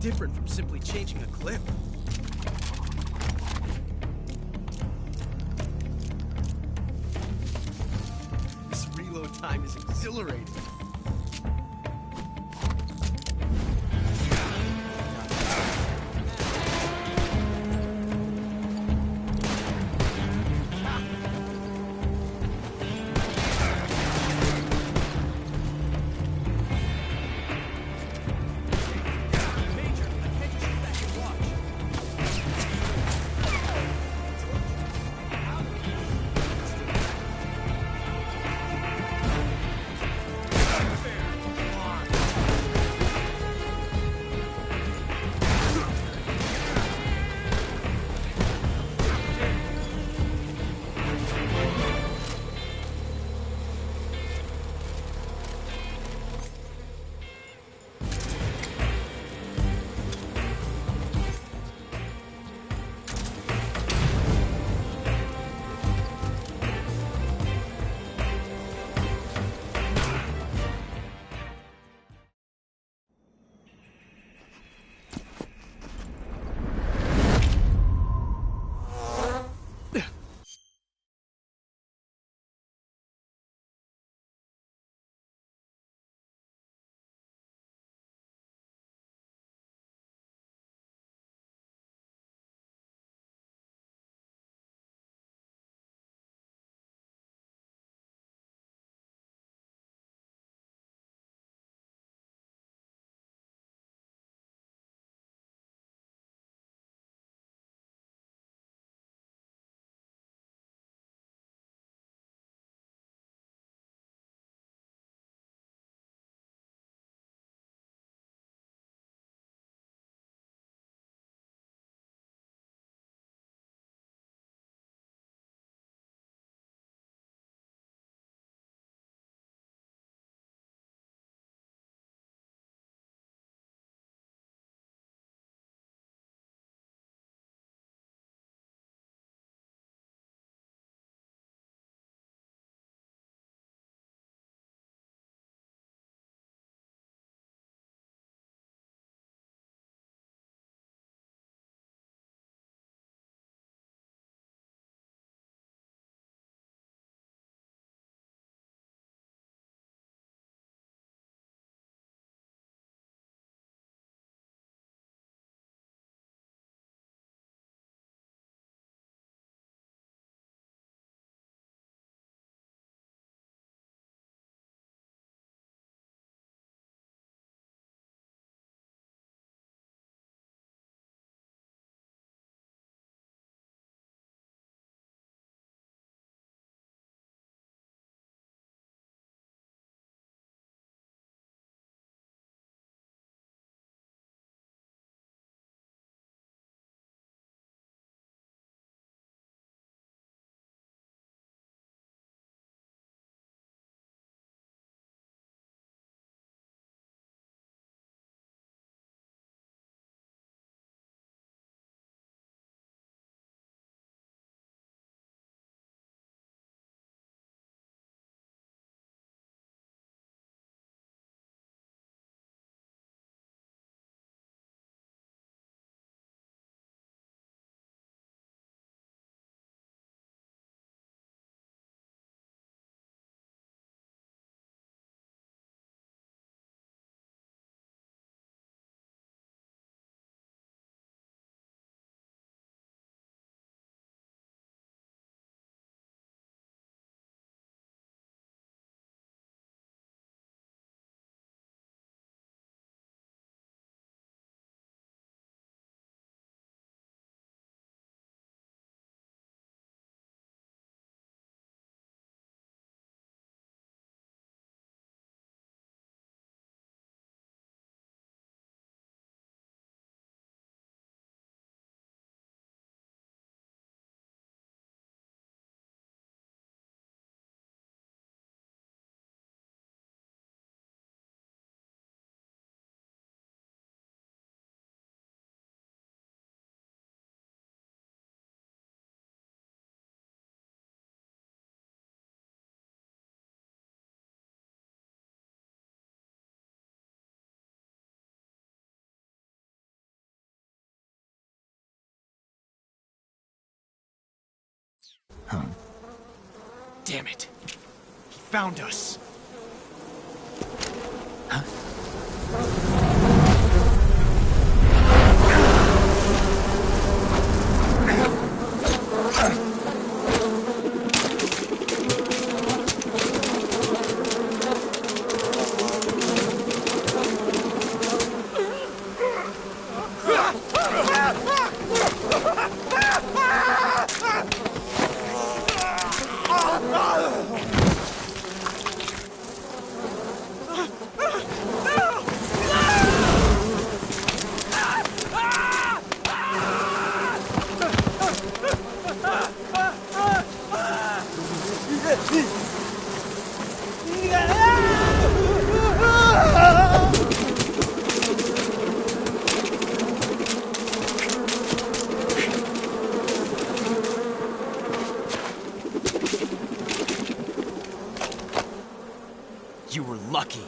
Different from simply changing a clip. This reload time is exhilarating. Damn it. He found us. You were lucky.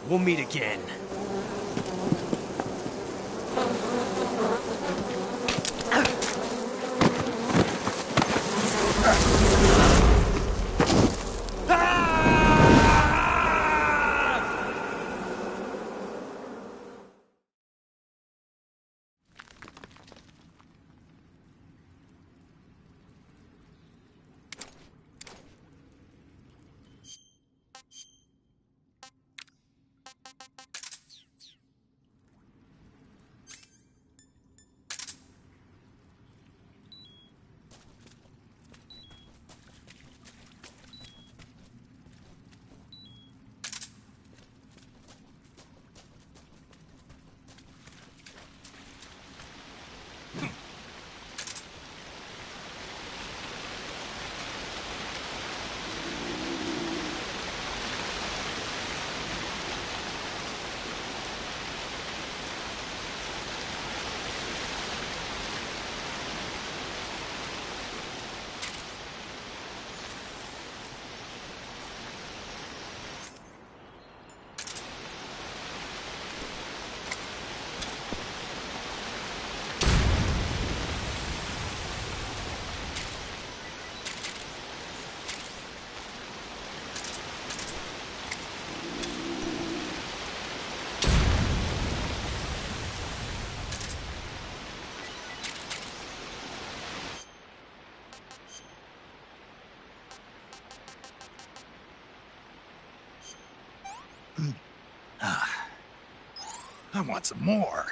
We'll meet again. I want some more.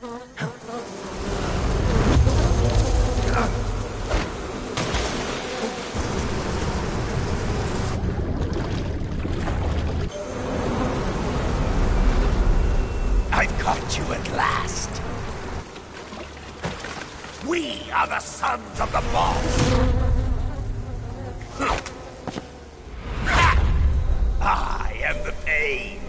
I've caught you at last. We are the sons of the boss. I am the pain.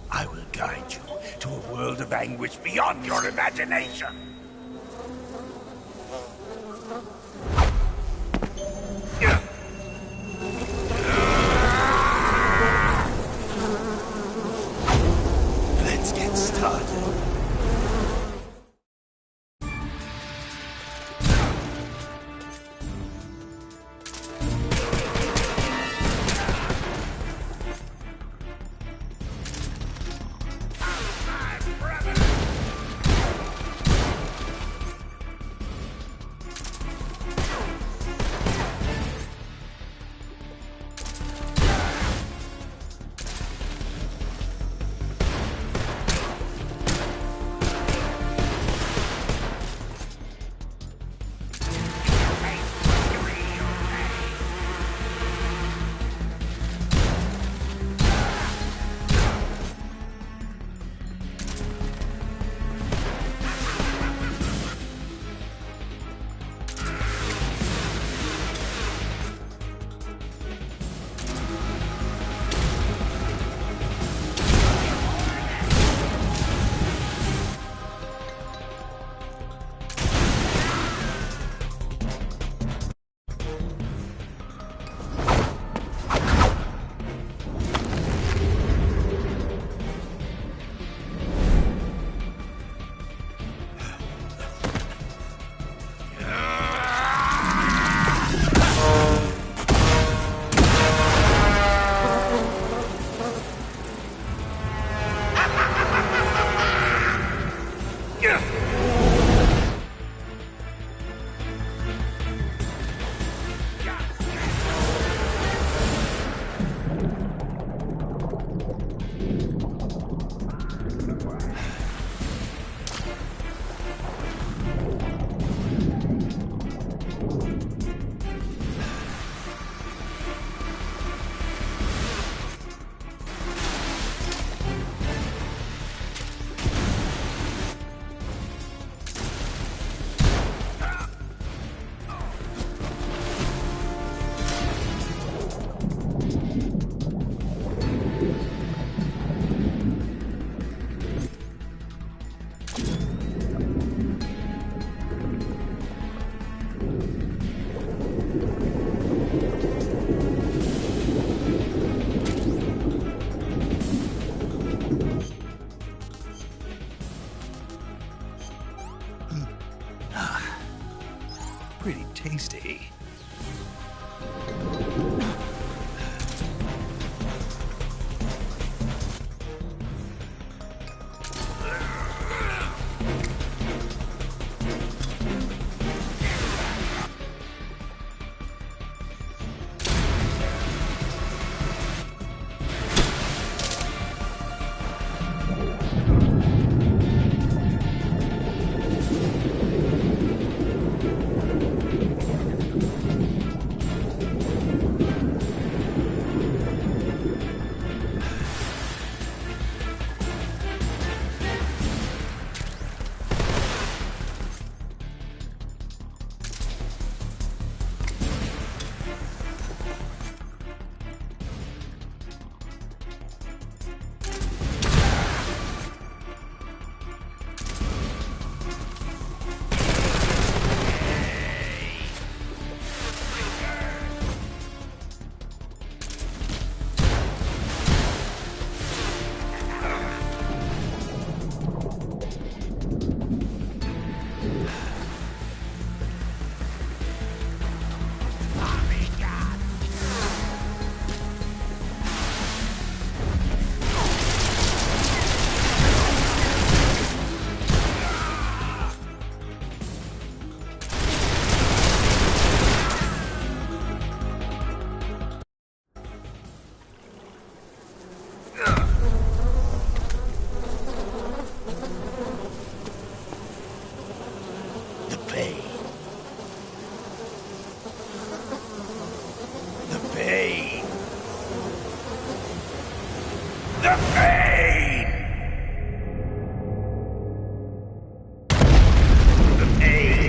I will guide you to a world of anguish beyond your imagination. Let's get started. Pretty tasty. the pain! The pain!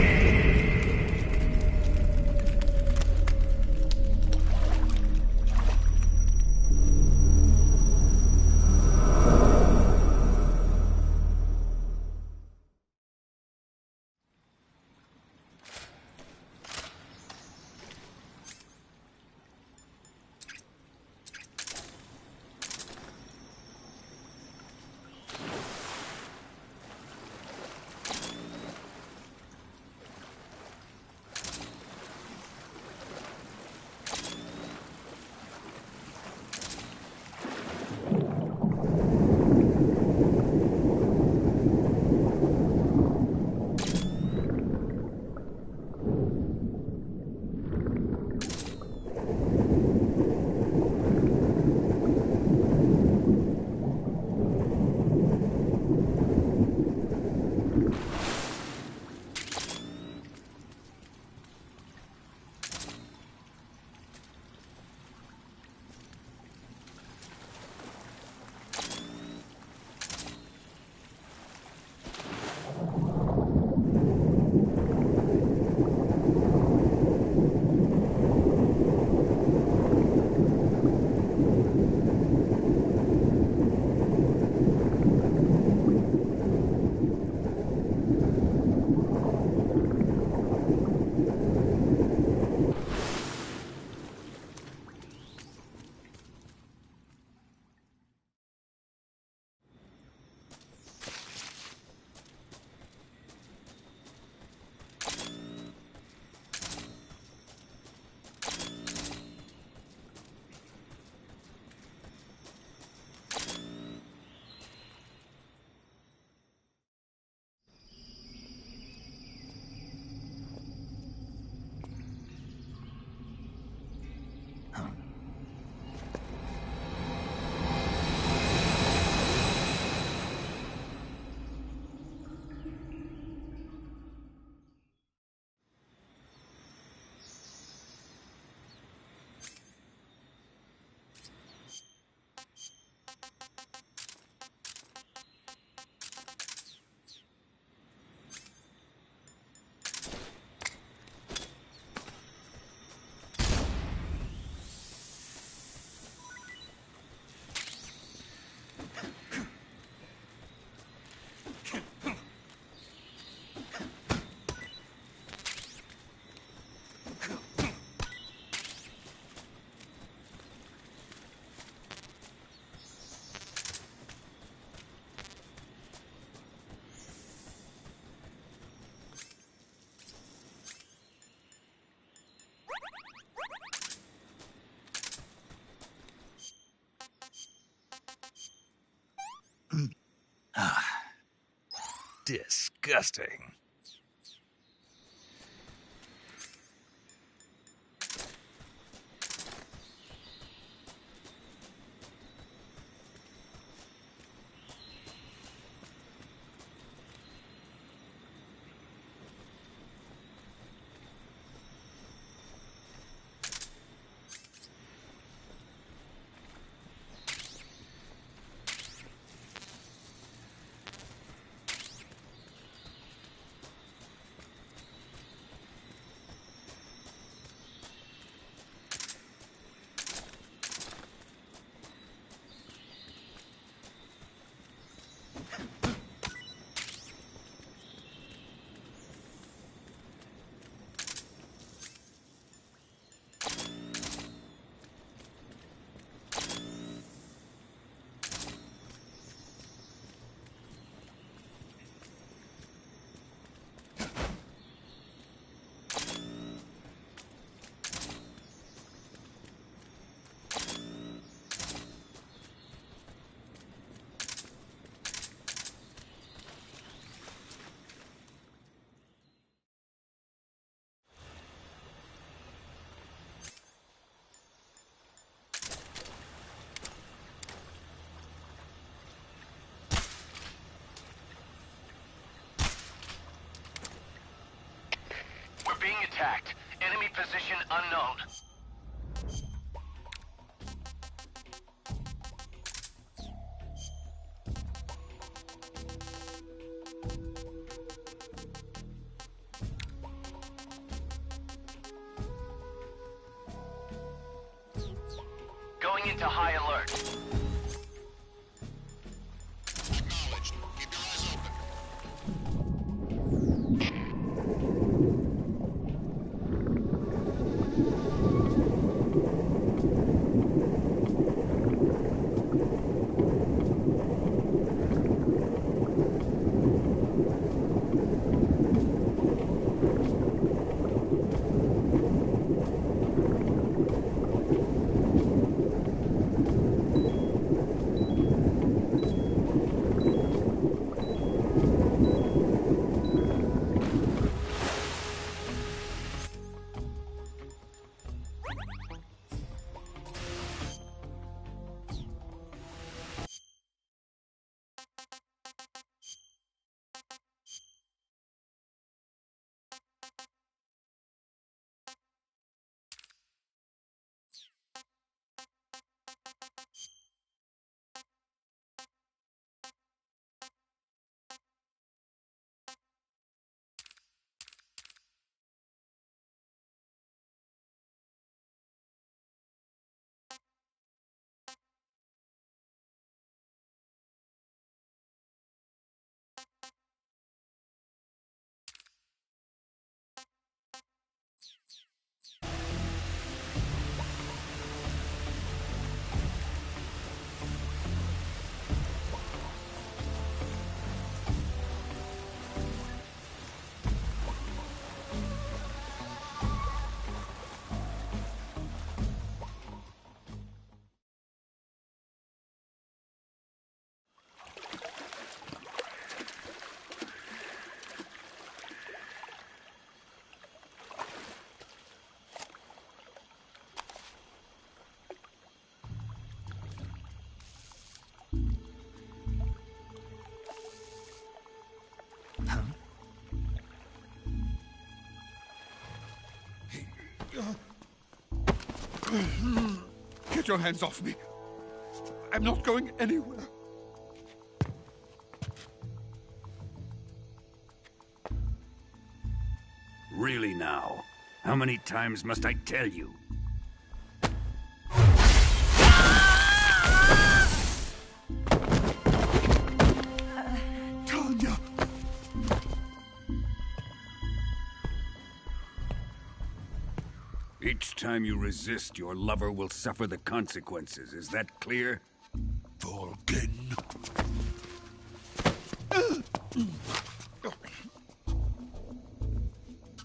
Disgusting. Being attacked. Enemy position unknown. Get your hands off me. I'm not going anywhere. Really now? How many times must I tell you? Tanya! Each time you resist, your lover will suffer the consequences. Is that clear? Volgin.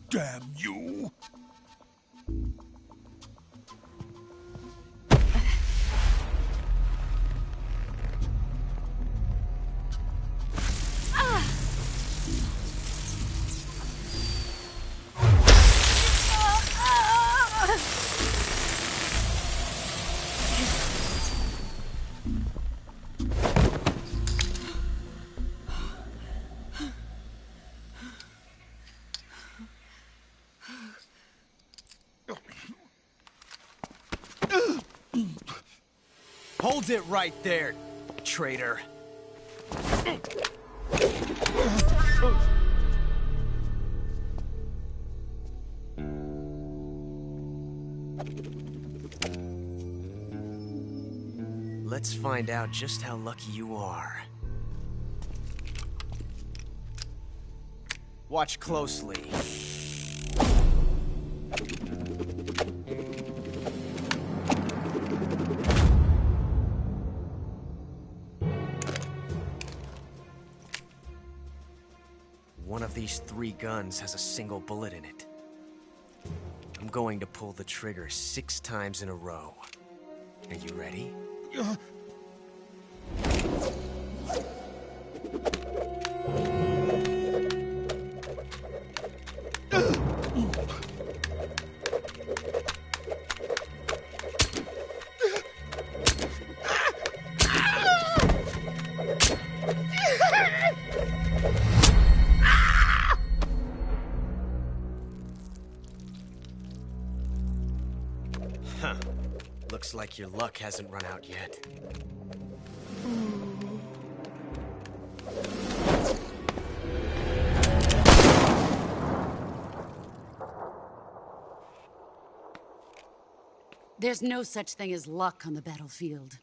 Damn you! Hold it right there, traitor. Let's find out just how lucky you are. Watch closely. One of these 3 guns has a single bullet in it. I'm going to pull the trigger 6 times in a row. Are you ready? Huh. Looks like your luck hasn't run out yet. There's no such thing as luck on the battlefield.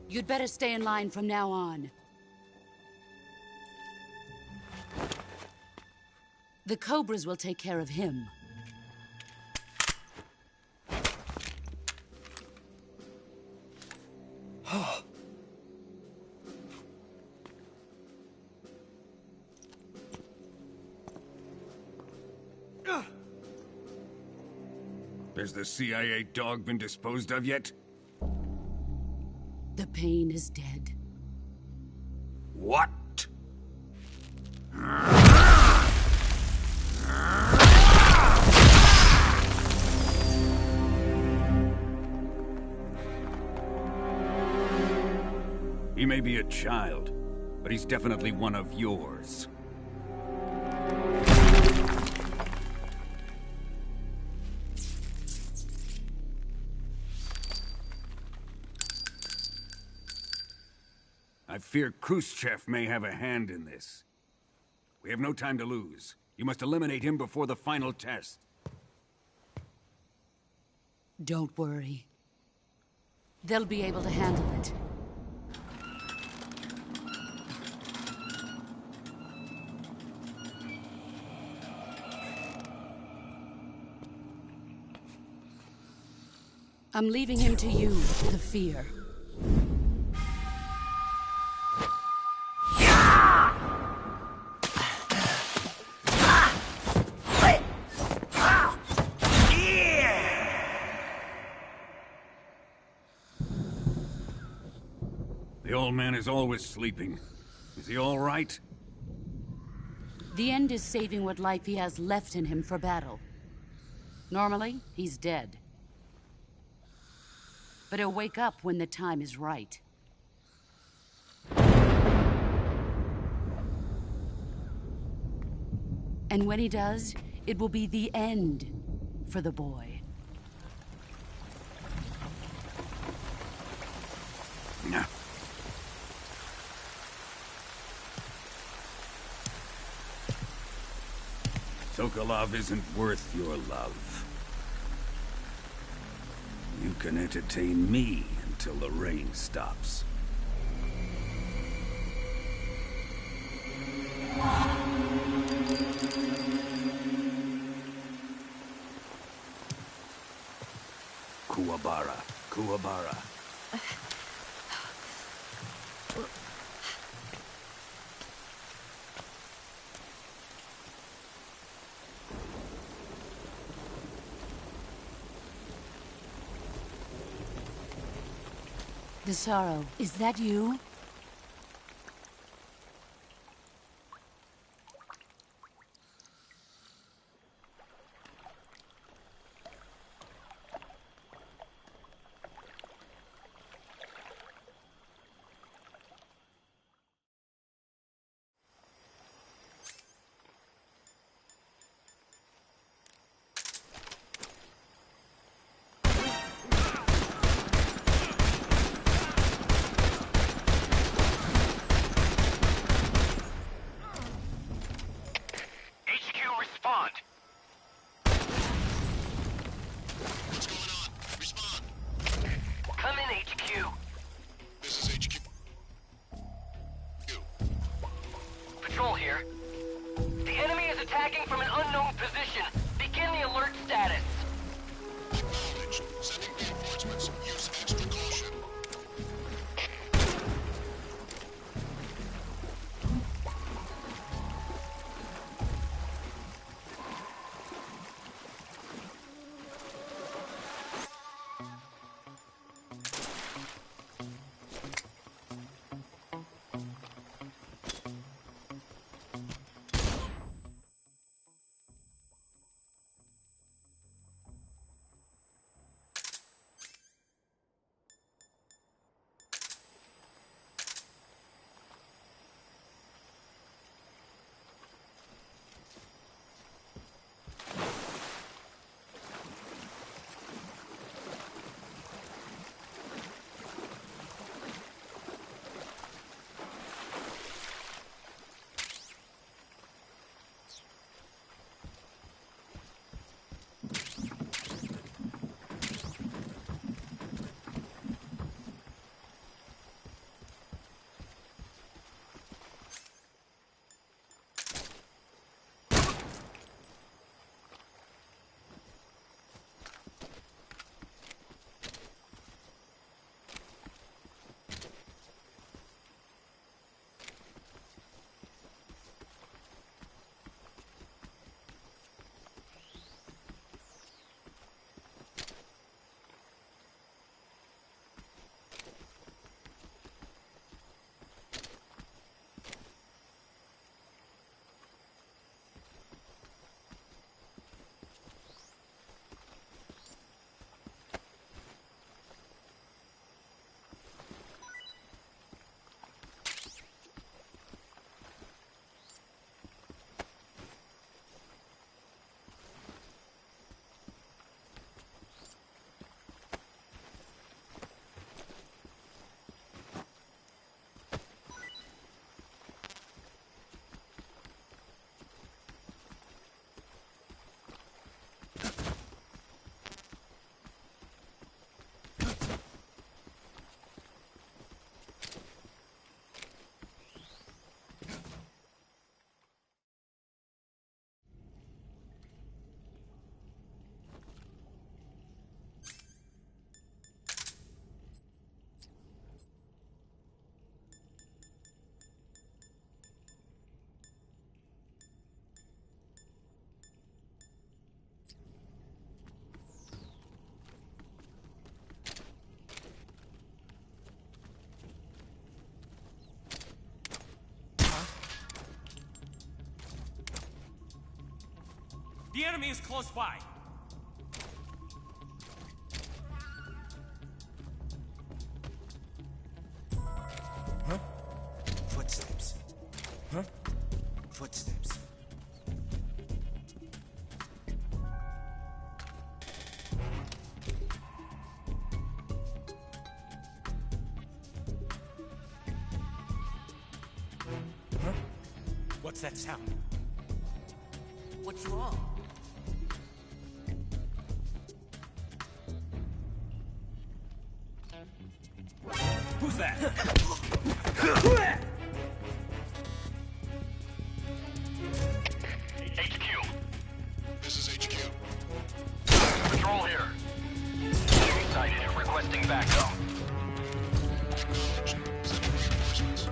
You'd better stay in line from now on. The Cobras will take care of him. Has the CIA dog been disposed of yet? The pain is dead. What? He may be a child, but he's definitely one of yours. I fear Khrushchev may have a hand in this. We have no time to lose. You must eliminate him before the final test. Don't worry. They'll be able to handle it. I'm leaving him to you, the fear. The old man is always sleeping. Is he all right? The end is saving what life he has left in him for battle. Normally, he's dead. But he'll wake up when the time is right. And when he does, it will be the end for the boy. No. Sokolov isn't worth your love. You can entertain me until the rain stops. Kuwabara. Kuwabara. Desaro, is that you? The enemy is close by. Huh? Footsteps. Huh? What's that sound? What's wrong? Who's that? HQ. This is HQ. Patrol here. Enemy sighted. Requesting backup. Acknowledged. Sending reinforcements.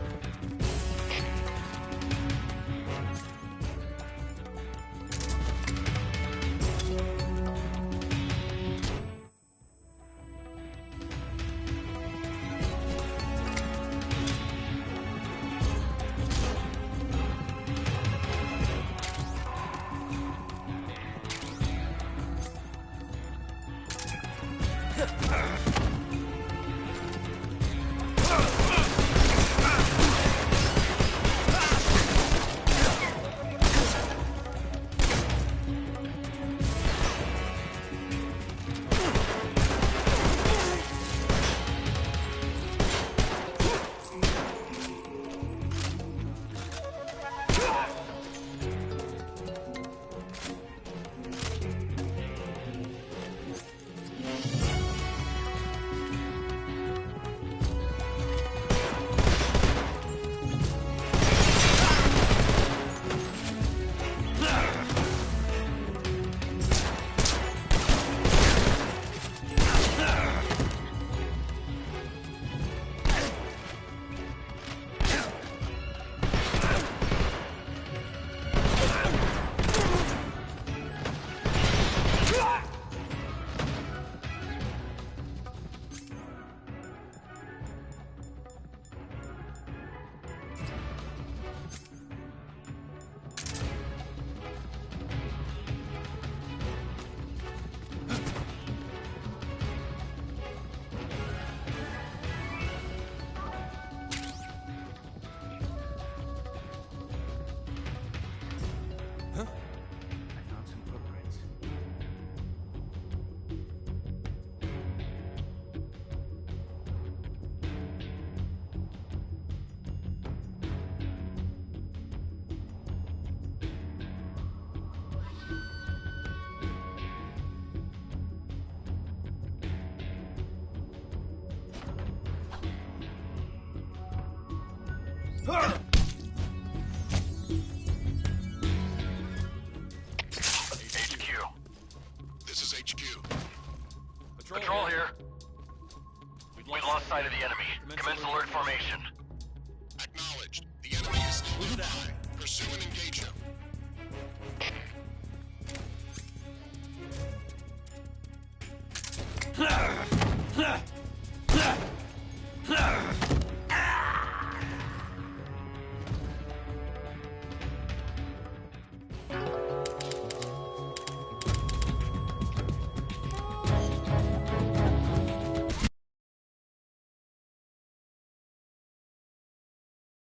HQ. This is HQ. Patrol here. We lost sight of the enemy. Commence alert formation. Acknowledged. The enemy is still nearby. Pursue and engage him.